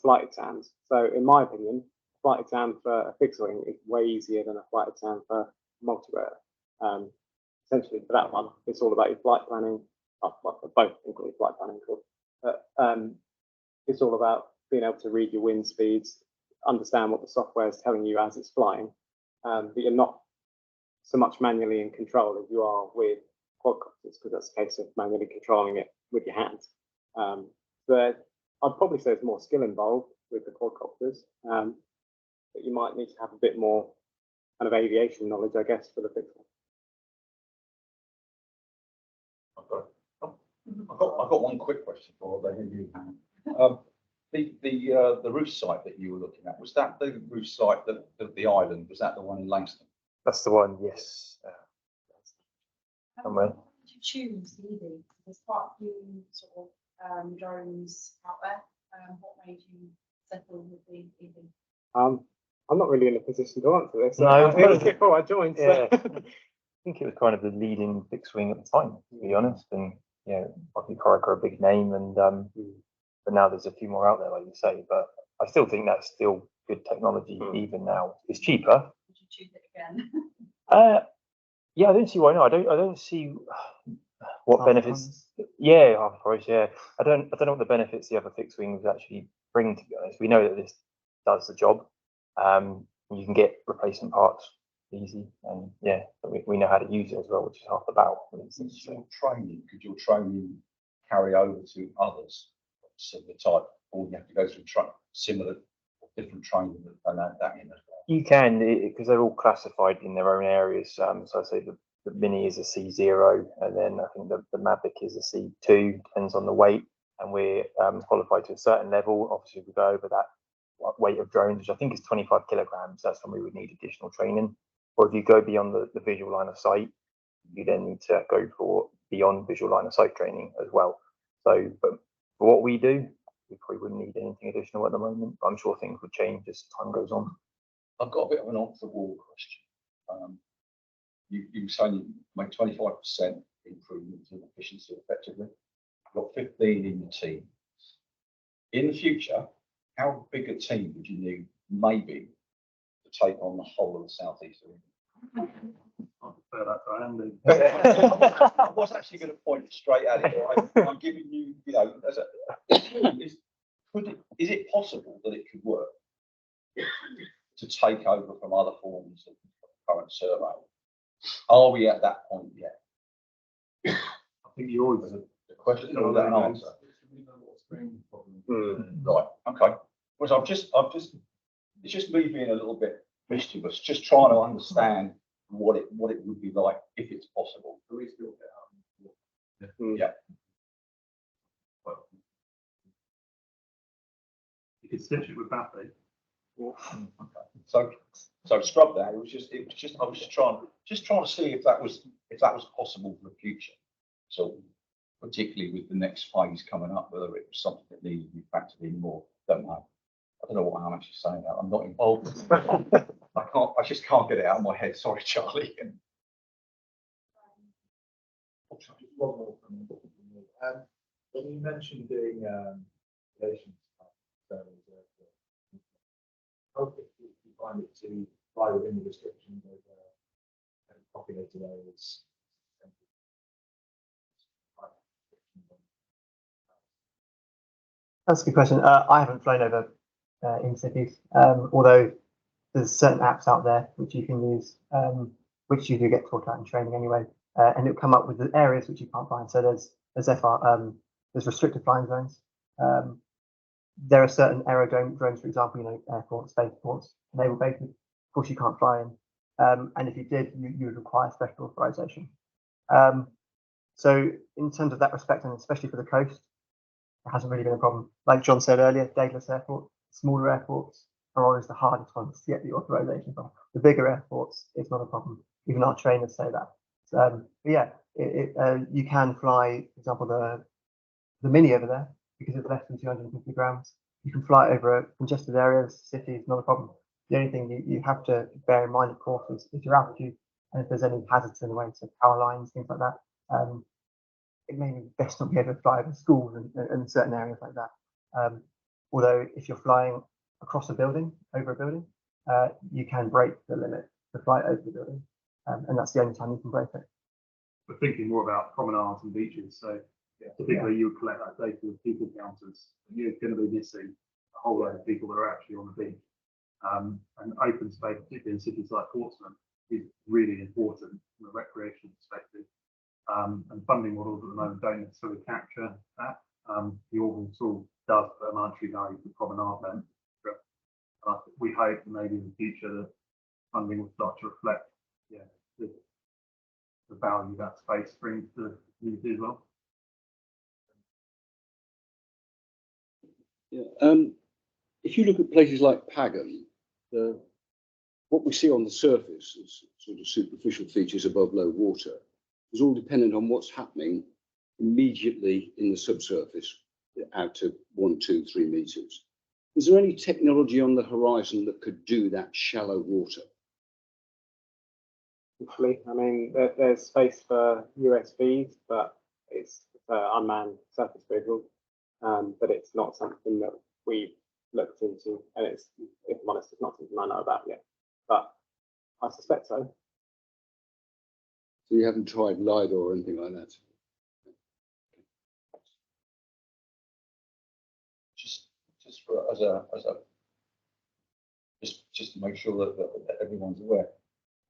flight exams. So in my opinion, flight exam for a fixed wing is way easier than a flight exam for multi-rotor. Essentially, for that one, it's all about your flight planning. Both include flight planning, but it's all about being able to read your wind speeds, understand what the software is telling you as it's flying, but you're not so much manually in control as you are with quadcopters, because that's a case of manually controlling it with your hands. But I'd probably say there's more skill involved with the quadcopters, but you might need to have a bit more kind of aviation knowledge, I guess, for the fixed one. I've got one quick question for you. The roof site that you were looking at, was that the roof site the island? Was that the one in Langston? That's the one, yes. Somewhere. Did you choose the EV? There's quite a few sort of drones out there. What made you settle with the EV? I'm not really in a position to answer this. No. It was before I joined. So. Yeah. I think it was kind of the leading fixed wing at the time, to be honest. And are a big name, and but now there's a few more out there, like you say. But I still think that's still good technology, even now. It's cheaper. Would you choose it again? Yeah, I don't see why not. I don't see what Half benefits. Yeah, half price. Yeah, I don't know what the benefits the other fixed wings actually bring. To be honest, we know that this does the job. You can get replacement parts easy, and yeah, we know how to use it as well, which is half the battle. Could your training carry over to others similar type, or you have to go through similar different training and add that in as well? You can, because they're all classified in their own areas. So I say the Mini is a C0, and then I think the Mavic is a C2, depends on the weight, and we're qualified to a certain level. Obviously, if we go over that weight of drones, which I think is 25 kilograms, that's when we would need additional training. Or if you go beyond the visual line of sight, you then need to go for beyond visual line of sight training as well. So, but for what we do, we probably wouldn't need anything additional at the moment. But I'm sure things would change as time goes on. I've got a bit of an off-the-wall question. You say you make 25% improvement in efficiency effectively. You've got 15 in the team. In the future, how big a team would you need, maybe, to take on the whole of the southeast of England? I'll defer that to Andy. I was actually going to point it straight at it. I'm giving you, is it possible that it could work to take over from other forms of current survey? Are we at that point yet? I think you always have the question or that an answer. Right. Okay. Well, it's just me being a little bit mischievous, just trying to understand what it would be like if it's possible. Yeah. You could stitch it with Baffy. Okay. So scrub that. It was just I was just trying to see if that was possible for the future. So particularly with the next phase coming up, whether it was something that needed to be factored in more. Don't know. I don't know how much you're saying that. I'm not involved. I just can't get it out of my head. Sorry, Charlie. When you mentioned doing relations, how quickly do you find it to fly within the restrictions of populated areas? That's a good question. I haven't flown over in cities, although there's certain apps out there which you can use, which you do get taught out in training anyway, and it'll come up with the areas which you can't fly in. So there's restricted flying zones. There are certain aerodrome drones, for example, airports, spaceports, naval bases. Of course, you can't fly in, and if you did, you would require special authorization. So in terms of that respect, and especially for the coast, it hasn't really been a problem. Like John said earlier, Daedalus Airport, smaller airports are always the hardest ones to get the authorization from. The bigger airports, it's not a problem. Even our trainers say that. But yeah, you can fly, for example, the Mini over there, because it's less than 250 grams. You can fly over congested areas, cities, not a problem. The only thing you have to bear in mind, of course, is your altitude, and if there's any hazards in the way, so power lines, things like that. It may be best not be able to fly over schools and certain areas like that. Although if you're flying across a building, over a building, you can break the limit to fly over the building, and that's the only time you can break it. We're thinking more about promenades and beaches, so typically you would collect that data with people counters, and you're going to be missing a whole load of people that are actually on the beach. And open space, particularly in cities like Portsmouth, is really important from a recreational perspective. And funding models at the moment don't necessarily capture that. The Orbital tool does put a monetary value for promenade length. We hope that maybe in the future that funding will start to reflect the value that space brings to the community as well. Yeah. If you look at places like Pagham, what we see on the surface is sort of superficial features above low water. It's all dependent on what's happening immediately in the subsurface out to 1, 2, 3 meters. Is there any technology on the horizon that could do that shallow water? Hopefully, I mean, there's space for USVs, but it's unmanned surface vehicles, but it's not something that we've looked into, and it's, if I'm honest, it's not something I know about yet, but I suspect so. So you haven't tried LiDAR or anything like that? Just for just to make sure that everyone's aware.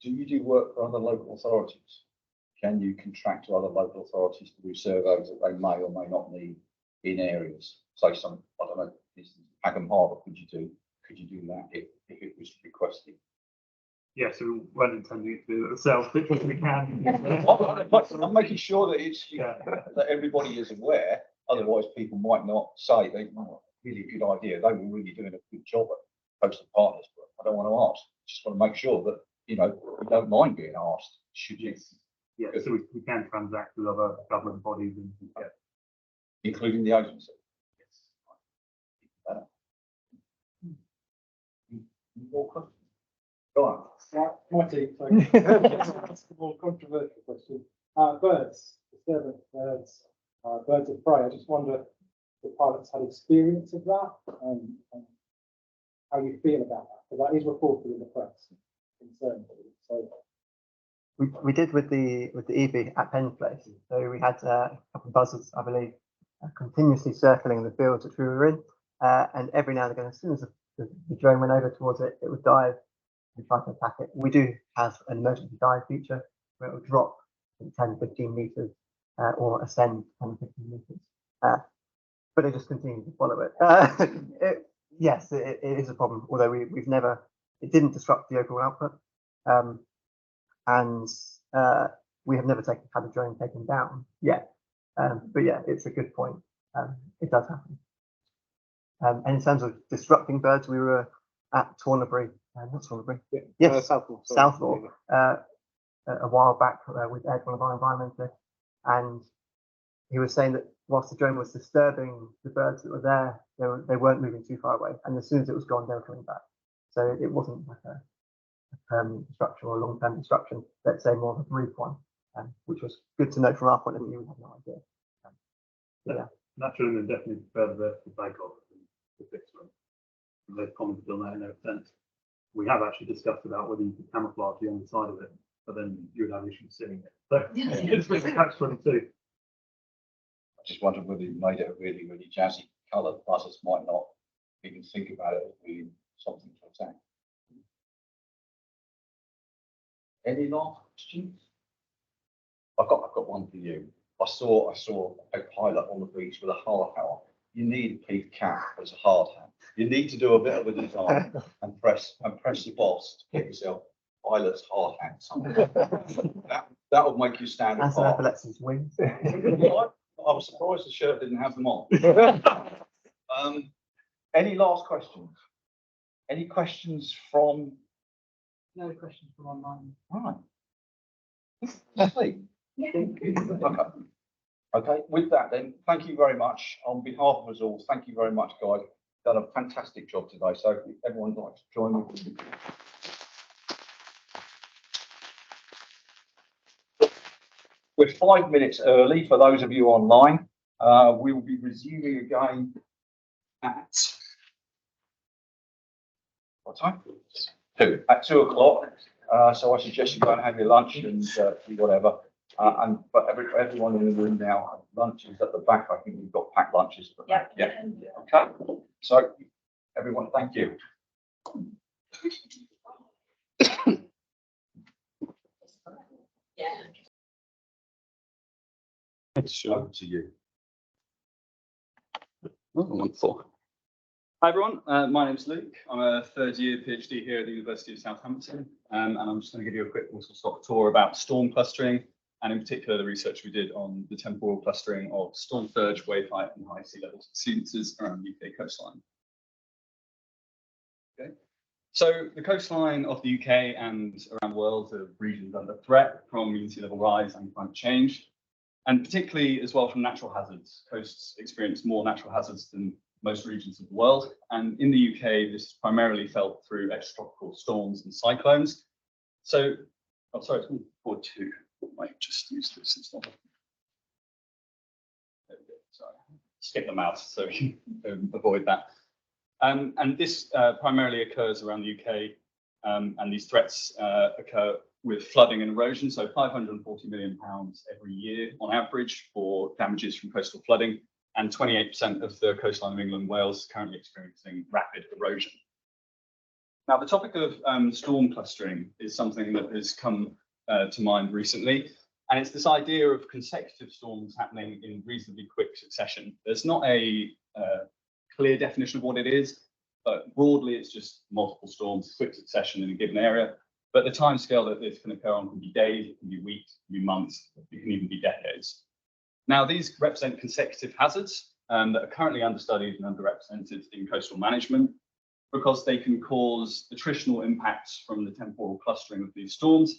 Do you do work for other local authorities? Can you contract to other local authorities to do surveys that they may or may not need in areas? Say some, I don't know, Hachem Harbour, could you do that if it was requested? Yes, we weren't intending to do it ourselves, but we can. I'm making sure that it's that everybody is aware. Otherwise, people might not say they really good idea. They were really doing a good job at Coastal Partners, but I don't want to ask. Just want to make sure that we don't mind being asked. Should you? Yeah, so we can transact with other government bodies, including the agency. Yes. More questions? Go on. Marty, sorry. That's a more controversial question. Birds, disturbance birds, birds of prey. I just wonder if the pilots had experience of that and how you feel about that, because that is reported in the press. Concerned. So we did with the EV at Penn's place. So we had a couple of buzzers, I believe, continuously circling the fields which we were in, and every now and again, as soon as the drone went over towards it, it would dive and try to attack it. We do have an emergency dive feature where it will drop 10, 15 meters or ascend 10, 15 meters. But it just continues to follow it. Yes, it is a problem, although we've never, it didn't disrupt the overall output. And we have never had a drone taken down yet. But yeah, it's a good point. It does happen. And in terms of disrupting birds, we were at Tornabury, not Tornabury, yes, Southall, a while back with Ed, one of our environmentalists, and he was saying that whilst the drone was disturbing the birds that were there, they weren't moving too far away, and as soon as it was gone, they were coming back. So it wasn't like a permanent destruction or a long-term destruction, let's say more of a brief one, which was good to know from our point of view. We had no idea. Yeah. Naturally, they're definitely further vertical takeoff than the fixed one. They've commented on that in their sense. We have actually discussed about whether you could camouflage the underside of it, but then you would have issues seeing it. So it's really catch-22. I just wondered whether you made it a really, really jazzy colour. Buzzers might not even think about it as being something to attack. Any last questions? I've got one for you. I saw a pilot on the beach with a hard hat on. You need a peak cap as a hard hat. You need to do a bit of a design and press the boss to get yourself pilot's hard hat. That would make you stand As apart. epilepsy's wings. I was surprised the shirt didn't have them on. Any last questions? Any questions from? No questions from online. Right. Lovely. Yeah. Okay. With that, then, thank you very much on behalf of us all. Thank you very much, guys. Done a fantastic job today. So, if everyone would like to join me. We're 5 minutes early for those of you online. We will be resuming again at what time? 2 at 2 o'clock. So I suggest you go and have your lunch and do whatever. But everyone in the room now have lunches at the back. I think we've got packed lunches. Yeah. Okay. So everyone, thank you. It's over to you. Oh, wonderful. Hi everyone, my name's Luke. I'm a third year PhD here at the University of Southampton, and I'm just going to give you a quick whistle-stop tour about storm clustering, and in particular the research we did on the temporal clustering of storm surge, wave height, and high sea levels exceedances around the UK coastline. Okay. So the coastline of the UK and around the world are regions under threat from mean sea level rise and climate change, and particularly as well from natural hazards. Coasts experience more natural hazards than most regions of the world, and in the UK this is primarily felt through extratropical storms and cyclones. So, oh sorry, it's forward 2. I might just use this instead. skip them out so we can avoid that. And this primarily occurs around the UK, and these threats occur with flooding and erosion. So £540 million every year on average for damages from coastal flooding, and 28% of the coastline of England and Wales is currently experiencing rapid erosion. Now, the topic of storm clustering is something that has come to mind recently, and it's this idea of consecutive storms happening in reasonably quick succession. There's not a clear definition of what it is, but broadly it's just multiple storms, quick succession in a given area. But the timescale that this can occur on can be days, it can be weeks, it can be months, it can even be decades. Now, these represent consecutive hazards that are currently understudied and underrepresented in coastal management because they can cause attritional impacts from the temporal clustering of these storms.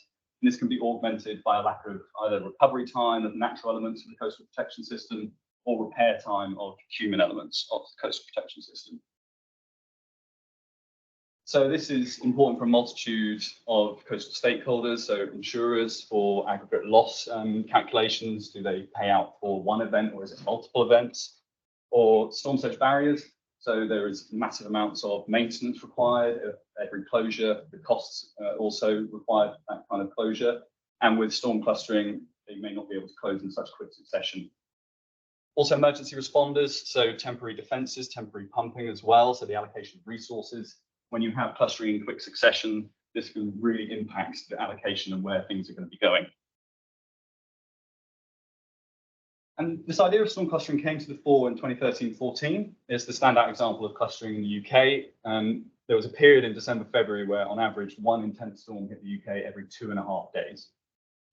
And this can be augmented by a lack of either recovery time of natural elements of the coastal protection system or repair time of human elements of the coastal protection system. So this is important for a multitude of coastal stakeholders, so insurers for aggregate loss calculations. Do they pay out for one event or is it multiple events? Or storm surge barriers. So there is massive amounts of maintenance required at every closure. The costs also require that kind of closure. And with storm clustering, they may not be able to close in such quick succession. Also emergency responders, so temporary defences, temporary pumping as well, so the allocation of resources. When you have clustering in quick succession, this can really impact the allocation and where things are going to be going. And this idea of storm clustering came to the fore in 2013-14. It's the standout example of clustering in the UK. There was a period in December, February where on average 1 intense storm hit the UK every 2.5 days.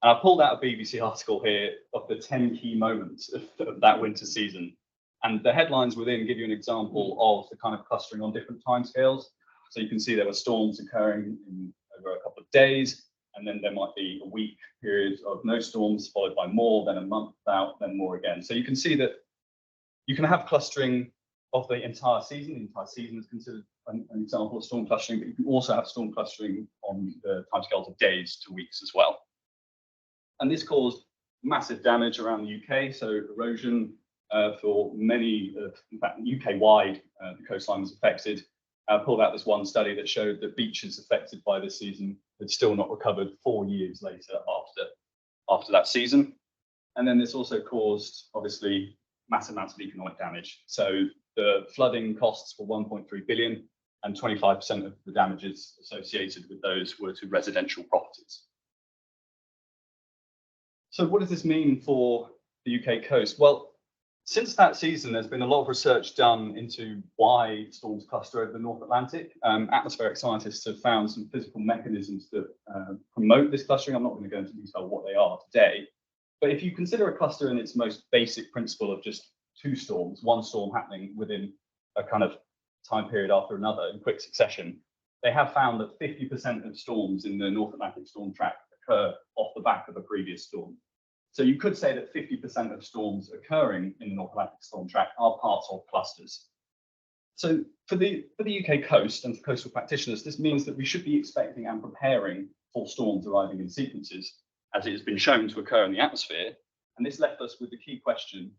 And I pulled out a BBC article here of the 10 key moments of that winter season. And the headlines within give you an example of the kind of clustering on different timescales. So you can see there were storms occurring over a couple of days, and then there might be a week period of no storms, followed by more, then a month without, then more again. So you can see that you can have clustering of the entire season. The entire season is considered an example of storm clustering, but you can also have storm clustering on the timescales of days to weeks as well. And this caused massive damage around the UK, so erosion for many, in fact, UK-wide, the coastline was affected. I pulled out this one study that showed that beaches affected by this season had still not recovered 4 years later after that season. And then this also caused, obviously, massive amounts of economic damage. So the flooding costs were 1.3 billion, and 25% of the damages associated with those were to residential properties. So what does this mean for the UK coast? Well, since that season, there's been a lot of research done into why storms cluster over the North Atlantic. Atmospheric scientists have found some physical mechanisms that promote this clustering. I'm not going to go into detail what they are today. But if you consider a cluster in its most basic principle of just 2 storms, one storm happening within a kind of time period after another in quick succession, they have found that 50% of storms in the North Atlantic storm track occur off the back of a previous storm. So you could say that 50% of storms occurring in the North Atlantic storm track are parts of clusters. So for the UK coast and for coastal practitioners, this means that we should be expecting and preparing for storms arriving in sequences, as it has been shown to occur in the atmosphere. And this left us with the key question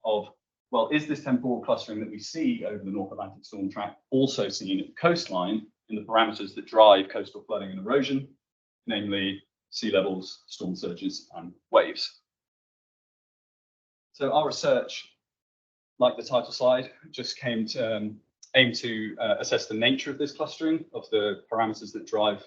of, well, is this temporal clustering that we see over the North Atlantic storm track also seen at the coastline in the parameters that drive coastal flooding and erosion, namely sea levels, storm surges, and waves? So our research, like the title slide, just came to aim to assess the nature of this clustering, of the parameters that drive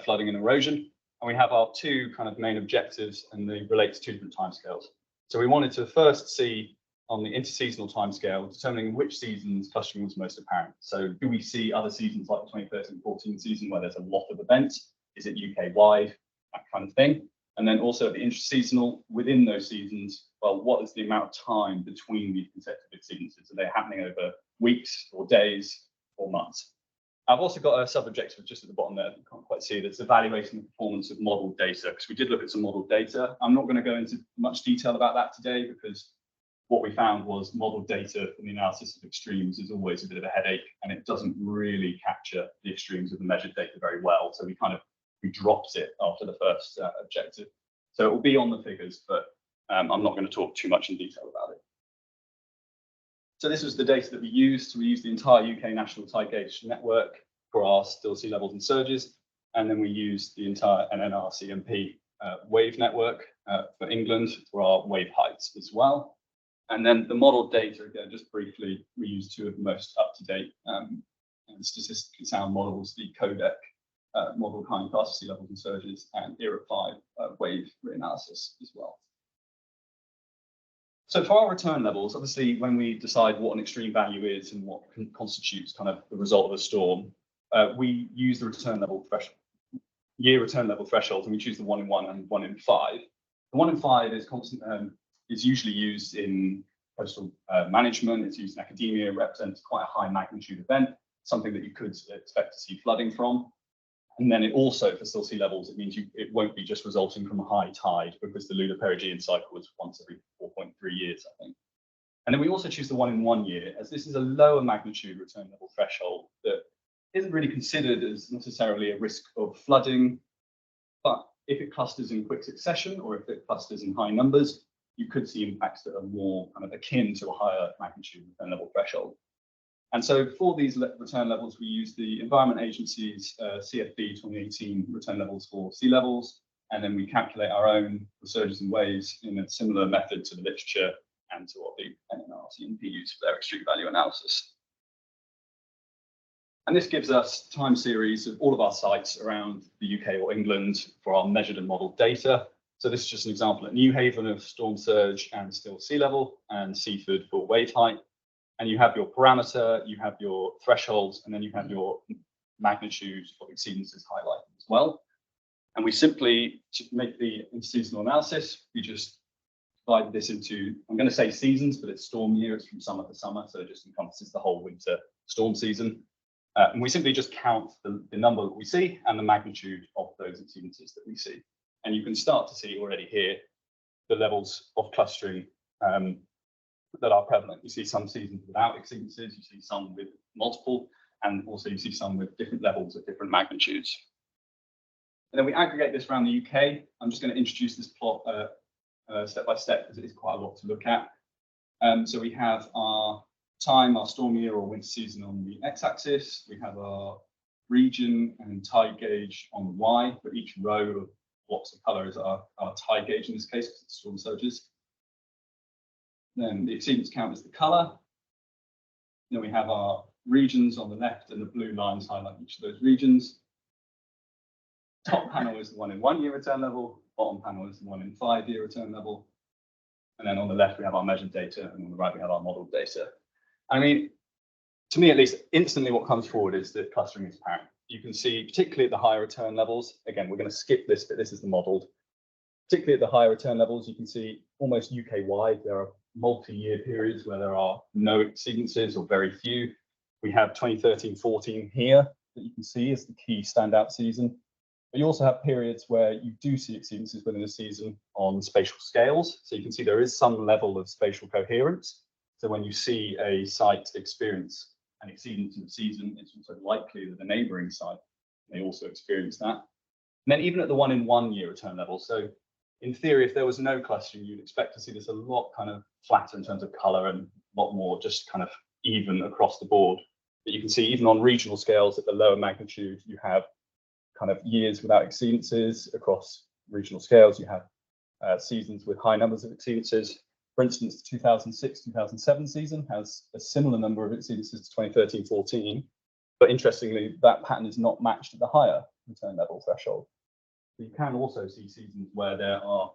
flooding and erosion. And we have our 2 kind of main objectives, and they relate to 2 different timescales. So we wanted to first see on the interseasonal timescale, determining which seasons clustering was most apparent. So do we see other seasons like the 2013-14 season where there's a lot of events? Is it UK-wide? That kind of thing. And then also the interseasonal, within those seasons, well, what is the amount of time between these consecutive sequences? Are they happening over weeks or days or months? I've also got a sub-objective just at the bottom there, you can't quite see, that's evaluating the performance of modelled data, because we did look at some modelled data. I'm not going to go into much detail about that today, because what we found was modelled data from the analysis of extremes is always a bit of a headache, and it doesn't really capture the extremes of the measured data very well. So we dropped it after the first objective. So it will be on the figures, but I'm not going to talk too much in detail about it. So this was the data that we used. We used the entire UK national tide gauge network for our still sea levels and surges. And then we used the entire RCMP wave network for England for our wave heights as well. And then the model data, again, just briefly, we used two of the most up-to-date and statistically sound models, the Codec model kind class sea levels and surges and ERA 5 wave reanalysis as well. So for our return levels, obviously, when we decide what an extreme value is and what constitutes kind of the result of a storm, we use the return level threshold, year return level thresholds, and we choose the 1 in 1 and 1 in 5. The 1 in 5 is constant, is usually used in coastal management. It's used in academia. It represents quite a high magnitude event, something that you could expect to see flooding from. And then it also, for still sea levels, it means it won't be just resulting from a high tide, because the lunar perigean cycle is once every 4.3 years, I think. And then we also choose the 1 in 1 year, as this is a lower magnitude return level threshold that isn't really considered as necessarily a risk of flooding. But if it clusters in quick succession, or if it clusters in high numbers, you could see impacts that are more kind of akin to a higher magnitude return level threshold. And so for these return levels, we use the Environment Agency's CFD 2018 return levels for sea levels, and then we calculate our own for surges and waves in a similar method to the literature and to what the RCMP use for their extreme value analysis. And this gives us time series of all of our sites around the UK or England for our measured and modelled data. So this is just an example at Newhaven of storm surge and still sea level, and Seaford for wave height. And you have your parameter, you have your thresholds, and then you have your magnitude of exceedances highlighted as well. And we simply, to make the interseasonal analysis, we just divide this into, I'm going to say seasons, but it's storm year, it's from summer to summer, so it just encompasses the whole winter storm season. And we simply just count the number that we see and the magnitude of those exceedances that we see. And you can start to see already here the levels of clustering that are prevalent. You see some seasons without exceedances, you see some with multiple, and also you see some with different levels at different magnitudes. And then we aggregate this around the UK. I'm just going to introduce this plot step by step, because it is quite a lot to look at. So we have our time, our storm year or winter season on the x-axis. We have our region and tide gauge on the y. For each row of blocks of colour is our tide gauge in this case, because it's storm surges. Then the exceedance count is the colour. Then we have our regions on the left, and the blue lines highlight each of those regions. Top panel is the 1 in 1 year return level. Bottom panel is the 1 in 5 year return level. And then on the left, we have our measured data, and on the right, we have our modelled data. I mean, to me at least, instantly what comes forward is that clustering is apparent. You can see, particularly at the higher return levels, again, we're going to skip this, but this is the modelled. Particularly at the higher return levels, you can see almost UK-wide, there are multi-year periods where there are no exceedances or very few. We have 2013-14 here that you can see as the key standout season. But you also have periods where you do see exceedances within a season on spatial scales. So you can see there is some level of spatial coherence. So when you see a site experience an exceedance in the season, it's also likely that the neighbouring site may also experience that. And then even at the 1 in 1 year return level, so in theory, if there was no clustering, you'd expect to see this a lot kind of flatter in terms of colour and a lot more just kind of even across the board. But you can see even on regional scales at the lower magnitude, you have kind of years without exceedances across regional scales. You have seasons with high numbers of exceedances. For instance, the 2006-2007 season has a similar number of exceedances to 2013-14. But interestingly, that pattern is not matched at the higher return level threshold. You can also see seasons where there are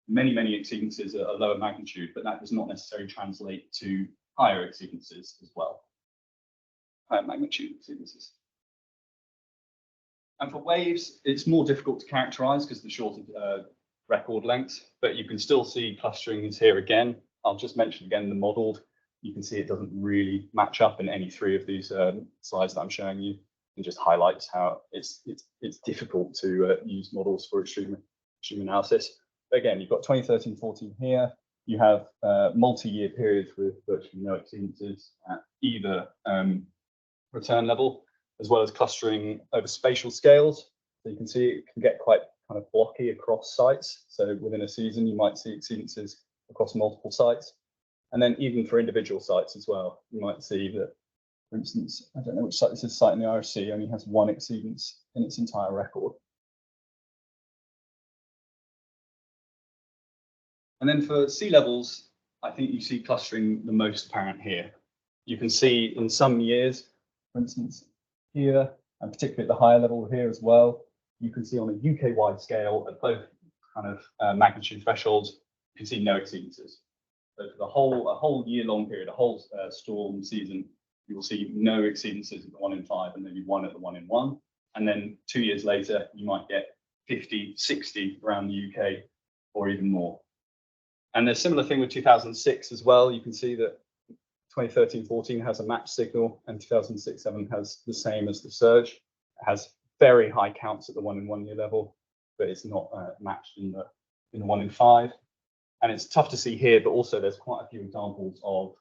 many, many exceedances at a lower magnitude, but that does not necessarily translate to higher exceedances as well. Higher magnitude exceedances. And for waves, it's more difficult to characterize because of the shorter record length, but you can still see clustering is here again. I'll just mention again the modelled. You can see it doesn't really match up in any three of these slides that I'm showing you. It just highlights how it's difficult to use models for extreme analysis. But again, you've got 2013-14 here. You have multi-year periods with virtually no exceedances at either return level, as well as clustering over spatial scales. So you can see it can get quite kind of blocky across sites. So within a season, you might see exceedances across multiple sites. And then even for individual sites as well, you might see that, for instance, I don't know which site this is, site in the RC only has one exceedance in its entire record. And then for sea levels, I think you see clustering the most apparent here. You can see in some years, for instance, here, and particularly at the higher level here as well, you can see on a UK-wide scale at both kind of magnitude thresholds, you can see no exceedances. So for a whole year-long period, a whole storm season, you will see no exceedances at the 1 in 5 and maybe 1 at the 1 in 1. And then 2 years later, you might get 50, 60 around the UK or even more. And there's a similar thing with 2006 as well. You can see that 2013-14 has a match signal and 2006-7 has the same as the surge. It has very high counts at the 1 in 1 year level, but it's not matched in the 1 in 5. And it's tough to see here, but also there's quite a few examples of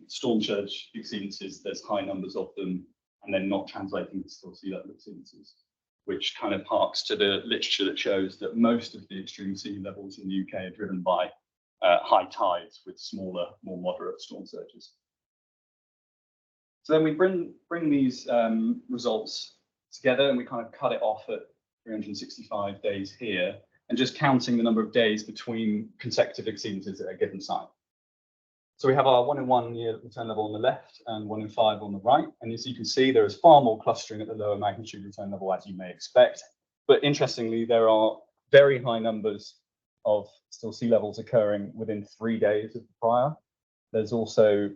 storm surge exceedances. There's high numbers of them, and they're not translating to still sea level exceedances, which kind of harks to the literature that shows that most of the extreme sea levels in the UK are driven by high tides with smaller, more moderate storm surges. So then we bring these results together and we kind of cut it off at 365 days here, and just counting the number of days between consecutive exceedances at a given site. So we have our 1 in 1 year return level on the left and 1 in 5 on the right. And as you can see, there is far more clustering at the lower magnitude return level, as you may expect. But interestingly, there are very high numbers of still sea levels occurring within 3 days of the prior. There's also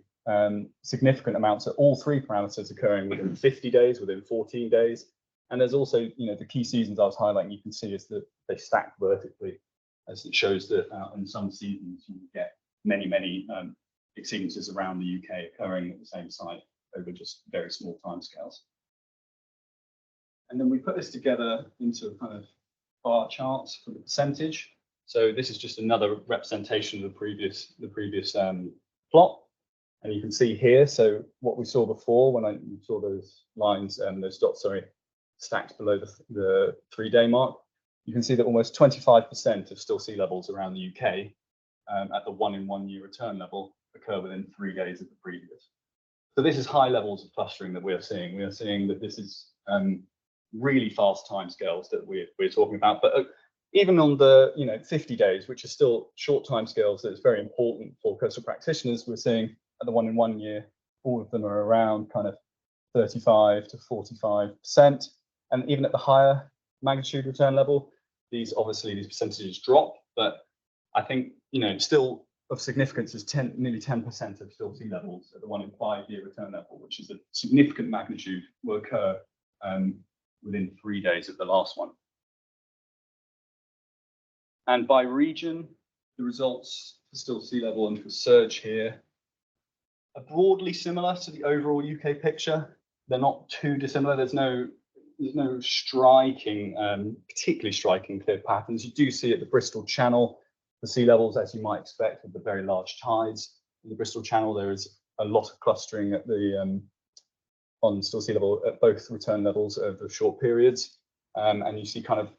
significant amounts at all three parameters occurring within 50 days, within 14 days. And there's also, the key seasons I was highlighting, you can see is that they stack vertically, as it shows that in some seasons you get many exceedances around the UK occurring at the same site over just very small timescales. And then we put this together into a kind of bar charts for the percentage. So this is just another representation of the previous plot. And you can see here, so what we saw before when you saw those lines, those dots, sorry, stacked below the 3 day mark, you can see that almost 25% of still sea levels around the UK at the 1 in 1 year return level occur within 3 days of the previous. So this is high levels of clustering that we are seeing. We are seeing that this is really fast timescales that we're talking about. But even on the 50 days, which are still short timescales, that's very important for coastal practitioners, we're seeing at the 1 in 1 year, all of them are around kind of 35 to 45%. And even at the higher magnitude return level, these percentages drop. But I think still of significance is nearly 10% of still sea levels at the 1 in 5 year return level, which is a significant magnitude, will occur within 3 days of the last one. And by region, the results for still sea level and for surge here are broadly similar to the overall UK picture. They're not too dissimilar. There's no striking, particularly striking clear patterns. You do see at the Bristol Channel the sea levels, as you might expect, with the very large tides. In the Bristol Channel, there is a lot of clustering at the on still sea level at both return levels over short periods, and you see kind of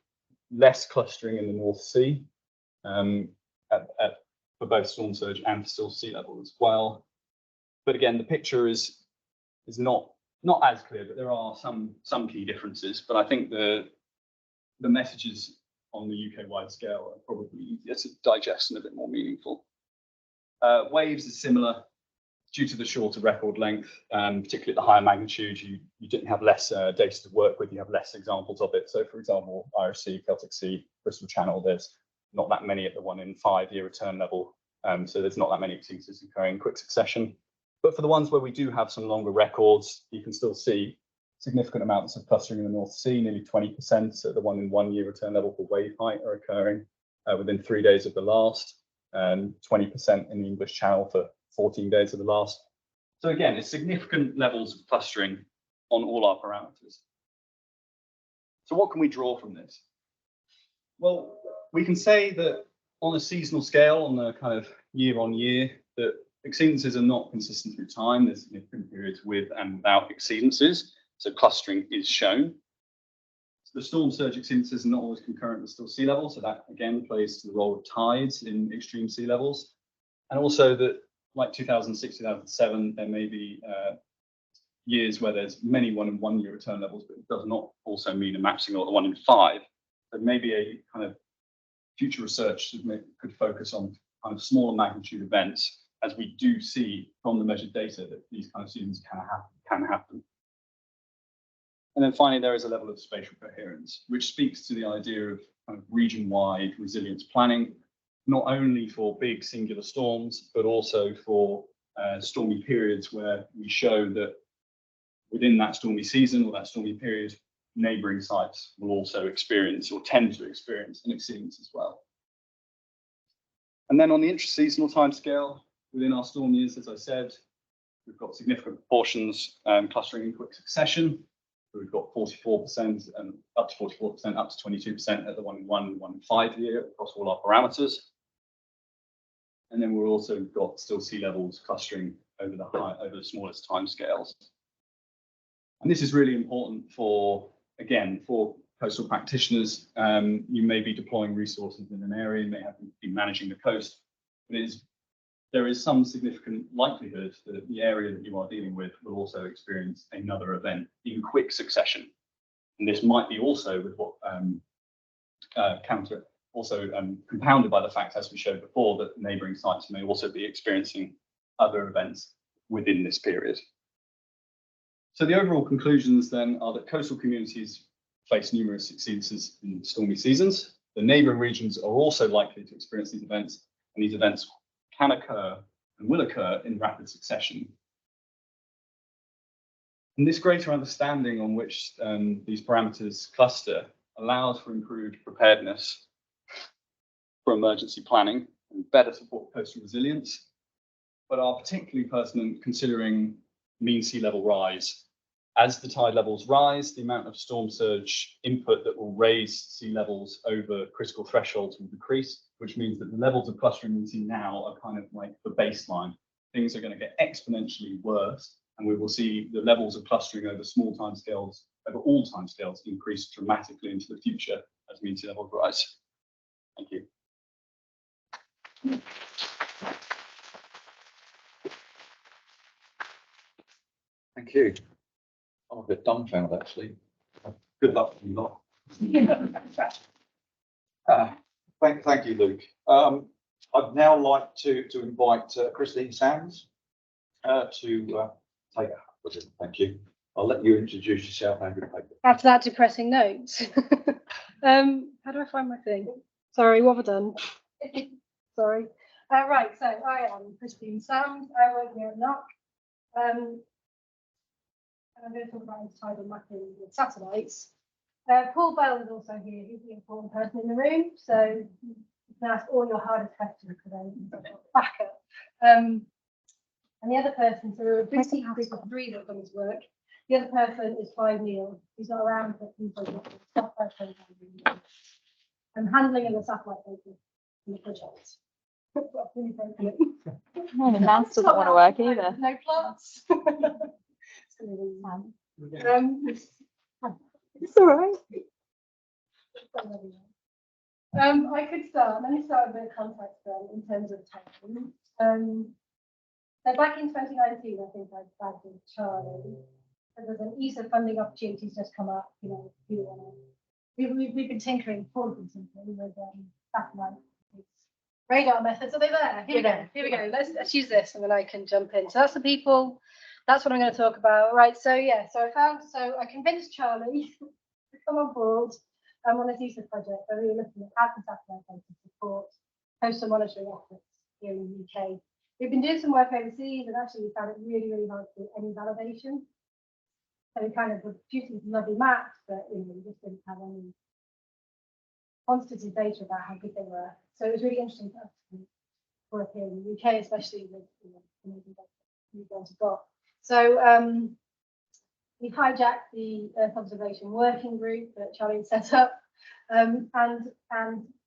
less clustering in the North Sea for both storm surge and still sea level as well. But again, the picture is not as clear, but there are some key differences. But I think the messages on the UK-wide scale are probably easier to digest and a bit more meaningful. Waves is similar due to the shorter record length, particularly at the higher magnitude. You didn't have less data to work with. You have less examples of it. So, for example, IRC, Celtic Sea, Bristol Channel, there's not that many at the 1 in 5 year return level. So there's not that many exceedances occurring in quick succession. But for the ones where we do have some longer records, you can still see significant amounts of clustering in the North Sea. Nearly 20% at the 1 in 1 year return level for wave height are occurring within 3 days of the last, and 20% in the English Channel for 14 days of the last. So again, it's significant levels of clustering on all our parameters. So what can we draw from this? Well, we can say that on a seasonal scale, on the kind of year on year, that exceedances are not consistent through time. There's significant periods with and without exceedances. So clustering is shown. The storm surge exceedances are not always concurrent with still sea level. So that again plays to the role of tides in extreme sea levels. And also that like 2006, 2007, there may be years where there's many 1 in 1 year return levels, but it does not also mean a matching or the 1 in 5. There may be a kind of future research that could focus on kind of smaller magnitude events, as we do see from the measured data that these kind of seasons can happen. And then finally, there is a level of spatial coherence, which speaks to the idea of kind of region-wide resilience planning, not only for big singular storms, but also for stormy periods where we show that within that stormy season or that stormy period, neighbouring sites will also experience or tend to experience an exceedance as well. And then on the intra-seasonal timescale, within our storm years, as I said, we've got significant proportions clustering in quick succession. We've got 44% and up to 44%, up to 22% at the 1 in 1, 1 in 5 year across all our parameters. And then we've also got still sea levels clustering over the smallest timescales. And this is really important for, again, for coastal practitioners. You may be deploying resources in an area, you may have to be managing the coast, but there is some significant likelihood that the area that you are dealing with will also experience another event in quick succession. And this might be also with what compounded by the fact, as we showed before, that neighbouring sites may also be experiencing other events within this period. So the overall conclusions then are that coastal communities face numerous exceedances in stormy seasons. The neighbouring regions are also likely to experience these events, and these events can occur and will occur in rapid succession. And this greater understanding on which these parameters cluster allows for improved preparedness for emergency planning and better support coastal resilience, but are particularly pertinent considering mean sea level rise. As the tide levels rise, the amount of storm surge input that will raise sea levels over critical thresholds will decrease, which means that the levels of clustering we see now are kind of like the baseline. Things are going to get exponentially worse, and we will see the levels of clustering over small timescales, over all timescales, increase dramatically into the future as mean sea levels rise. Thank you. Thank you. I'm a bit dumbfounded, actually. Good luck to you lot. Thank you, Luke. I'd now like to invite Christine Sands to take it. Thank you. I'll let you introduce yourself and your paper. After that depressing note. How do I find my thing? Sorry, what have I done? Sorry. Right, so I am Christine Sands. I work here at NOC. And I'm going to talk about this tidal mapping with satellites. Paul Bell is also here. He's the important person in the room. So you can ask all your hardest questions today. Backup. And the other person, so we're a big team of 3 that have done this work. The other person is Clive Neal. He's not around, but he's like software program. I'm handling of the satellite data in the project. No, the mouse doesn't want to work either. No plots. It's all right. I could start. Let me start with a bit of context then in terms of time. So back in 2019, I think I bagged with Charlie. There's an ESA funding opportunities just come up. You know, we've been tinkering, with satellite radar methods. Are they there? Here we go. Here we go. Let's use this, and then I can jump in. So that's the people. That's what I'm going to talk about. Right. So yeah. So I convinced Charlie to come on board on this ESA project. Where we were looking at how can satellite data support coastal monitoring efforts here in the UK. We've been doing some work overseas, and actually we found it really, really hard to do any validation. So we kind of were producing some lovely maps, but we just didn't have any quantitative data about how good they were. So it was really interesting for us to work here in the UK, especially with the data we've got. So we hijacked the Earth Observation Working Group that Charlie set up, and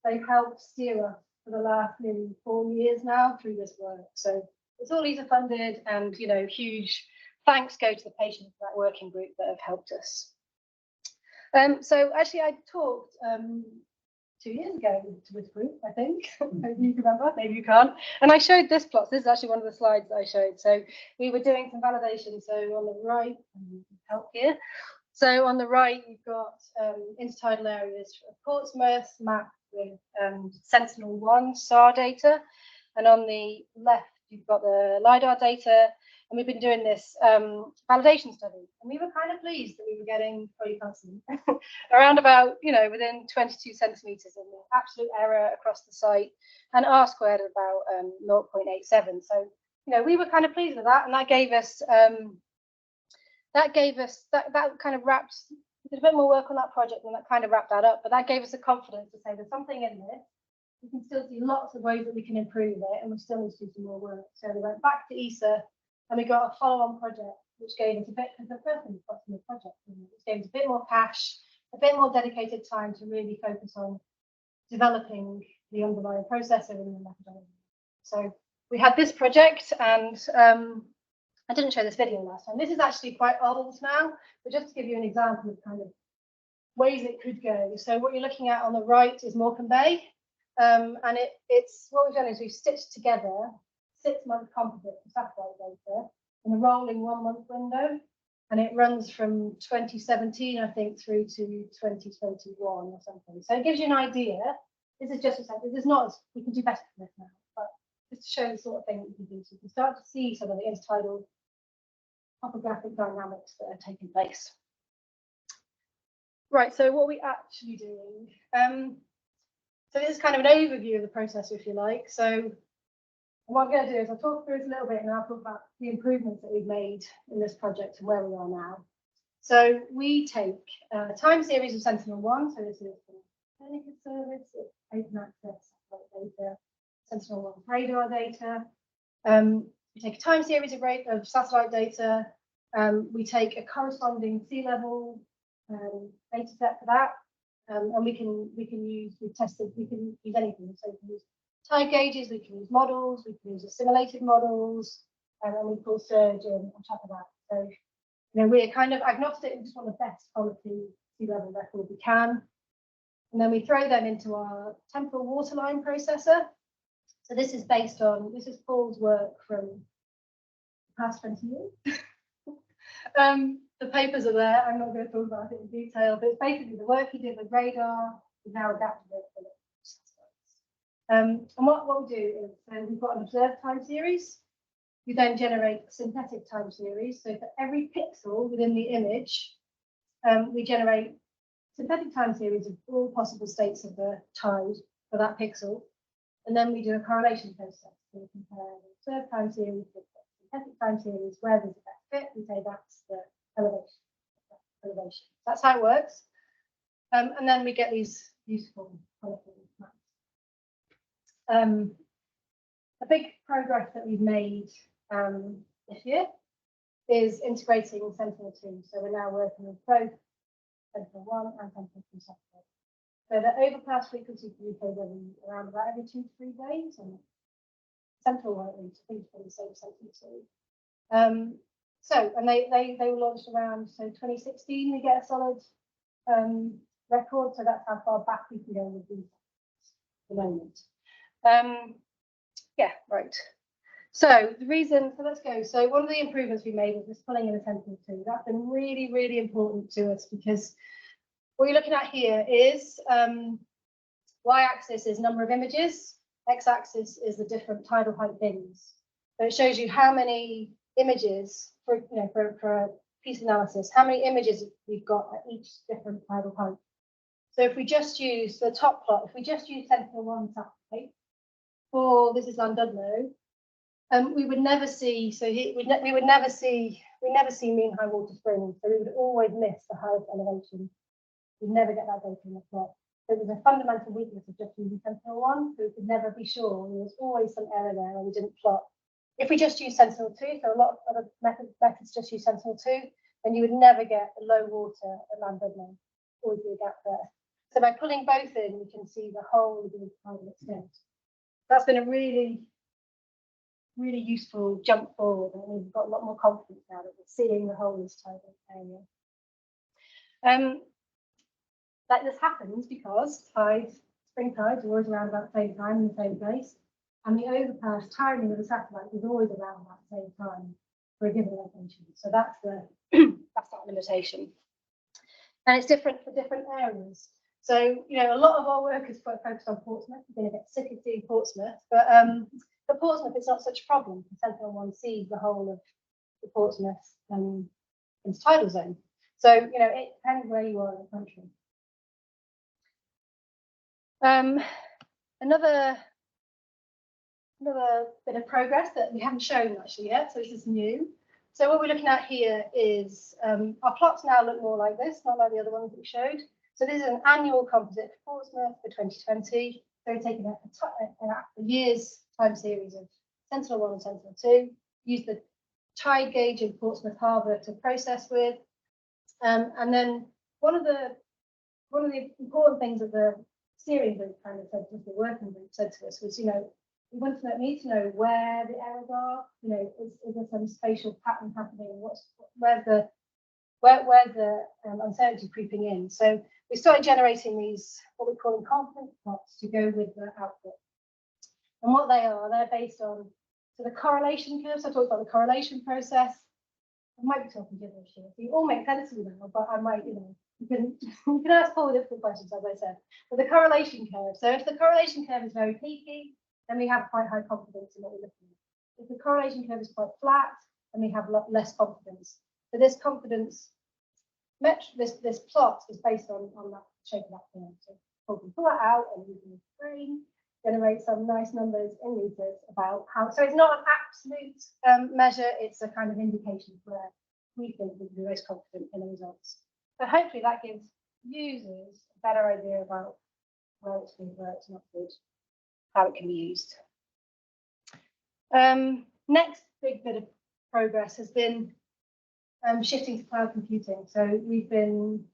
they've helped steer us for the last nearly 4 years now through this work. So it's all ESA funded, and huge thanks go to the patients of that working group that have helped us. So actually I talked 2 years ago to this group, I think. Maybe you can remember, maybe you can't. And I showed this plot. This is actually one of the slides that I showed. So we were doing some validation. So on the right, help here. So on the right, you've got intertidal areas of Portsmouth mapped with Sentinel-1 SAR data. And on the left, you've got the LiDAR data. And we've been doing this validation study. And we were kind of pleased that we were getting fully constant around about, within 22 centimetres of the absolute error across the site, and R squared of about 0.87. So, we were kind of pleased with that. And that gave us, that kind of wrapped, we did a bit more work on that project, and that kind of wrapped that up. But that gave us the confidence to say there's something in this. We can still see lots of ways that we can improve it, and we still need to do some more work. So we went back to ESA, and we got a follow-on project, which gave us a bit, because the first thing we got from the project, which gave us a bit more cash, a bit more dedicated time to really focus on developing the underlying processor and the methodology. So we had this project, and I didn't show this video last time. This is actually quite old now, but just to give you an example of kind of ways it could go. So what you're looking at on the right is Morecambe Bay, and it's what we've done is we've stitched together 6-month composite for satellite data in a rolling 1-month window, and it runs from 2017, I think, through to 2021 or something. So it gives you an idea. This is just a second. This is not, we can do better than this now, but just to show the sort of thing that we can do. So you can start to see some of the intertidal topographic dynamics that are taking place. Right, so what are we actually doing? So this is kind of an overview of the process, if you like. So what I'm going to do is I'll talk through it a little bit, and I'll talk about the improvements that we've made in this project and where we are now. So we take a time series of Sentinel-1, so this is the technical service, it's open access satellite data, Sentinel-1 radar data. We take a time series of satellite data. We take a corresponding sea level data set for that, and we can use anything. So we can use tide gauges, we can use models, we can use assimilated models, and we pull surge in on top of that. So, we're kind of agnostic. We just want the best quality sea level record we can, and then we throw them into our temporal waterline processor. So this is Paul's work from the past 20 years. The papers are there. I'm not going to talk about it in detail, but it's basically the work he did with radar. We've now adapted it for and what we do is, we've got an observed time series. We then generate a synthetic time series. So for every pixel within the image, we generate synthetic time series of all possible states of the tide for that pixel. And then we do a correlation process. So we compare the observed time series with the synthetic time series. Where there's a best fit, we say that's the elevation. That's how it works. And then we get these useful colorful maps. A big progress that we've made this year is integrating Sentinel-2. So we're now working with both Sentinel-1 and Sentinel-2 satellite. So the overpass frequency can be paid around about every 2 to 3 days, and Sentinel-1 at least, I think it's probably the same Sentinel-2. And they were launched around 2016. We get a solid record, so that's how far back we can go with these at the moment. Yeah, right. So let's go. So one of the improvements we made was this pulling in a Sentinel-2. That's been really, really important to us, because what you're looking at here is y-axis is number of images, x-axis is the different tidal height bins. So it shows you how many images for a piece analysis, how many images we've got at each different tidal height. So if we just use the top plot, if we just use Sentinel-1 satellite, for this is Llandudno, we would never see, we never see mean high water springs, so we would always miss the highest elevation. We'd never get that data in the plot. So there's a fundamental weakness of just using Sentinel-1, so we could never be sure. There was always some error there and we didn't plot. If we just use Sentinel-2, so a lot of other methods just use Sentinel-2, then you would never get a low water at Llandudno. Always be a gap there. So by pulling both in, we can see the whole of the tidal extent. That's been a really, really useful jump forward, and we've got a lot more confidence now that we're seeing the whole of this tidal area. That this happens because tides spring tides are always around about the same time in the same place. And the overpass timing of the satellite is always around that same time for a given location. So that's the that's that limitation. And it's different for different areas. So, you know, a lot of our work is quite focused on Portsmouth. We're going to get sick of seeing Portsmouth, but for Portsmouth, it's not such a problem. Sentinel-1 sees the whole of the Portsmouth tidal zone. So, you know, it depends where you are in the country. Another bit of progress that we haven't shown actually yet, so this is new. So what we're looking at here is our plots now look more like this, not like the other ones that we showed. So this is an annual composite for Portsmouth for 2020. So we're taking a year's time series of Sentinel-1 and Sentinel-2, use the tide gauge in Portsmouth Harbour to process with. And then one of the important things that the steering group kind of said, the working group said to us was, you know, we need to know where the errors are. You know, is there some spatial pattern happening? Where's the uncertainty creeping in? So we started generating these, what we call confidence plots, to go with the output. And what they are, they're based on the correlation curve. So I talked about the correlation process. I might be talking gibberish here. So you all make sense to me now, but I might, you know, you can ask all different questions, as I said. But the correlation curve. So if the correlation curve is very peaky, then we have quite high confidence in what we're looking at. If the correlation curve is quite flat, then we have less confidence. So this confidence this plot is based on that shape of that curve. So we can pull that out and using the brain generate some nice numbers in meters about how. So it's not an absolute measure; it's a kind of indication where we think we can be most confident in the results. So hopefully that gives users a better idea about where it's good, where it's not good, how it can be used. Next big bit of progress has been shifting to cloud computing. So we've been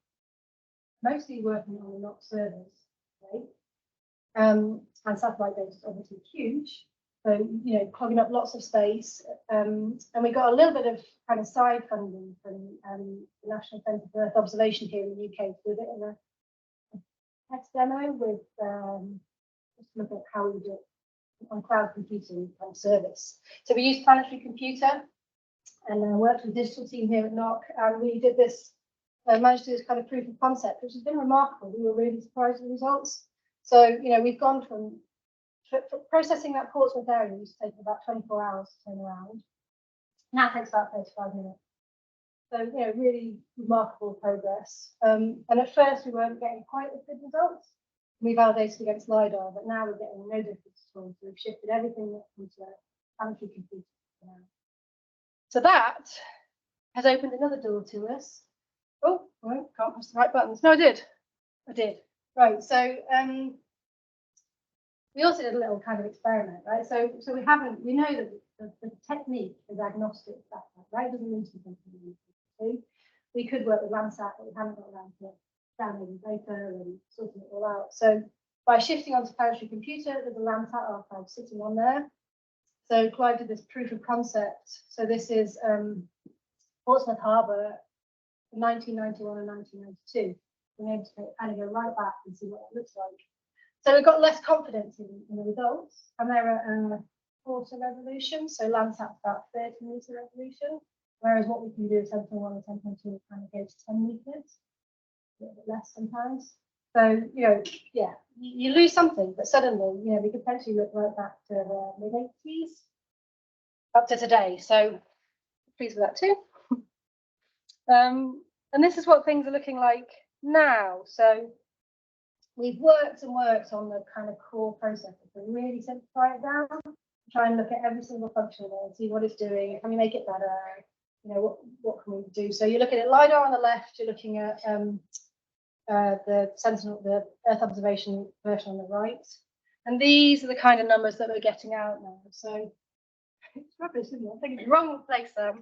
mostly working on the NOC servers, right? And satellite data is obviously huge. So, you know, clogging up lots of space. And we got a little bit of kind of side funding from the National Centre for Earth Observation here in the UK to do a bit of a test demo with just look at how we do it on cloud computing and service. So we used Planetary Computer and worked with the digital team here at NOC, and we did this, managed to do this kind of proof of concept, which has been remarkable. We were really surprised with the results. So, you know, we've gone from processing that Portsmouth area used to take about 24 hours to turn around. Now it takes about 35 minutes. So, you know, really remarkable progress. And at first we weren't getting quite as good results. We validated against LiDAR, but now we're getting no difference at all. So we've shifted everything into Planetary Computer now. So that has opened another door to us. Oh, right, can't press the right buttons. No, I did. Right, so we also did a little kind of experiment, right? So we know that the technique is agnostic to that, right? It doesn't mean to be something we need to do. We could work with Landsat, but we haven't got around to downloading data and sorting it all out. So by shifting onto Planetary Computer, there's a Landsat archive sitting on there. So Clive did this proof of concept. So this is Portsmouth Harbour in 1991 and 1992. We're able to kind of go right back and see what it looks like. So we've got less confidence in the results, and they're at quarter resolution. So Landsat's about 30 meter resolution, whereas what we can do with Temporal 1 and Temporal 2 kind of goes to 10 meters, a little bit less sometimes. So, you know, yeah, you lose something, but suddenly, you know, we could potentially look right back to the mid-80s up to today. So pleased with that too. And this is what things are looking like now. So we've worked and worked on the kind of core process to really simplify it down, try and look at every single function there and see what it's doing. Can we make it better? You know, what can we do? So you're looking at LiDAR on the left, you're looking at the Sentinel, the Earth observation version on the right. And these are the kind of numbers that we're getting out now. So it's rubbish, isn't it? I think it's the wrong place. So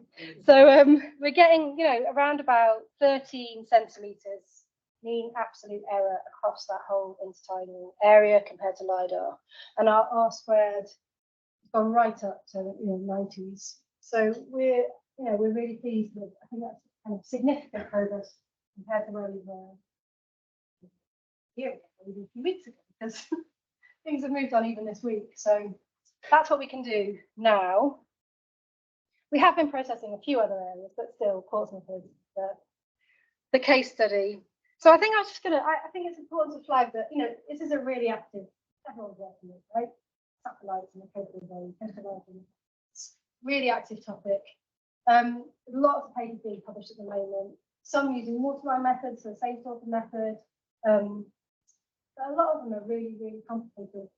we're getting, you know, around about 13 centimeters mean absolute error across that whole intertidal area compared to LiDAR. And our R squared has gone right up to, you know, 90s. So we're really pleased with, I think that's kind of significant progress compared to where we were here a few weeks ago. because things have moved on even this week. So that's what we can do now. We have been processing a few other areas, but still Portsmouth is the case study. So I think I think it's important to flag that, you know, this is a really active, everyone's working with, right? Satellites and the coastal zone, really active topic. Lots of papers being published at the moment, some using waterline methods, so the same sort of method. But a lot of them are really, really complicated,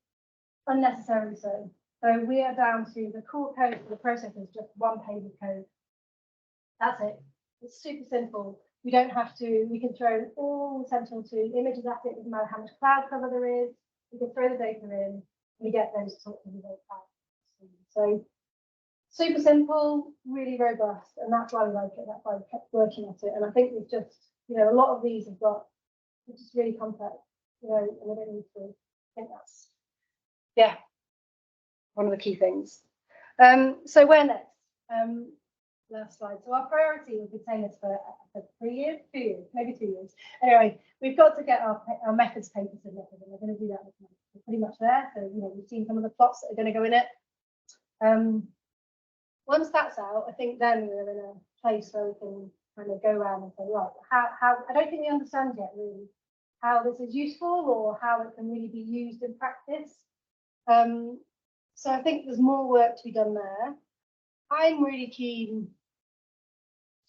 unnecessarily so. So we are down to the core code for the process is just one page of code. That's it. It's super simple. We don't have to, we can throw all Sentinel-2 images at it, doesn't matter how much cloud cover there is. We can throw the data in, we get those sorts of results out. So super simple, really robust, and that's why we like it. That's why we kept working at it. And I think we've just, you know, a lot of these have got, they're just really complex, you know, and we don't need to. I think that's, yeah, one of the key things. So where next? Last slide. So our priority, we've been saying this for 3 years, 2 years, maybe 2 years. Anyway, we've got to get our methods paper submitted, and we're going to do that this month. We're pretty much there. So, you know, we've seen some of the plots that are going to go in it. Once that's out, I think then we're in a place where we can kind of go around and say, right, how I don't think we understand yet really how this is useful or how it can really be used in practice. So I think there's more work to be done there. I'm really keen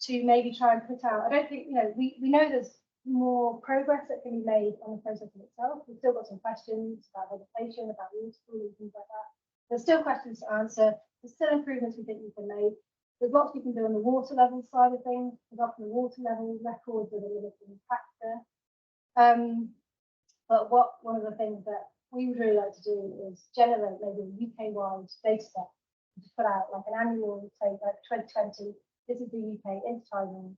to maybe try and put out, I don't think, you know, we know there's more progress that can be made on the process in itself. We've still got some questions about vegetation, about water and things like that. There's still questions to answer. There's still improvements we think we can make. There's lots we can do on the water level side of things. There's often the water level records are the limiting factor. But one of the things that we would really like to do is generate maybe a UK-wide data set to put out like an annual, say like 2020, this is the UK intertidal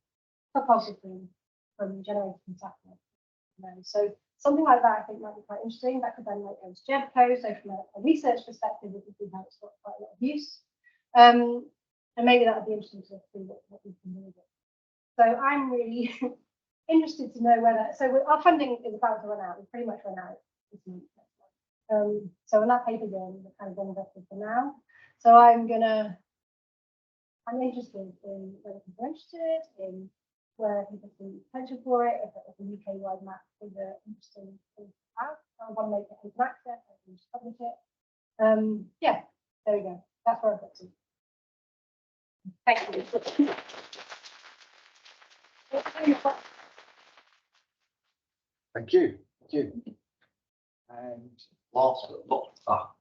topography from generated from satellite. So something like that I think might be quite interesting. That could then like go to GEBCO, so from a research perspective, it would be how it's got quite a lot of use. And maybe that would be interesting to see what we can do with it. So I'm really interested to know whether, so our funding is about to run out. We've pretty much run out this month. So when that paper's in, we're kind of invested for now. So I'm interested in whether people are interested, in where people see potential for it, if a UK-wide map is an interesting thing to have. I want to make it open access, I can just publish it. Yeah, there we go. That's where I've got to. Thank you. Thank you. Thank you. And last but not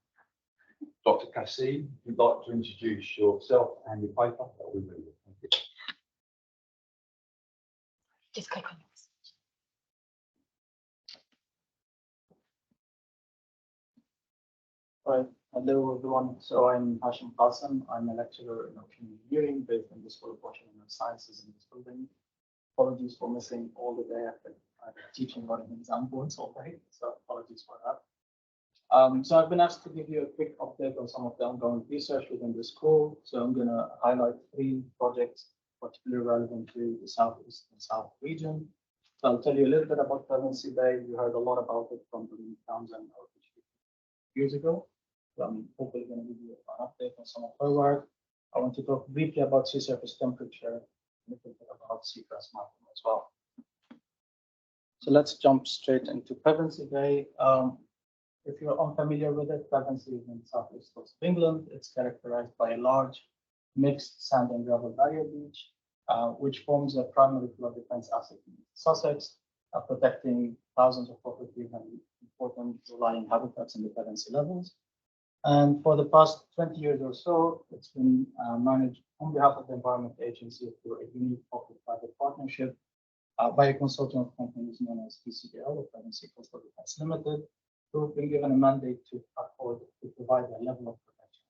Dr. Kassem, if you'd like to introduce yourself and your paper, that would be really good. Thank you. Just click on this. Right. Hello, everyone. So I'm Hachem Kassem. I'm a lecturer in ocean engineering based in the School of Ocean and Sciences in this building. Apologies for missing all the day. I've been teaching on an exam boards all day, so apologies for that. So I've been asked to give you a quick update on some of the ongoing research within the school. So I'm going to highlight 3 projects particularly relevant to the Southeast and South region. So I'll tell you a little bit about Pevensey Bay. You heard a lot about it from the Townsend years ago. So I'm hopefully going to give you an update on some of her work. I want to talk briefly about sea surface temperature and a little bit about seagrass mapping as well. So let's jump straight into Pevensey Bay. If you're unfamiliar with it, Pevensey is in the southeast coast of England. It's characterized by a large mixed sand and gravel barrier beach, which forms a primary flood defense asset in Sussex, protecting thousands of properties and important relying habitats in the Pevensey levels. And for the past 20 years or so, it's been managed on behalf of the Environment Agency through a unique public-private partnership by a consortium of companies known as PCDL, or Pevensey Coastal Defense Limited, who've been given a mandate to provide a level of protection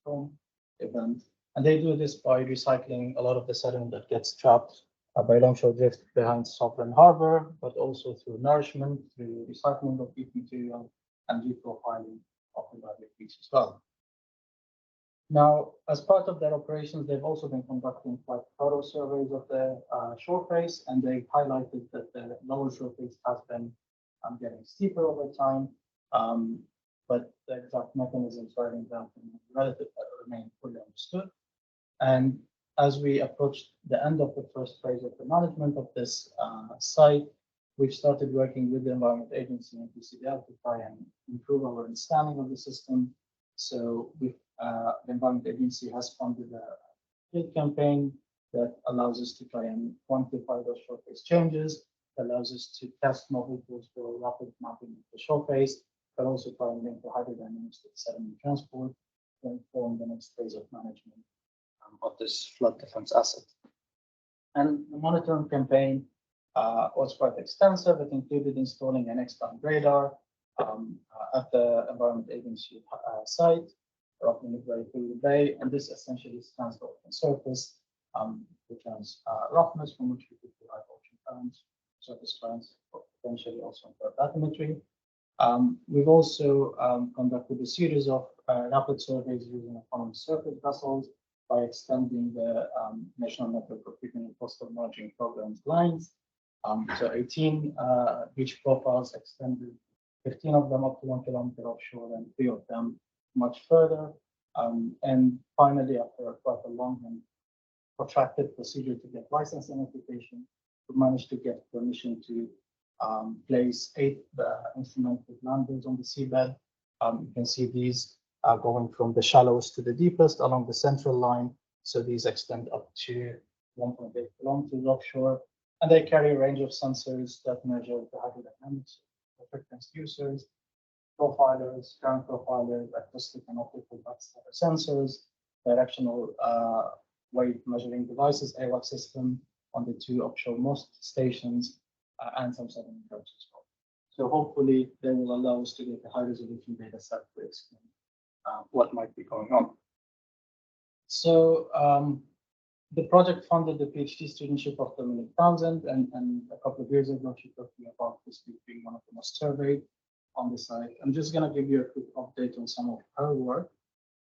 from event. And they do this by recycling a lot of the sediment that gets trapped by longshore drift behind Sovereign Harbour, but also through nourishment, through recycling of peat material, and reprofiling of the barrier beach as well. Now, as part of their operations, they've also been conducting quite thorough surveys of the shore face, and they've highlighted that the lower shore face has been getting steeper over time. But the exact mechanisms driving that relative remain fully understood. And as we approach the end of the first phase of the management of this site, we've started working with the Environment Agency and PCDL to try and improve our understanding of the system. So the Environment Agency has funded a field campaign that allows us to try and quantify those shore phase changes, allows us to test novel tools for rapid mapping of the shore phase, but also try and link the hydrodynamics with sediment transport to inform the next phase of management of this flood defense asset. And the monitoring campaign was quite extensive. It included installing an X-band radar at the Environment Agency site, roughly midway through the bay, and this essentially scans the open surface, returns roughness from which we could derive ocean currents, surface currents, potentially also infer bathymetry. We've also conducted a series of rapid surveys using autonomous surface vessels by extending the National Network of Pitman and Coastal Monitoring Programs lines. So 18 beach profiles extended, 15 of them up to 1 kilometer offshore and 3 of them much further. And finally, after quite a long and protracted procedure to get licensing application, we managed to get permission to place 8 instrumented landers on the seabed. You can see these going from the shallowest to the deepest along the central line. So these extend up to 1.8 kilometers offshore, and they carry a range of sensors that measure the hydrodynamics of the transducers, profilers, current profilers, acoustic and optical backscatter sensors, directional wave measuring devices, AWAC system on the 2 offshore most stations, and some sediment probes as well. So hopefully they will allow us to get a high resolution data set to explain what might be going on. So the project funded the PhD studentship of Dominic Townsend, and a couple of years ago she talked to me about this being one of the most surveyed on the site. I'm just going to give you a quick update on some of her work.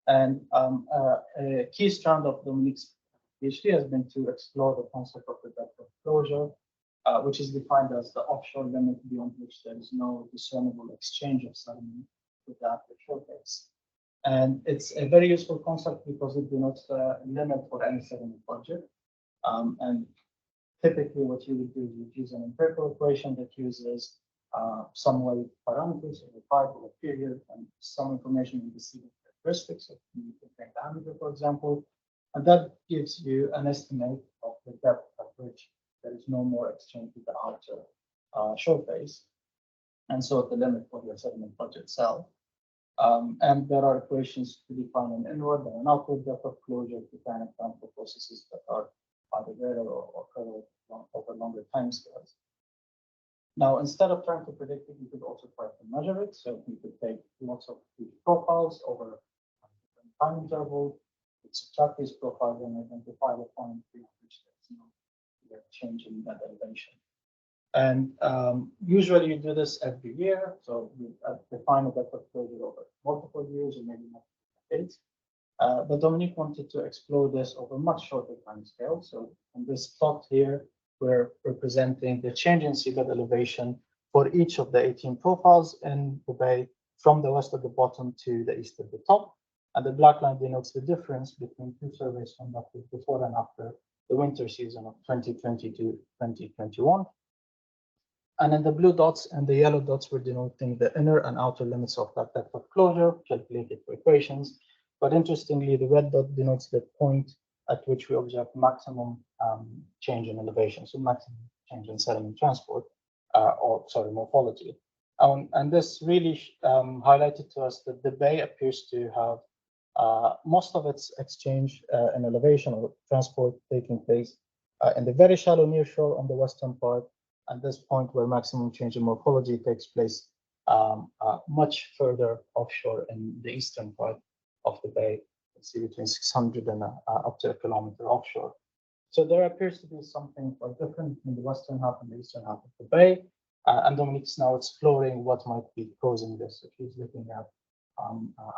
And a key strand of Dominic's PhD has been to explore the concept of the depth of closure, which is defined as the offshore limit beyond which there is no discernible exchange of sediment with the active shore phase. And it's a very useful concept because it denotes the limit for any sediment budget. And typically what you would do is you use an empirical equation that uses some wave parameters of the type of a period and some information in the sediment characteristics of the contained diameter, for example. And that gives you an estimate of the depth at which there is no more exchange with the outer shore phase. And so the limit for your sediment budget itself. And there are equations to define an inward and an outward depth of closure to kind of account for processes that are either greater or occur over longer timescales. Now, instead of trying to predict it, you could also try to measure it. So you could take lots of profiles over a different time interval, subtract these profiles and identify the point at which there's no change in that elevation. And usually you do this every year. So you define a depth of closure over multiple years or maybe multiple decades. But Dominique wanted to explore this over much shorter time scale. So in this plot here, we're representing the change in seabed elevation for each of the 18 profiles in the bay from the west of the bottom to the east of the top. And the black line denotes the difference between 2 surveys conducted before and after the winter season of 2020 to 2021. And then the blue dots and the yellow dots were denoting the inner and outer limits of that depth of closure, calculated for equations. But interestingly, the red dot denotes the point at which we observe maximum change in elevation, so maximum change in sediment transport, morphology. And this really highlighted to us that the bay appears to have most of its exchange in elevation or transport taking place in the very shallow near shore on the western part, and this point where maximum change in morphology takes place much further offshore in the eastern part of the bay. You can see between 600 and up to 1 kilometer offshore. So there appears to be something quite different in the western half and the eastern half of the bay. And Dominique's now exploring what might be causing this. So she's looking at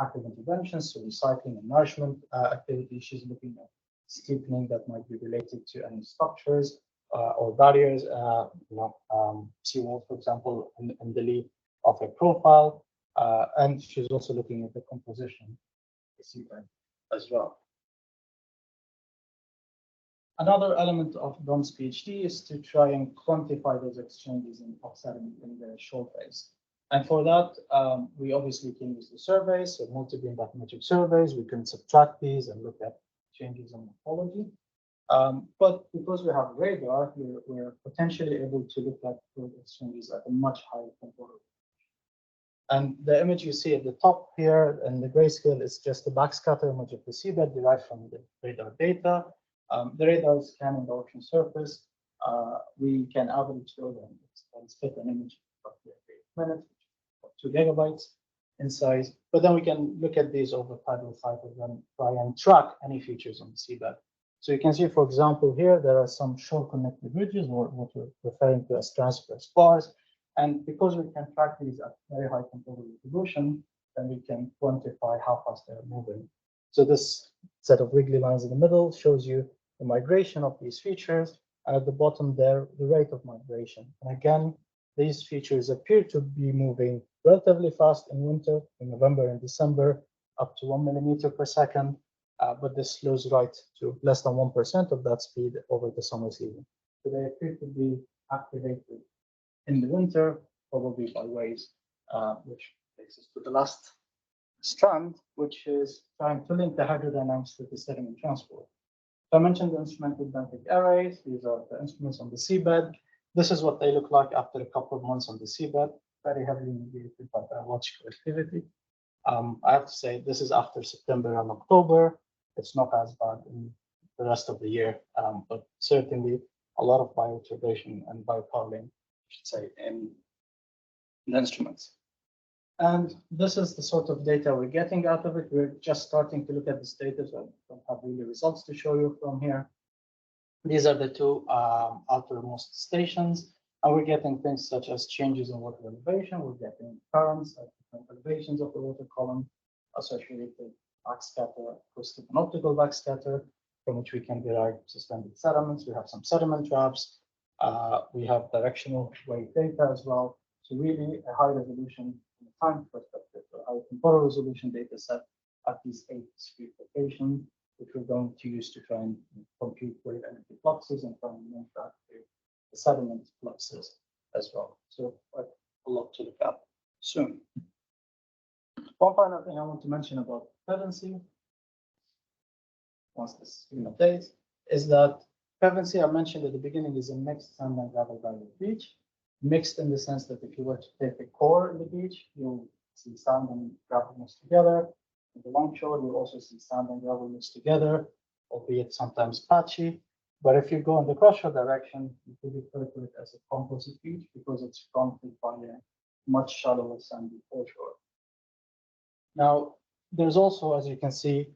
active interventions, so recycling and nourishment activity. She's looking at steepening that might be related to any structures, or barriers, seawall, for example, in the lee of a profile. And she's also looking at the composition of the seabed as well. Another element of Don's PhD is to try and quantify those exchanges of sediment in the shore phase. And for that, we obviously can use the surveys, so multi-beam bathymetric surveys. We can subtract these and look at changes in morphology. But because we have radar, we're potentially able to look at those exchanges at a much higher temporal. And the image you see at the top here in the grayscale is just a backscatter image of the seabed derived from the radar data. The radar is scanning the ocean surface. We can average those and split an image of the minute, 2 gigabytes in size. But then we can look at these over tidal cycles and try and track any features on the seabed. So you can see, for example, here there are some shore-connected ridges, or what we're referring to as transverse bars. And because we can track these at very high temporal resolution, then we can quantify how fast they're moving. So this set of wiggly lines in the middle shows you the migration of these features, and at the bottom there, the rate of migration. And again, these features appear to be moving relatively fast in winter, in November and December, up to 1 millimeter per second, but this slows right to less than 1% of that speed over the summer season. So they appear to be activated in the winter, probably by waves, which takes us to the last strand, which is trying to link the hydrodynamics with the sediment transport. So I mentioned the instrumented benthic arrays. These are the instruments on the seabed. This is what they look like after a couple of months on the seabed, very heavily mediated by biological activity. I have to say, this is after September and October. It's not as bad in the rest of the year, but certainly a lot of bioturbation and biopowering, I should say, in the instruments. And this is the sort of data we're getting out of it. We're just starting to look at this data, so I don't have really results to show you from here. These are the two outermost stations, and we're getting things such as changes in water elevation. We're getting currents at different elevations of the water column, associated backscatter, acoustic and optical backscatter, from which we can derive suspended sediments. We have some sediment traps. We have directional wave data as well. So really a high resolution from a time perspective, a high temporal resolution data set at these 8 discrete locations, which we're going to use to try and compute wave energy fluxes and try and link that to the sediment fluxes as well. So quite a lot to look at soon. One final thing I want to mention about Pevensey, once this updates, is that Pevensey, I mentioned at the beginning, is a mixed sand and gravel valley beach. Mixed in the sense that if you were to take a core in the beach, you'll see sand and gravel mixed together. In the longshore, you'll also see sand and gravel mixed together, albeit sometimes patchy. But if you go in the crossshore direction, you could refer to it as a composite beach because it's fronted by a much shallower sandy foreshore. Now, there's also, as you can see,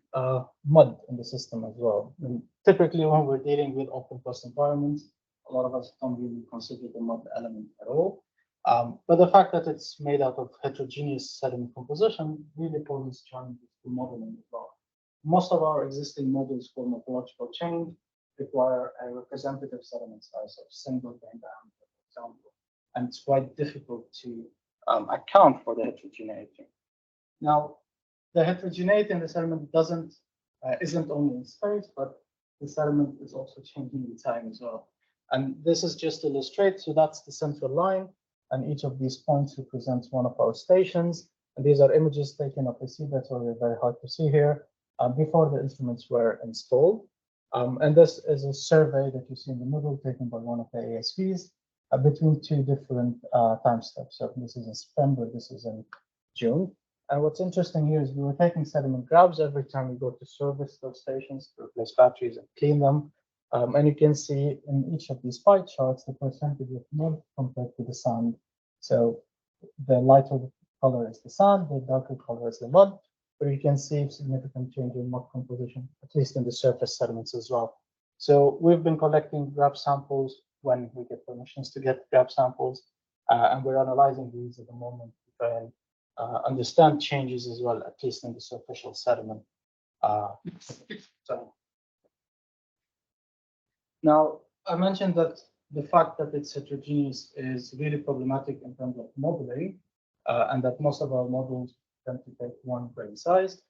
mud in the system as well. And typically, when we're dealing with open thrust environments, a lot of us don't really consider the mud element at all. But the fact that it's made out of heterogeneous sediment composition really poses challenges to modeling as well. Most of our existing models for morphological change require a representative sediment size of single grain diameter, for example. And it's quite difficult to account for the heterogeneity. Now, the heterogeneity in the sediment isn't only in space, but the sediment is also changing in time as well. And this is just to illustrate, so that's the central line, and each of these points represents one of our stations. And these are images taken of the seabed, so they're very hard to see here, before the instruments were installed. And this is a survey that you see in the middle, taken by one of the ASVs, between 2 different time steps. So this is in September, this is in June. And what's interesting here is we were taking sediment grabs every time we go to service those stations, to replace batteries and clean them. And you can see in each of these pie charts the percentage of mud compared to the sand. So the lighter color is the sand, the darker color is the mud, but you can see significant change in mud composition, at least in the surface sediments as well. So we've been collecting grab samples when we get permissions to get grab samples, and we're analyzing these at the moment to try and understand changes as well, at least in the superficial sediment. Now, I mentioned that the fact that it's heterogeneous is really problematic in terms of modeling, and that most of our models tend to take one grain size.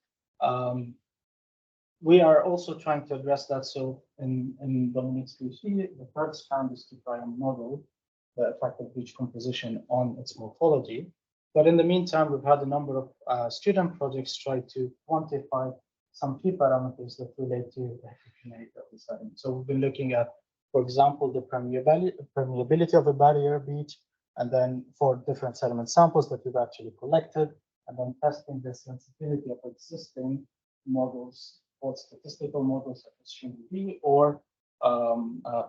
We are also trying to address that. So in Dominique's PhD, the third strand is to try and model the effect of beach composition on its morphology. But in the meantime, we've had a number of student projects try to quantify some key parameters that relate to the heterogeneity of the sediment. So we've been looking at, for example, the permeability of a barrier beach, and then for different sediment samples that we've actually collected, and then testing the sensitivity of existing models, both statistical models such as SHIMD or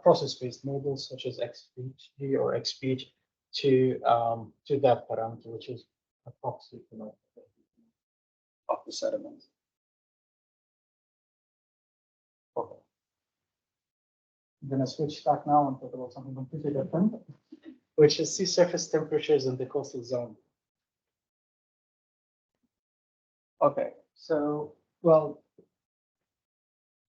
process-based models such as XPG or XPG to that parameter, which is a proxy of the sediment. Okay. I'm going to switch back now and talk about something completely different, which is sea surface temperatures in the coastal zone. Okay, so, well,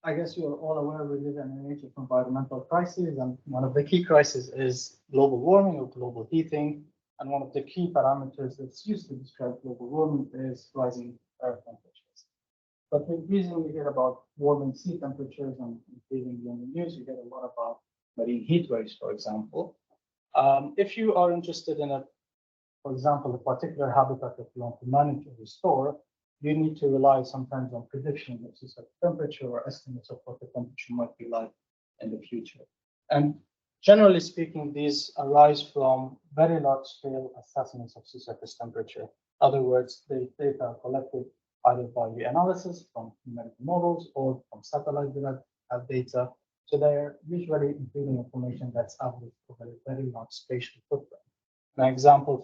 I guess you're all aware we live in an age of environmental crises, and one of the key crises is global warming or global heating. And one of the key parameters that's used to describe global warming is rising earth temperatures. But we increasingly hear about warming sea temperatures, and increasingly in the news, you get a lot about marine heat waves, for example. If you are interested in for example, a particular habitat that you want to manage or restore, you need to rely sometimes on predictions of sea surface temperature or estimates of what the temperature might be like in the future. And generally speaking, these arise from very large scale assessments of sea surface temperature. In other words, the data are collected either by the analysis from numerical models or from satellite-derived data. So they're usually including information that's averaged over a very large spatial footprint. An example,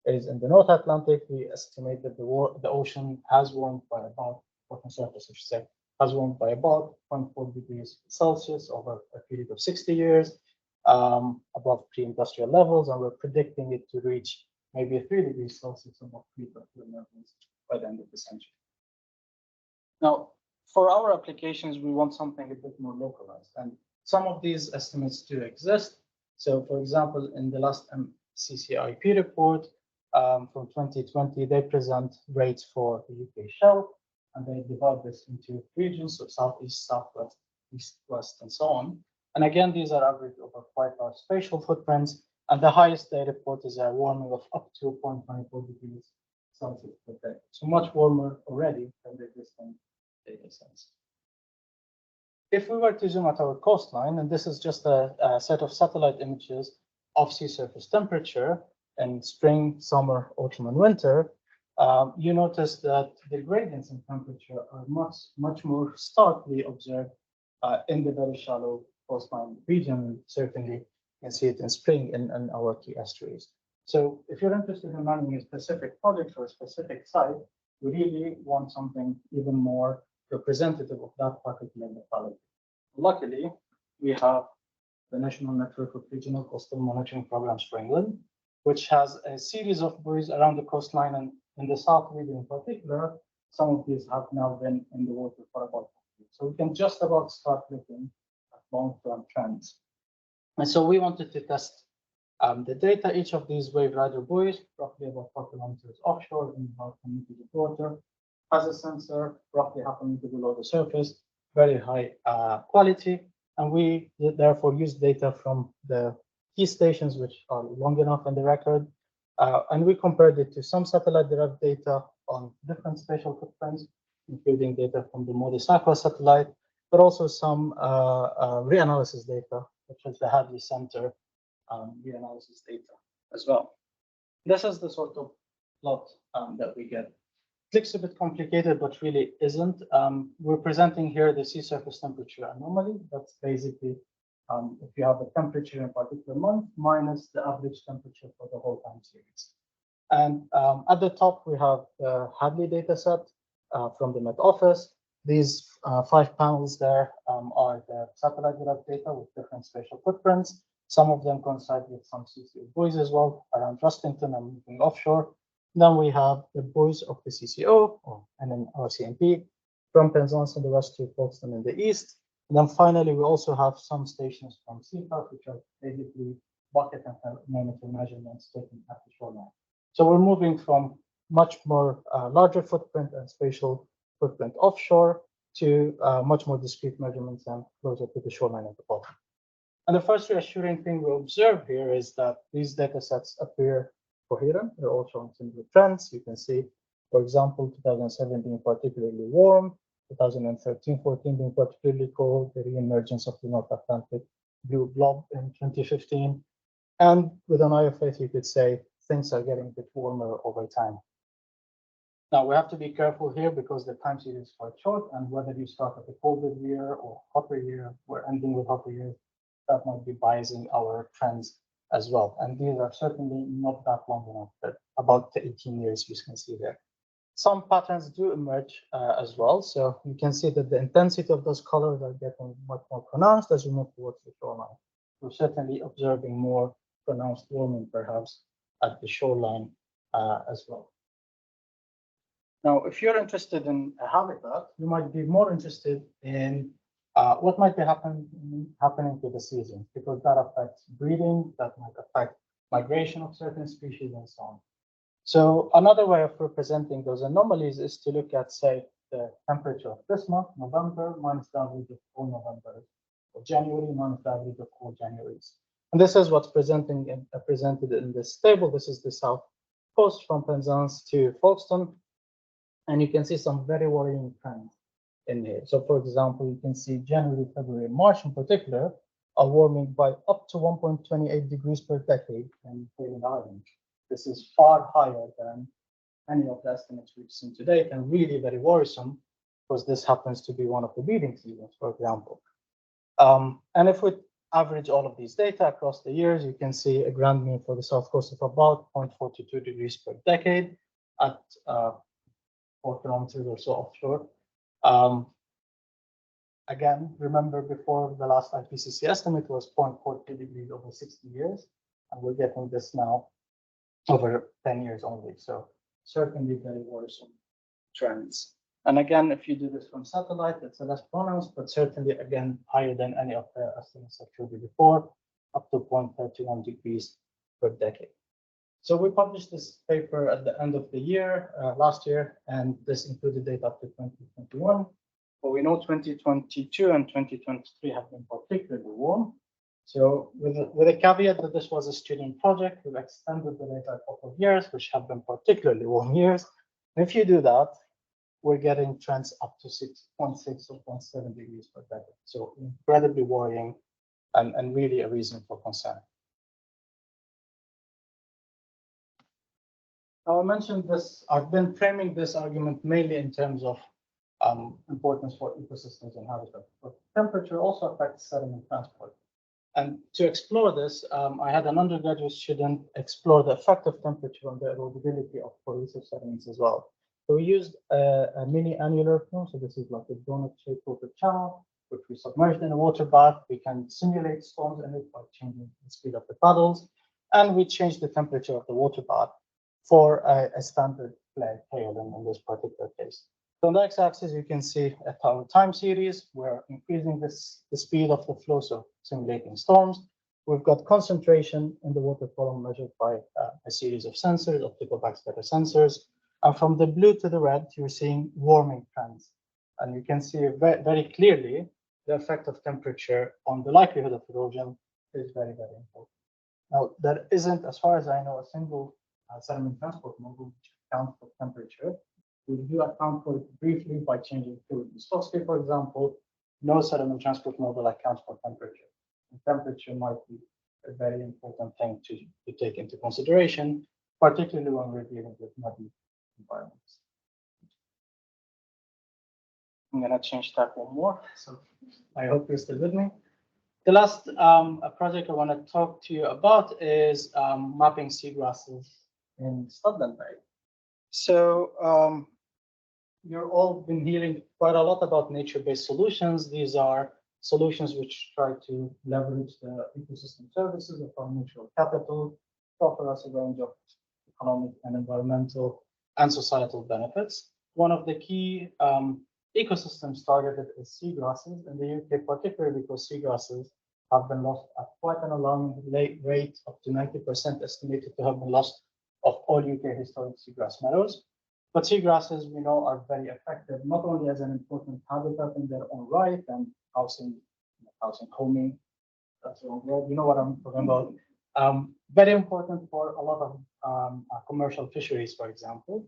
is in the North Atlantic. We estimate that the ocean has warmed by about, ocean surface, I should say, has warmed by about 0.4 degrees Celsius over a period of 60 years, above pre-industrial levels, and we're predicting it to reach maybe 3 degrees Celsius above pre-industrial levels by the end of the century. Now, for our applications, we want something a bit more localized, and some of these estimates do exist. So, for example, in the last CCIP report from 2020, they present rates for the UK shelf, and they divide this into regions, so southeast, southwest, east, west, and so on. And again, these are averaged over quite large spatial footprints, and the highest they report is a warming of up to 0.24 degrees Celsius per day. So much warmer already than the existing data sets. If we were to zoom at our coastline, and this is just a set of satellite images of sea surface temperature in spring, summer, autumn, and winter, you notice that the gradients in temperature are much more starkly observed in the very shallow coastline region. Certainly, you can see it in spring in our key estuaries. So if you're interested in running a specific project or a specific site, we really want something even more representative of that particular locality. Luckily, we have the National Network of Regional Coastal Monitoring Programs for England, which has a series of buoys around the coastline, and in the South region in particular, some of these have now been in the water for about 2 years. So we can just about start looking at long-term trends. And so we wanted to test the data. Each of these wave rider buoys, roughly about 4 kilometers offshore in about 1 meter of water, has a sensor roughly 0.5 meter below the surface, very high quality. And we therefore use data from the key stations, which are long enough in the record. And we compared it to some satellite-derived data on different spatial footprints, including data from the MODIS Aqua satellite, but also some reanalysis data, such as the Hadley Center reanalysis data as well. This is the sort of plot that we get. It looks a bit complicated, but really isn't. We're presenting here the sea surface temperature anomaly. That's basically if you have a temperature in a particular month minus the average temperature for the whole time series. And at the top, we have the Hadley data set from the Met Office. These 5 panels there are the satellite-derived data with different spatial footprints. Some of them coincide with some CCO buoys as well around Rustington and moving offshore. Then we have the buoys of the CCO and then RCMP from Penzance in the west to Folkestone in the east. And then finally, we also have some stations from CPAP, which are basically bucket and thermometer measurements taken at the shoreline. So we're moving from much more larger footprint and spatial footprint offshore to much more discrete measurements and closer to the shoreline at the bottom. And the first reassuring thing we observe here is that these data sets appear coherent. They're all showing similar trends. You can see, for example, 2007 being particularly warm, 2013-14 being particularly cold, the re-emergence of the North Atlantic blue blob in 2015. And with an eye of faith, you could say things are getting a bit warmer over time. Now, we have to be careful here because the time series is quite short, and whether you start at a colder year or hotter year, we're ending with hotter years, that might be biasing our trends as well. And these are certainly not that long enough, but about 18 years you can see there. Some patterns do emerge as well. So you can see that the intensity of those colors are getting much more pronounced as we move towards the shoreline. We're certainly observing more pronounced warming, perhaps, at the shoreline as well. Now, if you're interested in a habitat, you might be more interested in what might be happening to the seasons, because that affects breeding, that might affect migration of certain species and so on. So another way of representing those anomalies is to look at, say, the temperature of this month, November, minus the average of all Novembers, or January minus the average of all Januaries. And this is what's presented in this table. This is the south coast from Penzance to Folkestone. And you can see some very worrying trends in here. So, for example, you can see January, February, March in particular are warming by up to 1.28 degrees per decade in Faroe Island. This is far higher than any of the estimates we've seen to date, and really very worrisome because this happens to be one of the breeding seasons, for example. And if we average all of these data across the years, you can see a grand mean for the south coast of about 0.42 degrees per decade at 4 kilometers or so offshore. Again, remember before the last IPCC estimate was 0.42 degrees over 60 years, and we're getting this now over 10 years only. So certainly very worrisome trends. And again, if you do this from satellite, it's a less pronounced, but certainly again higher than any of the estimates I showed you before, up to 0.31 degrees per decade. So we published this paper at the end of the year, last year, and this included data up to 2021. But we know 2022 and 2023 have been particularly warm. So with a caveat that this was a student project, we've extended the data a couple of years, which have been particularly warm years. And if you do that, we're getting trends up to 6.6 or 0.7 degrees per decade. So incredibly worrying and really a reason for concern. Now, I mentioned this, I've been framing this argument mainly in terms of importance for ecosystems and habitat, but temperature also affects sediment transport. And to explore this, I had an undergraduate student explore the effect of temperature on the erodibility of corrosive sediments as well. So we used a mini annular plume, so this is like a donut-shaped water channel, which we submerged in a water bath. We can simulate storms in it by changing the speed of the paddles, and we changed the temperature of the water bath for a standard flared hail in this particular case. So on the x-axis, you can see our time series. We're increasing the speed of the flow, so simulating storms. We've got concentration in the water column measured by a series of sensors, optical backscatter sensors. And from the blue to the red, you're seeing warming trends. And you can see very clearly the effect of temperature on the likelihood of erosion is very, very important. Now, there isn't, as far as I know, a single sediment transport model which accounts for temperature. We do account for it briefly by changing fluid viscosity, for example. No sediment transport model accounts for temperature. And temperature might be a very important thing to take into consideration, particularly when we're dealing with muddy environments. I'm going to change that one more, so I hope you're still with me. The last project I want to talk to you about is mapping seagrasses in Studland Bay. So you've all been hearing quite a lot about nature-based solutions. These are solutions which try to leverage the ecosystem services of our natural capital to offer us a range of economic and environmental and societal benefits. One of the key ecosystems targeted as seagrasses in the UK, particularly because seagrasses have been lost at quite an alarming rate, up to 90% estimated to have been lost of all UK historic seagrass meadows. But seagrasses, we know, are very effective, not only as an important habitat in their own right and housing, homing, that's the wrong word, you know what I'm talking about. Very important for a lot of commercial fisheries, for example.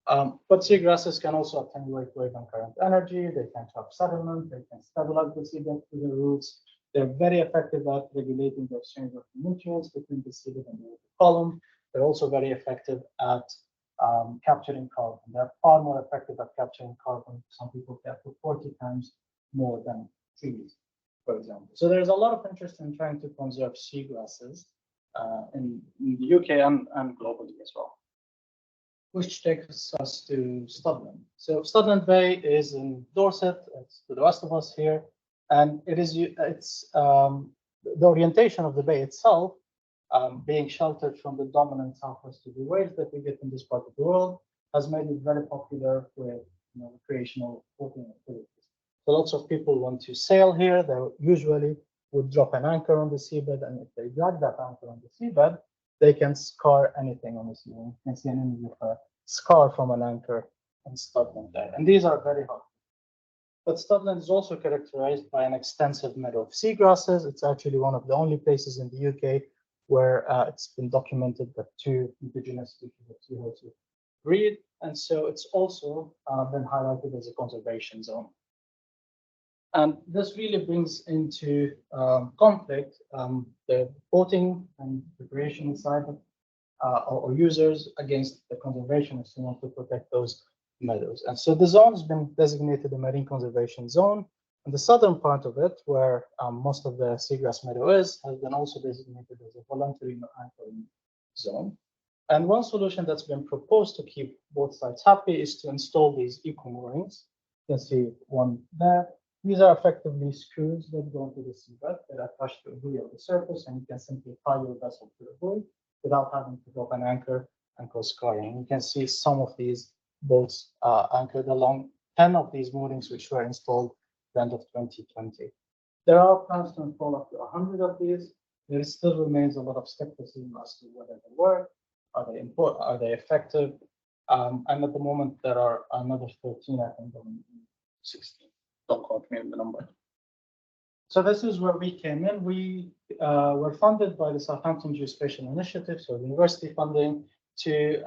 But seagrasses can also attenuate wave and current energy. They can trap sediment. They can stabilize the seabed through the roots. They're very effective at regulating the exchange of nutrients between the seabed and the water column. They're also very effective at capturing carbon. They're far more effective at capturing carbon. Some people get to 40 times more than trees, for example. So there's a lot of interest in trying to conserve seagrasses in the UK and globally as well. Which takes us to Studland. So Studland Bay is in Dorset. It's to the west of us here, and it's the orientation of the bay itself, being sheltered from the dominant southwesterly waves that we get in this part of the world, has made it very popular with recreational boating activities. So lots of people want to sail here. They usually would drop an anchor on the seabed, and if they drag that anchor on the seabed, they can scar anything on the sea. You can see an image of a scar from an anchor in Studland there. And these are very hot. But Studland is also characterized by an extensive meadow of seagrasses. It's actually one of the only places in the UK where it's been documented that 2 indigenous species of seahorses breed. And so it's also been highlighted as a conservation zone. And this really brings into conflict the boating and recreation side or users against the conservationists who want to protect those meadows. And so the zone has been designated a marine conservation zone. And the southern part of it, where most of the seagrass meadow is, has been also designated as a voluntary anchoring zone. And one solution that's been proposed to keep both sides happy is to install these eco-moorings. You can see one there. These are effectively screws that go into the seabed that are attached to a buoy on the surface, and you can simply tie your vessel to the buoy without having to drop an anchor and cause scarring. You can see some of these boats anchored along 10 of these moorings, which were installed at the end of 2020. There are plans to install up to 100 of these. There still remains a lot of skepticism as to whether they work, are they effective? And at the moment, there are another 13, I think, 16. Don't quote me on the number. So this is where we came in. We were funded by the Southampton Geospatial Initiative, so university funding, to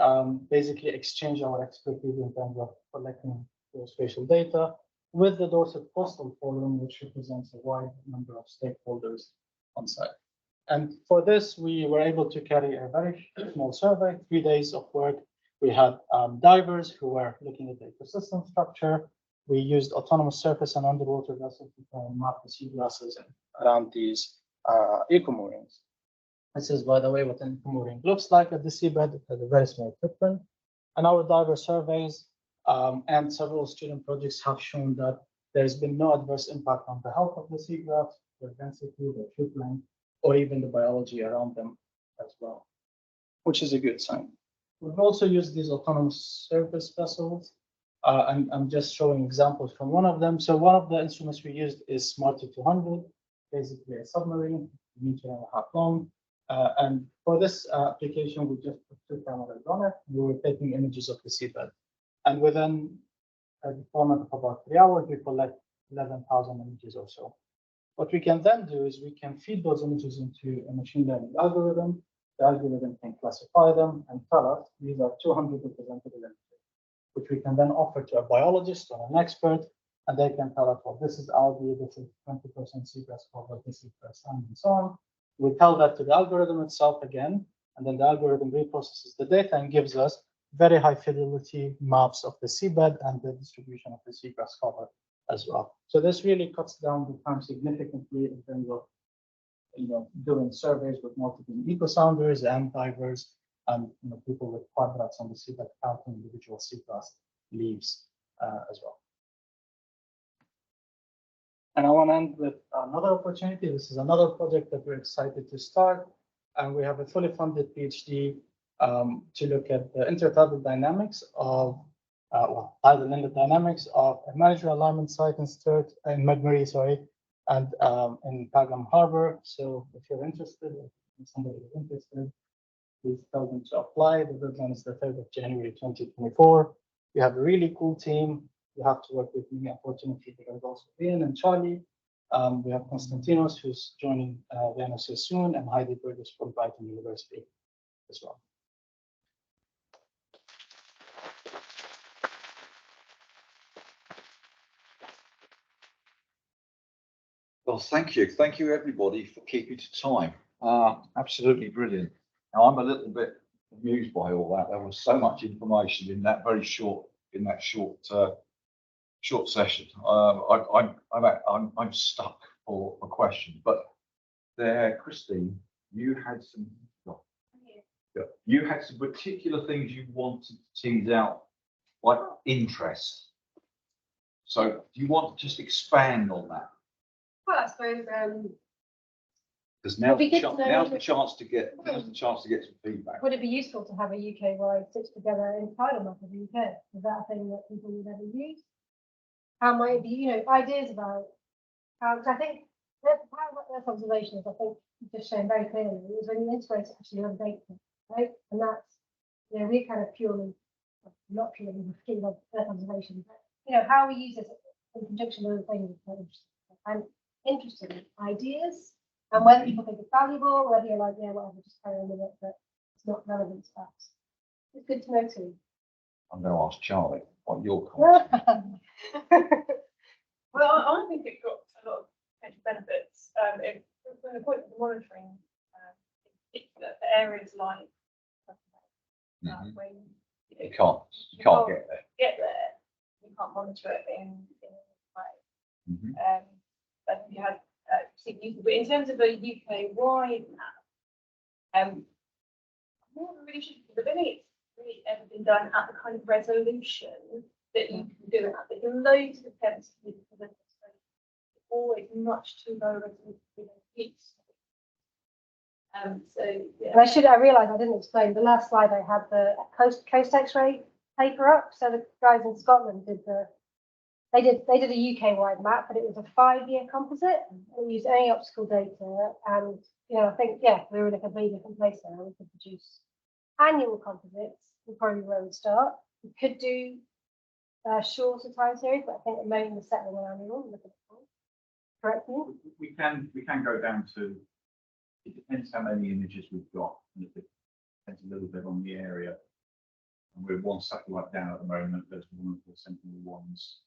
basically exchange our expertise in terms of collecting geospatial data with the Dorset Coastal Forum, which represents a wide number of stakeholders on site. And for this, we were able to carry a very small survey, 3 days of work. We had divers who were looking at the ecosystem structure. We used autonomous surface and underwater vessels to try and map the seagrasses around these eco-moorings. This is, by the way, what an eco-mooring looks like at the seabed. It has a very small footprint. And our diver surveys and several student projects have shown that there's been no adverse impact on the health of the seagrass, their density, their trip length, or even the biology around them as well, which is a good sign. We've also used these autonomous surface vessels. And I'm just showing examples from one of them. So one of the instruments we used is Smarty 200, basically a submarine, 1.5 meters long. And for this application, we just put 2 cameras on it. We were taking images of the seabed. And within a deployment of about 3 hours, we collect 11,000 images or so. What we can then do is we can feed those images into a machine learning algorithm. The algorithm can classify them and tell us these are 200 representative images, which we can then offer to a biologist or an expert, and they can tell us, well, this is algae, this is 20% seagrass cover, this is sand, and so on. We tell that to the algorithm itself again, and then the algorithm reprocesses the data and gives us very high fidelity maps of the seabed and the distribution of the seagrass cover as well. So this really cuts down the time significantly in terms of doing surveys with multiple eco-sounders and divers, and people with quadrats on the seabed counting individual seagrass leaves as well. And I want to end with another opportunity. This is another project that we're excited to start, and we have a fully funded PhD to look at the intertidal dynamics of hydrodynamics of a management alignment site in Medmarie, sorry, and in Pagham Harbour. So if you're interested, if somebody is interested, please tell them to apply. The deadline is the 3rd of January 2024. We have a really cool team. You have to work with me, unfortunately, because also Ian and Charlie. We have Konstantinos, who's joining the NOC soon, and Heidi Burgess from Brighton University as well. Well, thank you. Thank you, everybody, for keeping to time. Absolutely brilliant. Now, I'm a little bit amused by all that. There was so much information in that very short, short session. I'm stuck for questions. But there, Christine, you had some particular things you wanted to tease out, like interest. So, do you want to just expand on that? Well, I suppose Because now's the chance to get some feedback. would it be useful to have a UK-wide stitched together entire map of the UK? Is that a thing that people would ever use? How might it be, ideas about how, because I think their observations, I think, just shown very clearly, is when you integrate it actually on data, right? And that's, we're kind of purely, not purely, we're of Earth observation, but, how we use this in conjunction with other things is quite interesting. I'm interested in ideas, and whether people think it's valuable, whether you're like, yeah, whatever, just carry on with it, but it's not relevant to that. It's good to know too. I'm going to ask Charlie what your comments. Well, I think it got a lot of potential benefits. From the point of the monitoring, for areas like when you can't get there. You can't monitor it in a way. Mm-hmm. But you had but in terms of a UK-wide map, I'm not really sure, but I think it's really ever been done at the kind of resolution that you can do it at. There's loads of attempts to do it, always much too low resolution. So yeah. And I realised I didn't explain the last slide. I had the coast X-ray paper up. So the guys in Scotland did they did a UK-wide map, but it was a 5-year composite. We used only optical data, and I think we were in a completely different place there. We could produce annual composites. Would probably be where we'd start. We could do shorter time series, but I think at the moment we're settling on annual. Correct me? We can go down to. It depends how many images we've got, and it depends a little bit on the area. And we're one satellite down at the moment. There's one of the Sentinel-1s.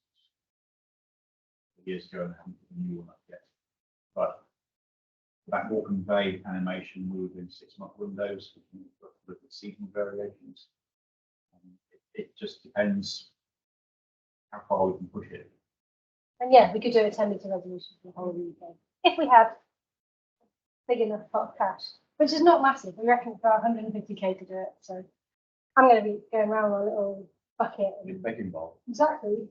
Years ago, and I haven't put a new one up yet. But that walk and bay animation will within 6-month windows with the seasonal variations. It just depends how far we can push it. And we could do a 10-meter resolution for the whole of the UK if we had big enough pot of cash, which is not massive. We reckon for 150k to do it. So I'm going to be going around with a little bucket. And begging bowl. Exactly.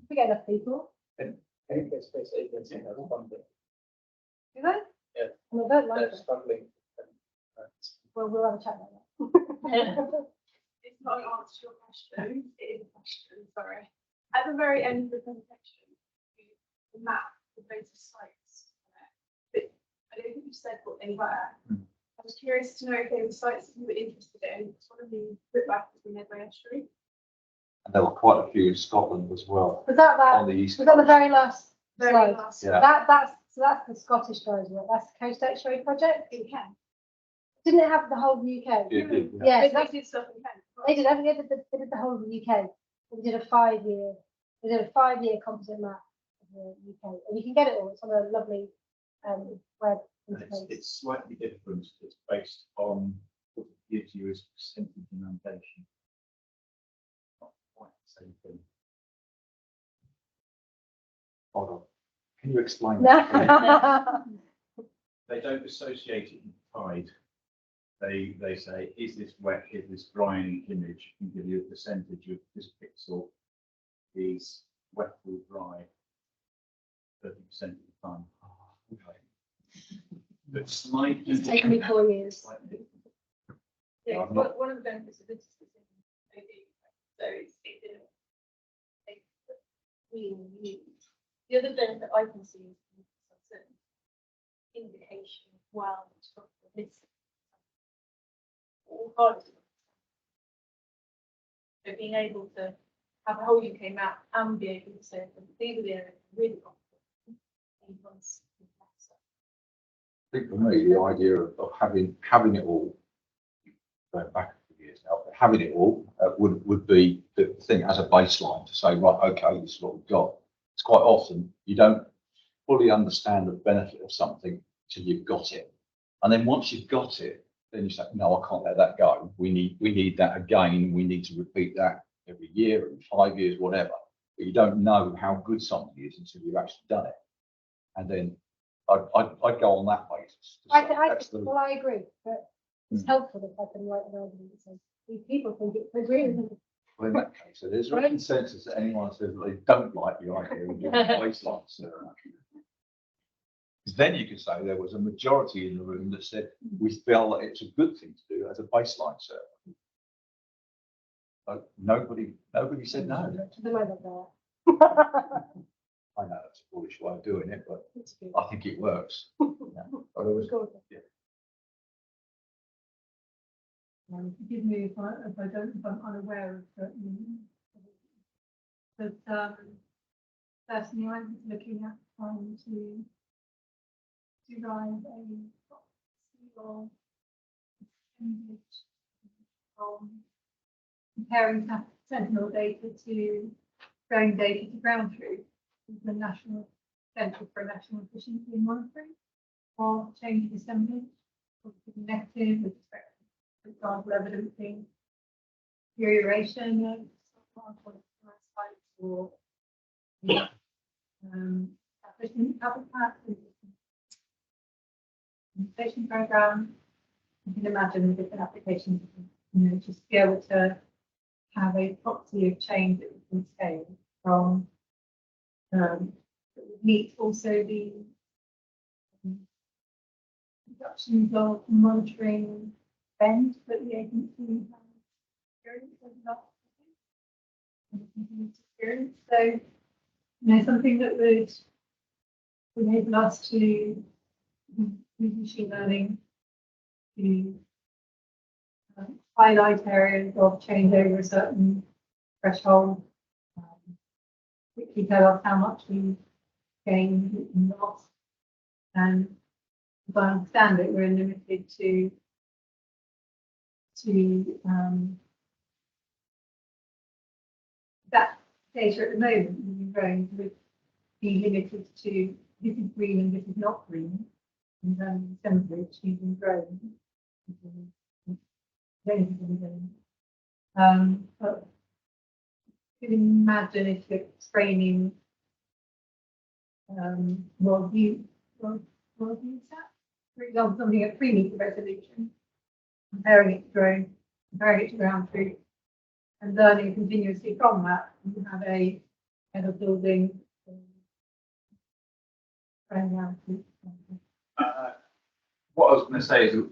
We get enough people. And any space agency has funding. Do they? Yeah. And they don't like They're it. struggling. Well, we'll have a chat about that. It's not an answer to your question. It is a question. Sorry. At the very end of the presentation, the map with loads of sites. But I don't think you said what they were. I was curious to know if they were sites that you were interested in. One of them put back to the Medway Estuary. And there were quite a few in Scotland as well. Was that on the east? Was that the very last Very slide? last. Yeah. That's the Scottish version. That's the Coast X-ray project. Yeah. Didn't it have the whole of the UK? It did, Yeah, But so that's, they did stuff in Kent. they did everything. They did the whole of the UK. We did a 5-year. They did a 5-year composite map of the UK, and you can get it all. It's on a lovely web interface. It's slightly different. It's based on what it gives you as percentage inundation. Not quite the same thing. Hold on. Can you explain that? They don't associate it with tide. They say, is this wet, is this dry in the image, and give you a percentage of this pixel is wet or dry 30% of the time. But slightly It's taken me 4 years. Yeah, one of the benefits of this is So it's in a we use. The other benefit I can see is certain indication of well missing or hard to. So being able to have a whole UK map and be able to say these are the areas really confident. I think for me, the idea of having it all, going back a few years now, having it all would be the thing as a baseline to say, right, okay, this is what we've got. It's quite often you don't fully understand the benefit of something till you've got it, and then once you've got it, then you say, no, I can't let that go. We need that again. We need to repeat that every year, every 5 years, whatever. But you don't know how good something is until you've actually done it, and then I'd go on that basis. Well, I agree, but it's helpful if I can write an argument that says these people think it's a really. Well, in that case, so there's a consensus that anyone says that they don't like the idea of doing a baseline survey. Because then you could say there was a majority in the room that said we feel that it's a good thing to do as a baseline survey. But nobody said no. I know that's a foolish way of doing it, but I think it works. Yeah. But it was, yeah. Forgive me if I'm unaware of certain, but personally, I was looking at trying to derive a seal from comparing Sentinel data to growing data to ground truth, the National Centre for National Efficiency and Monitoring of change assembly, negative with respect to, for example, evidencing deterioration of or efficient habitat and program. You can imagine the different applications, just be able to have a proxy of change that we can scale from that would meet also the reductions of monitoring spend that the agency has experienced. So, something that would enable us to use machine learning to highlight areas of change over a certain threshold, quickly tell us how much we gained and lost. And as I understand it, we're limited to that data at the moment. Growing would be limited to this is green and this is not green in terms of assemblage using drones. But you can imagine if you're training worldview sat, for example, something at 3 meter resolution, comparing it to drone, comparing it to ground truth, and learning continuously from that. You have a head of building. What I was going to say is that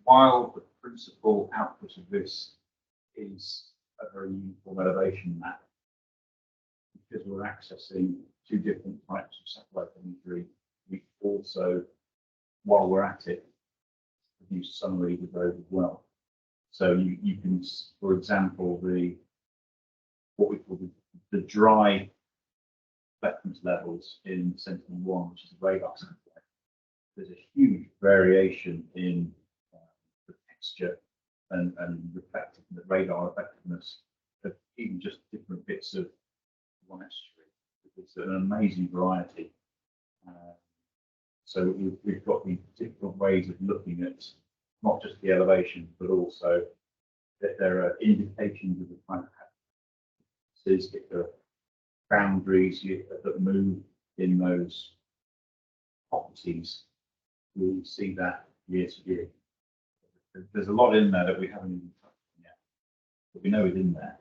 while the principal output of this is a very uniform elevation map, because we're accessing 2 different types of satellite imagery, we also, while we're at it, produce summaries of those as well. So you can, for example, what we call the dry effectiveness levels in Sentinel-1, which is a radar satellite. There's a huge variation in the texture and reflective the radar effectiveness of even just different bits of one estuary. It's an amazing variety. So we've got these different ways of looking at not just the elevation, but also that there are indications of the kind of the boundaries that move in those properties. We'll see that year to year. There's a lot in there that we haven't even touched on yet, but we know it's in there.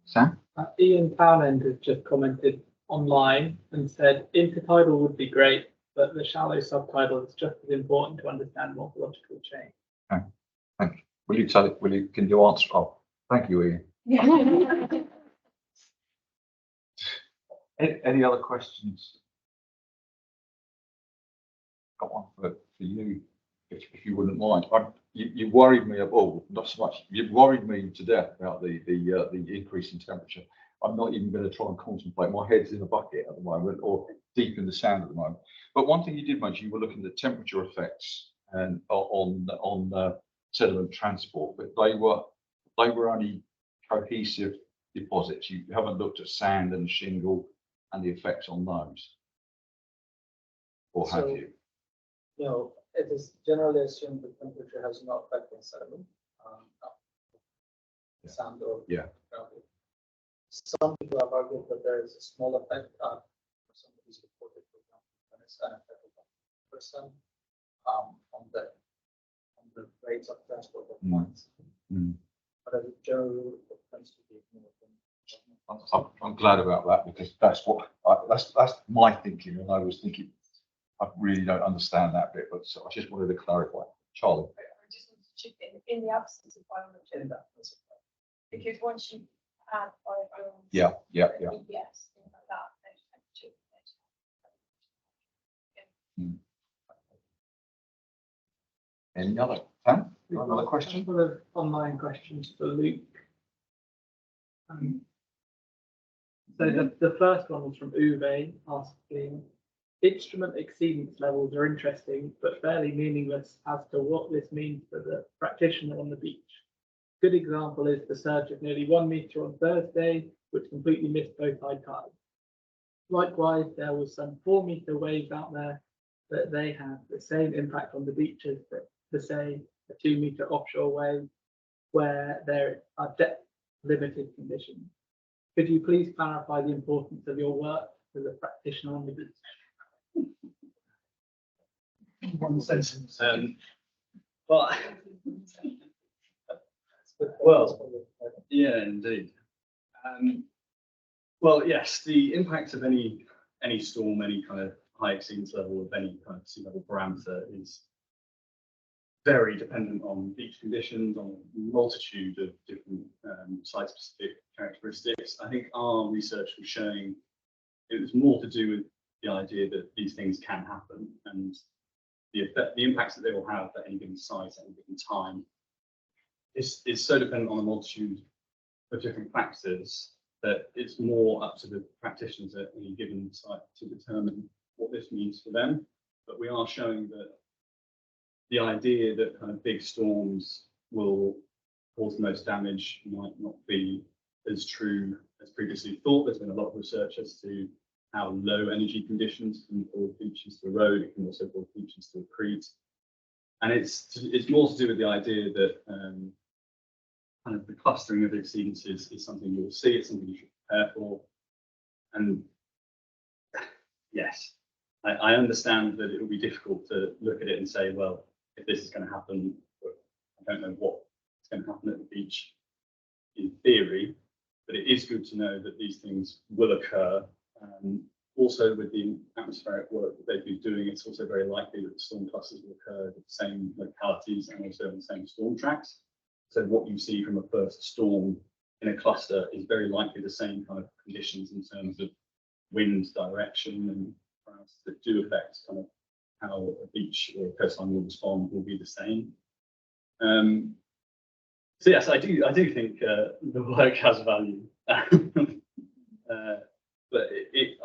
Sam? Ian Townend has just commented online and said intertidal would be great, but the shallow subtidal is just as important to understand morphological change. Okay. Thank you. Will you tell it? Can you answer? Oh, thank you, Ian. Any other questions? Got one for you, if you wouldn't mind. You worried me not so much. You worried me to death about the increase in temperature. I'm not even going to try and contemplate. My head's in a bucket at the moment, or deep in the sand at the moment. But one thing you did mention, you were looking at temperature effects and on sediment transport, but they were only cohesive deposits. You haven't looked at sand and shingle and the effects on those, or have you? No, it is generally assumed that temperature has no effect on sediment. Sand or gravel. Some people have argued that there is a small effect. Somebody's reported, for example, when it's an effect of 1% on the rates of transport of mines. But as a general rule, it tends to be more than. I'm glad about that, because that's my thinking, and I was thinking I really don't understand that bit, but so I just wanted to clarify. Charlie. I just wanted to chip in the absence of biometric, because once you add biomes, EPS, things like that, Any other? Another question? A couple of online questions for Luke. So the first one was from Uwe asking, instrument exceedance levels are interesting, but fairly meaningless as to what this means for the practitioner on the beach. Good example is the surge of nearly 1 meter on Thursday, which completely missed both high tides. Likewise, there was some 4 meter waves out there, but they had the same impact on the beaches that to say a 2 meter offshore wave, where there are depth limited conditions. Could you please clarify the importance of your work for the practitioner on the beach? One sentence. Well, yeah, indeed. Well, yes, the impact of any storm, any kind of high exceedance level of any kind of sea level parameter is very dependent on beach conditions, on a multitude of different site-specific characteristics. I think our research was showing it was more to do with the idea that these things can happen, and the impacts that they will have at any given site at any given time is so dependent on a multitude of different factors that it's more up to the practitioners at any given site to determine what this means for them. But we are showing that the idea that kind of big storms will cause the most damage might not be as true as previously thought. There's been a lot of research as to how low energy conditions can cause beaches to erode. It can also cause beaches to accrete. And it's more to do with the idea that kind of the clustering of exceedances is something you'll see, it's something you should prepare for. And yes, I understand that it will be difficult to look at it and say, well, if this is going to happen, I don't know what's going to happen at the beach in theory, but it is good to know that these things will occur. Also, with the atmospheric work that they've been doing, it's also very likely that the storm clusters will occur at the same localities and also on the same storm tracks. So what you see from a first storm in a cluster is very likely the same kind of conditions in terms of wind direction and parameters that do affect kind of how a beach or a coastline will respond will be the same. So yes, I do think the work has value, but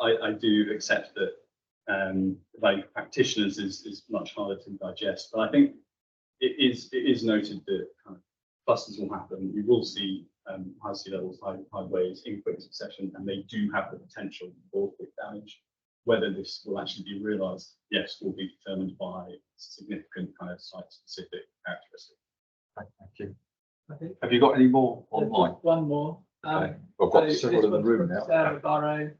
I do accept that the value for practitioners is much harder to digest. But I think it is noted that kind of clusters will happen. You will see high sea levels, high waves in quick succession, and they do have the potential to cause quick damage. Whether this will actually be realised, yes, will be determined by significant kind of site-specific characteristics. Thank you. Have you got any more online? One more. Okay. I've got several in the room now. Sarah Barrow.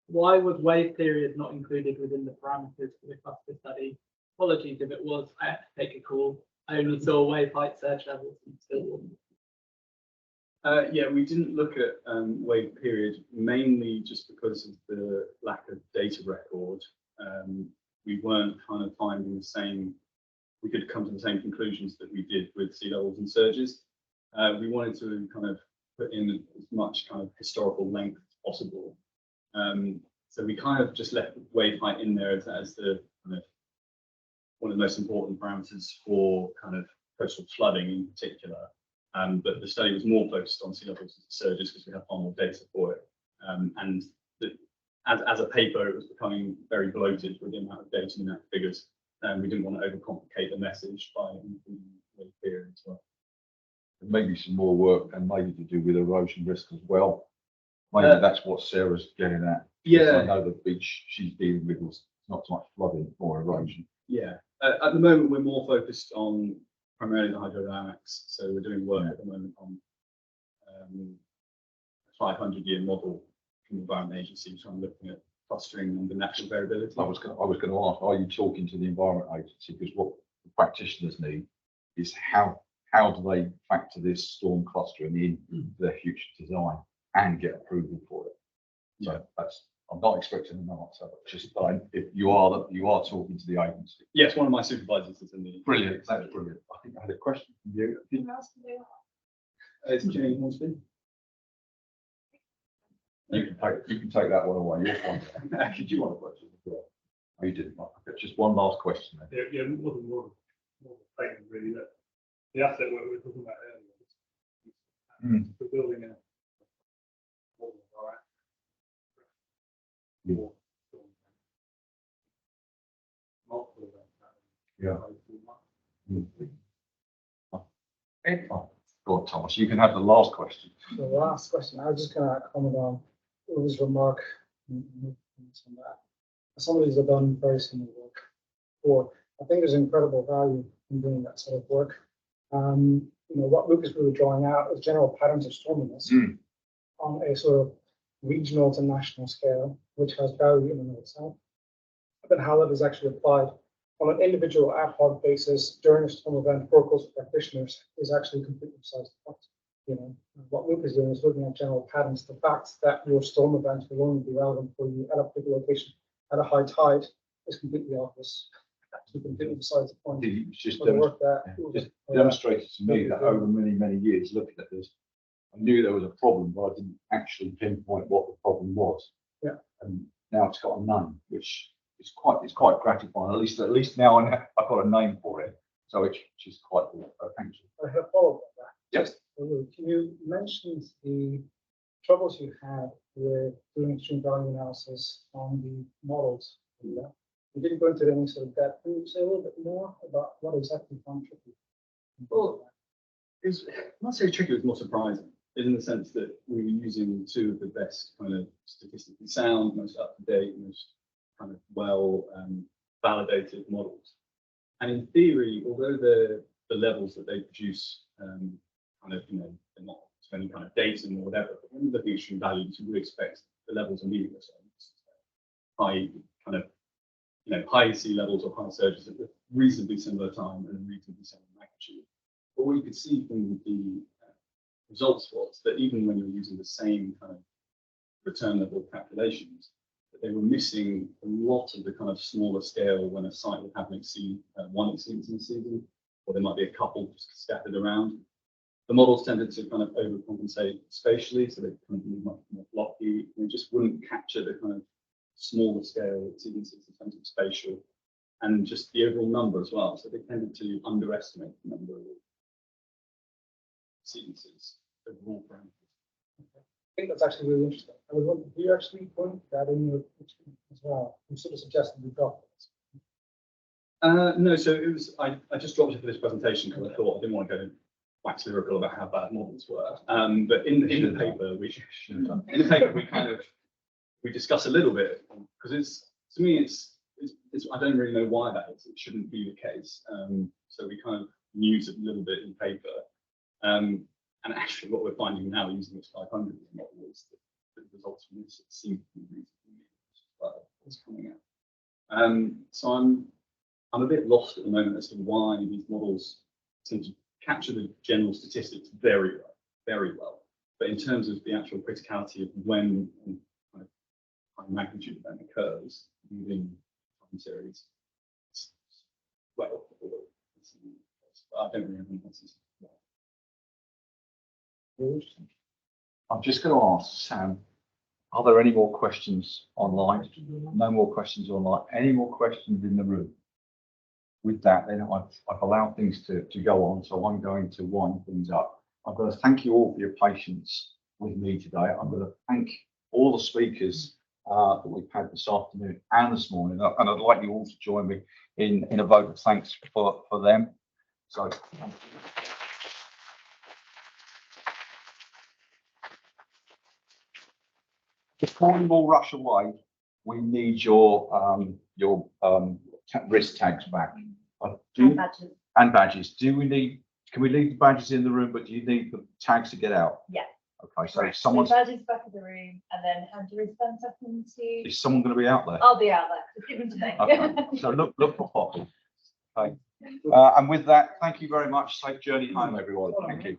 Why was wave period not included within the parameters for the cluster study? Apologies if it was. I had to take a call. I only saw wave height surge levels and still. Yeah, we didn't look at wave period mainly just because of the lack of data record. We weren't kind of finding the same, we could come to the same conclusions that we did with sea levels and surges. We wanted to kind of put in as much kind of historical length as possible. So we kind of just left wave height in there as the kind of one of the most important parameters for kind of coastal flooding in particular. But the study was more focused on sea levels and surges because we have far more data for it. And as a paper, it was becoming very bloated with the amount of data and that figures. And we didn't want to overcomplicate the message by including the theory as well. Maybe some more work and maybe to do with erosion risk as well. Maybe that's what Sarah's getting at. Yeah. I know the beach she's dealing with was not so much flooding, more erosion. Yeah. At the moment, we're more focused on primarily the hydrodynamics. So we're doing work at the moment on a 500-year model from the Environment Agency, so I'm looking at clustering and the natural variability. I was going to ask, are you talking to the Environment Agency? Because what the practitioners need is how do they factor this storm clustering in their future design and get approval for it? So that's, I'm not expecting an answer, but just if you are talking to the agency. Yes, one of my supervisors is in the. Brilliant, that's brilliant. I think I had a question from you. It's Jane Hornsby. You can take that one away. You're fine. Did you want a question as well? Oh, you didn't. Okay, just one last question then. Yeah, more of a statement really that the asset work we were talking about earlier. We're building a Yeah. Go on, Thomas. You can have the last question. The last question, I was just going to comment on Uwe's remark on that. Some of these have done very similar work before. I think there's incredible value in doing that sort of work. You know, what Lucas we were drawing out is general patterns of storminess on a sort of regional to national scale, which has value in and of itself. But how that is actually applied on an individual ad hoc basis during a storm event for coastal practitioners is actually completely besides the point. You know, what Luke is doing is looking at general patterns. The fact that your storm event will only be relevant for you at a particular location at a high tide is completely obvious. Actually completely besides the point. It's just demonstrated to me that over many years looking at this, I knew there was a problem, but I didn't actually pinpoint what the problem was. Yeah. And now it's got a name, which is quite gratifying. At least now I've got a name for it. So it's just quite cool. Thank you. I have a follow-up on that. Yes. You mentioned the troubles you had with doing extreme value analysis on the models. You didn't go into any sort of depth. Can you say a little bit more about what exactly found tricky? Well, it's not so tricky, it was more surprising in the sense that we were using two of the best kind of statistically sound, most up-to-date, most kind of well validated models. And in theory, although the levels that they produce kind of, you know, they're not any kind of dating or whatever, but when you're looking at extreme values, you would expect the levels are meaningless. High kind of, you know, high sea levels or high surges at a reasonably similar time and a reasonably similar magnitude. But what you could see from the results was that even when you were using the same kind of return level calculations, that they were missing a lot of the kind of smaller scale when a site would have one exceedance in the season, or there might be a couple just scattered around. The models tended to kind of overcompensate spatially, so they kind of be much more blocky. They just wouldn't capture the kind of smaller scale exceedances in terms of spatial and just the overall number as well. So they tended to underestimate the number of exceedances overall parameters. I think that's actually really interesting. I was wondering, do you actually point that in your experience as well? You sort of suggested you dropped this. No, so it was, I just dropped it for this presentation because I thought I didn't want to go wax lyrical about how bad models were. But in the paper, we discuss a little bit because it's, to me, it's I don't really know why that is. It shouldn't be the case. So we kind of use it a little bit in paper. And actually, what we're finding now using this 500 model is that the results from this seem to be reasonably well what's coming out. So I'm a bit lost at the moment as to why these models seem to capture the general statistics very well. But in terms of the actual criticality of when high magnitude event occurs using time series, well, I don't really have any answers. I'm just going to ask Sam, are there any more questions online? No more questions online. Any more questions in the room? With that, then I've allowed things to go on, so I'm going to wind things up. I'm going to thank you all for your patience with me today. I'm going to thank all the speakers that we've had this afternoon and this morning, and I'd like you all to join me in a vote of thanks for them. So. Before we all rush away, we need your wrist tags back. And badges. And badges. Do we need? Can we leave the badges in the room? But do you need the tags to get out? Yeah. Okay. So Right. someone's. So badges back of the room, and then hand your wristbands up into. Is someone going to be out there? I'll be out there. Just give them to me. Okay. So look for Poppy. Okay. And with that, thank you very much. Safe journey home, everyone. Thank you.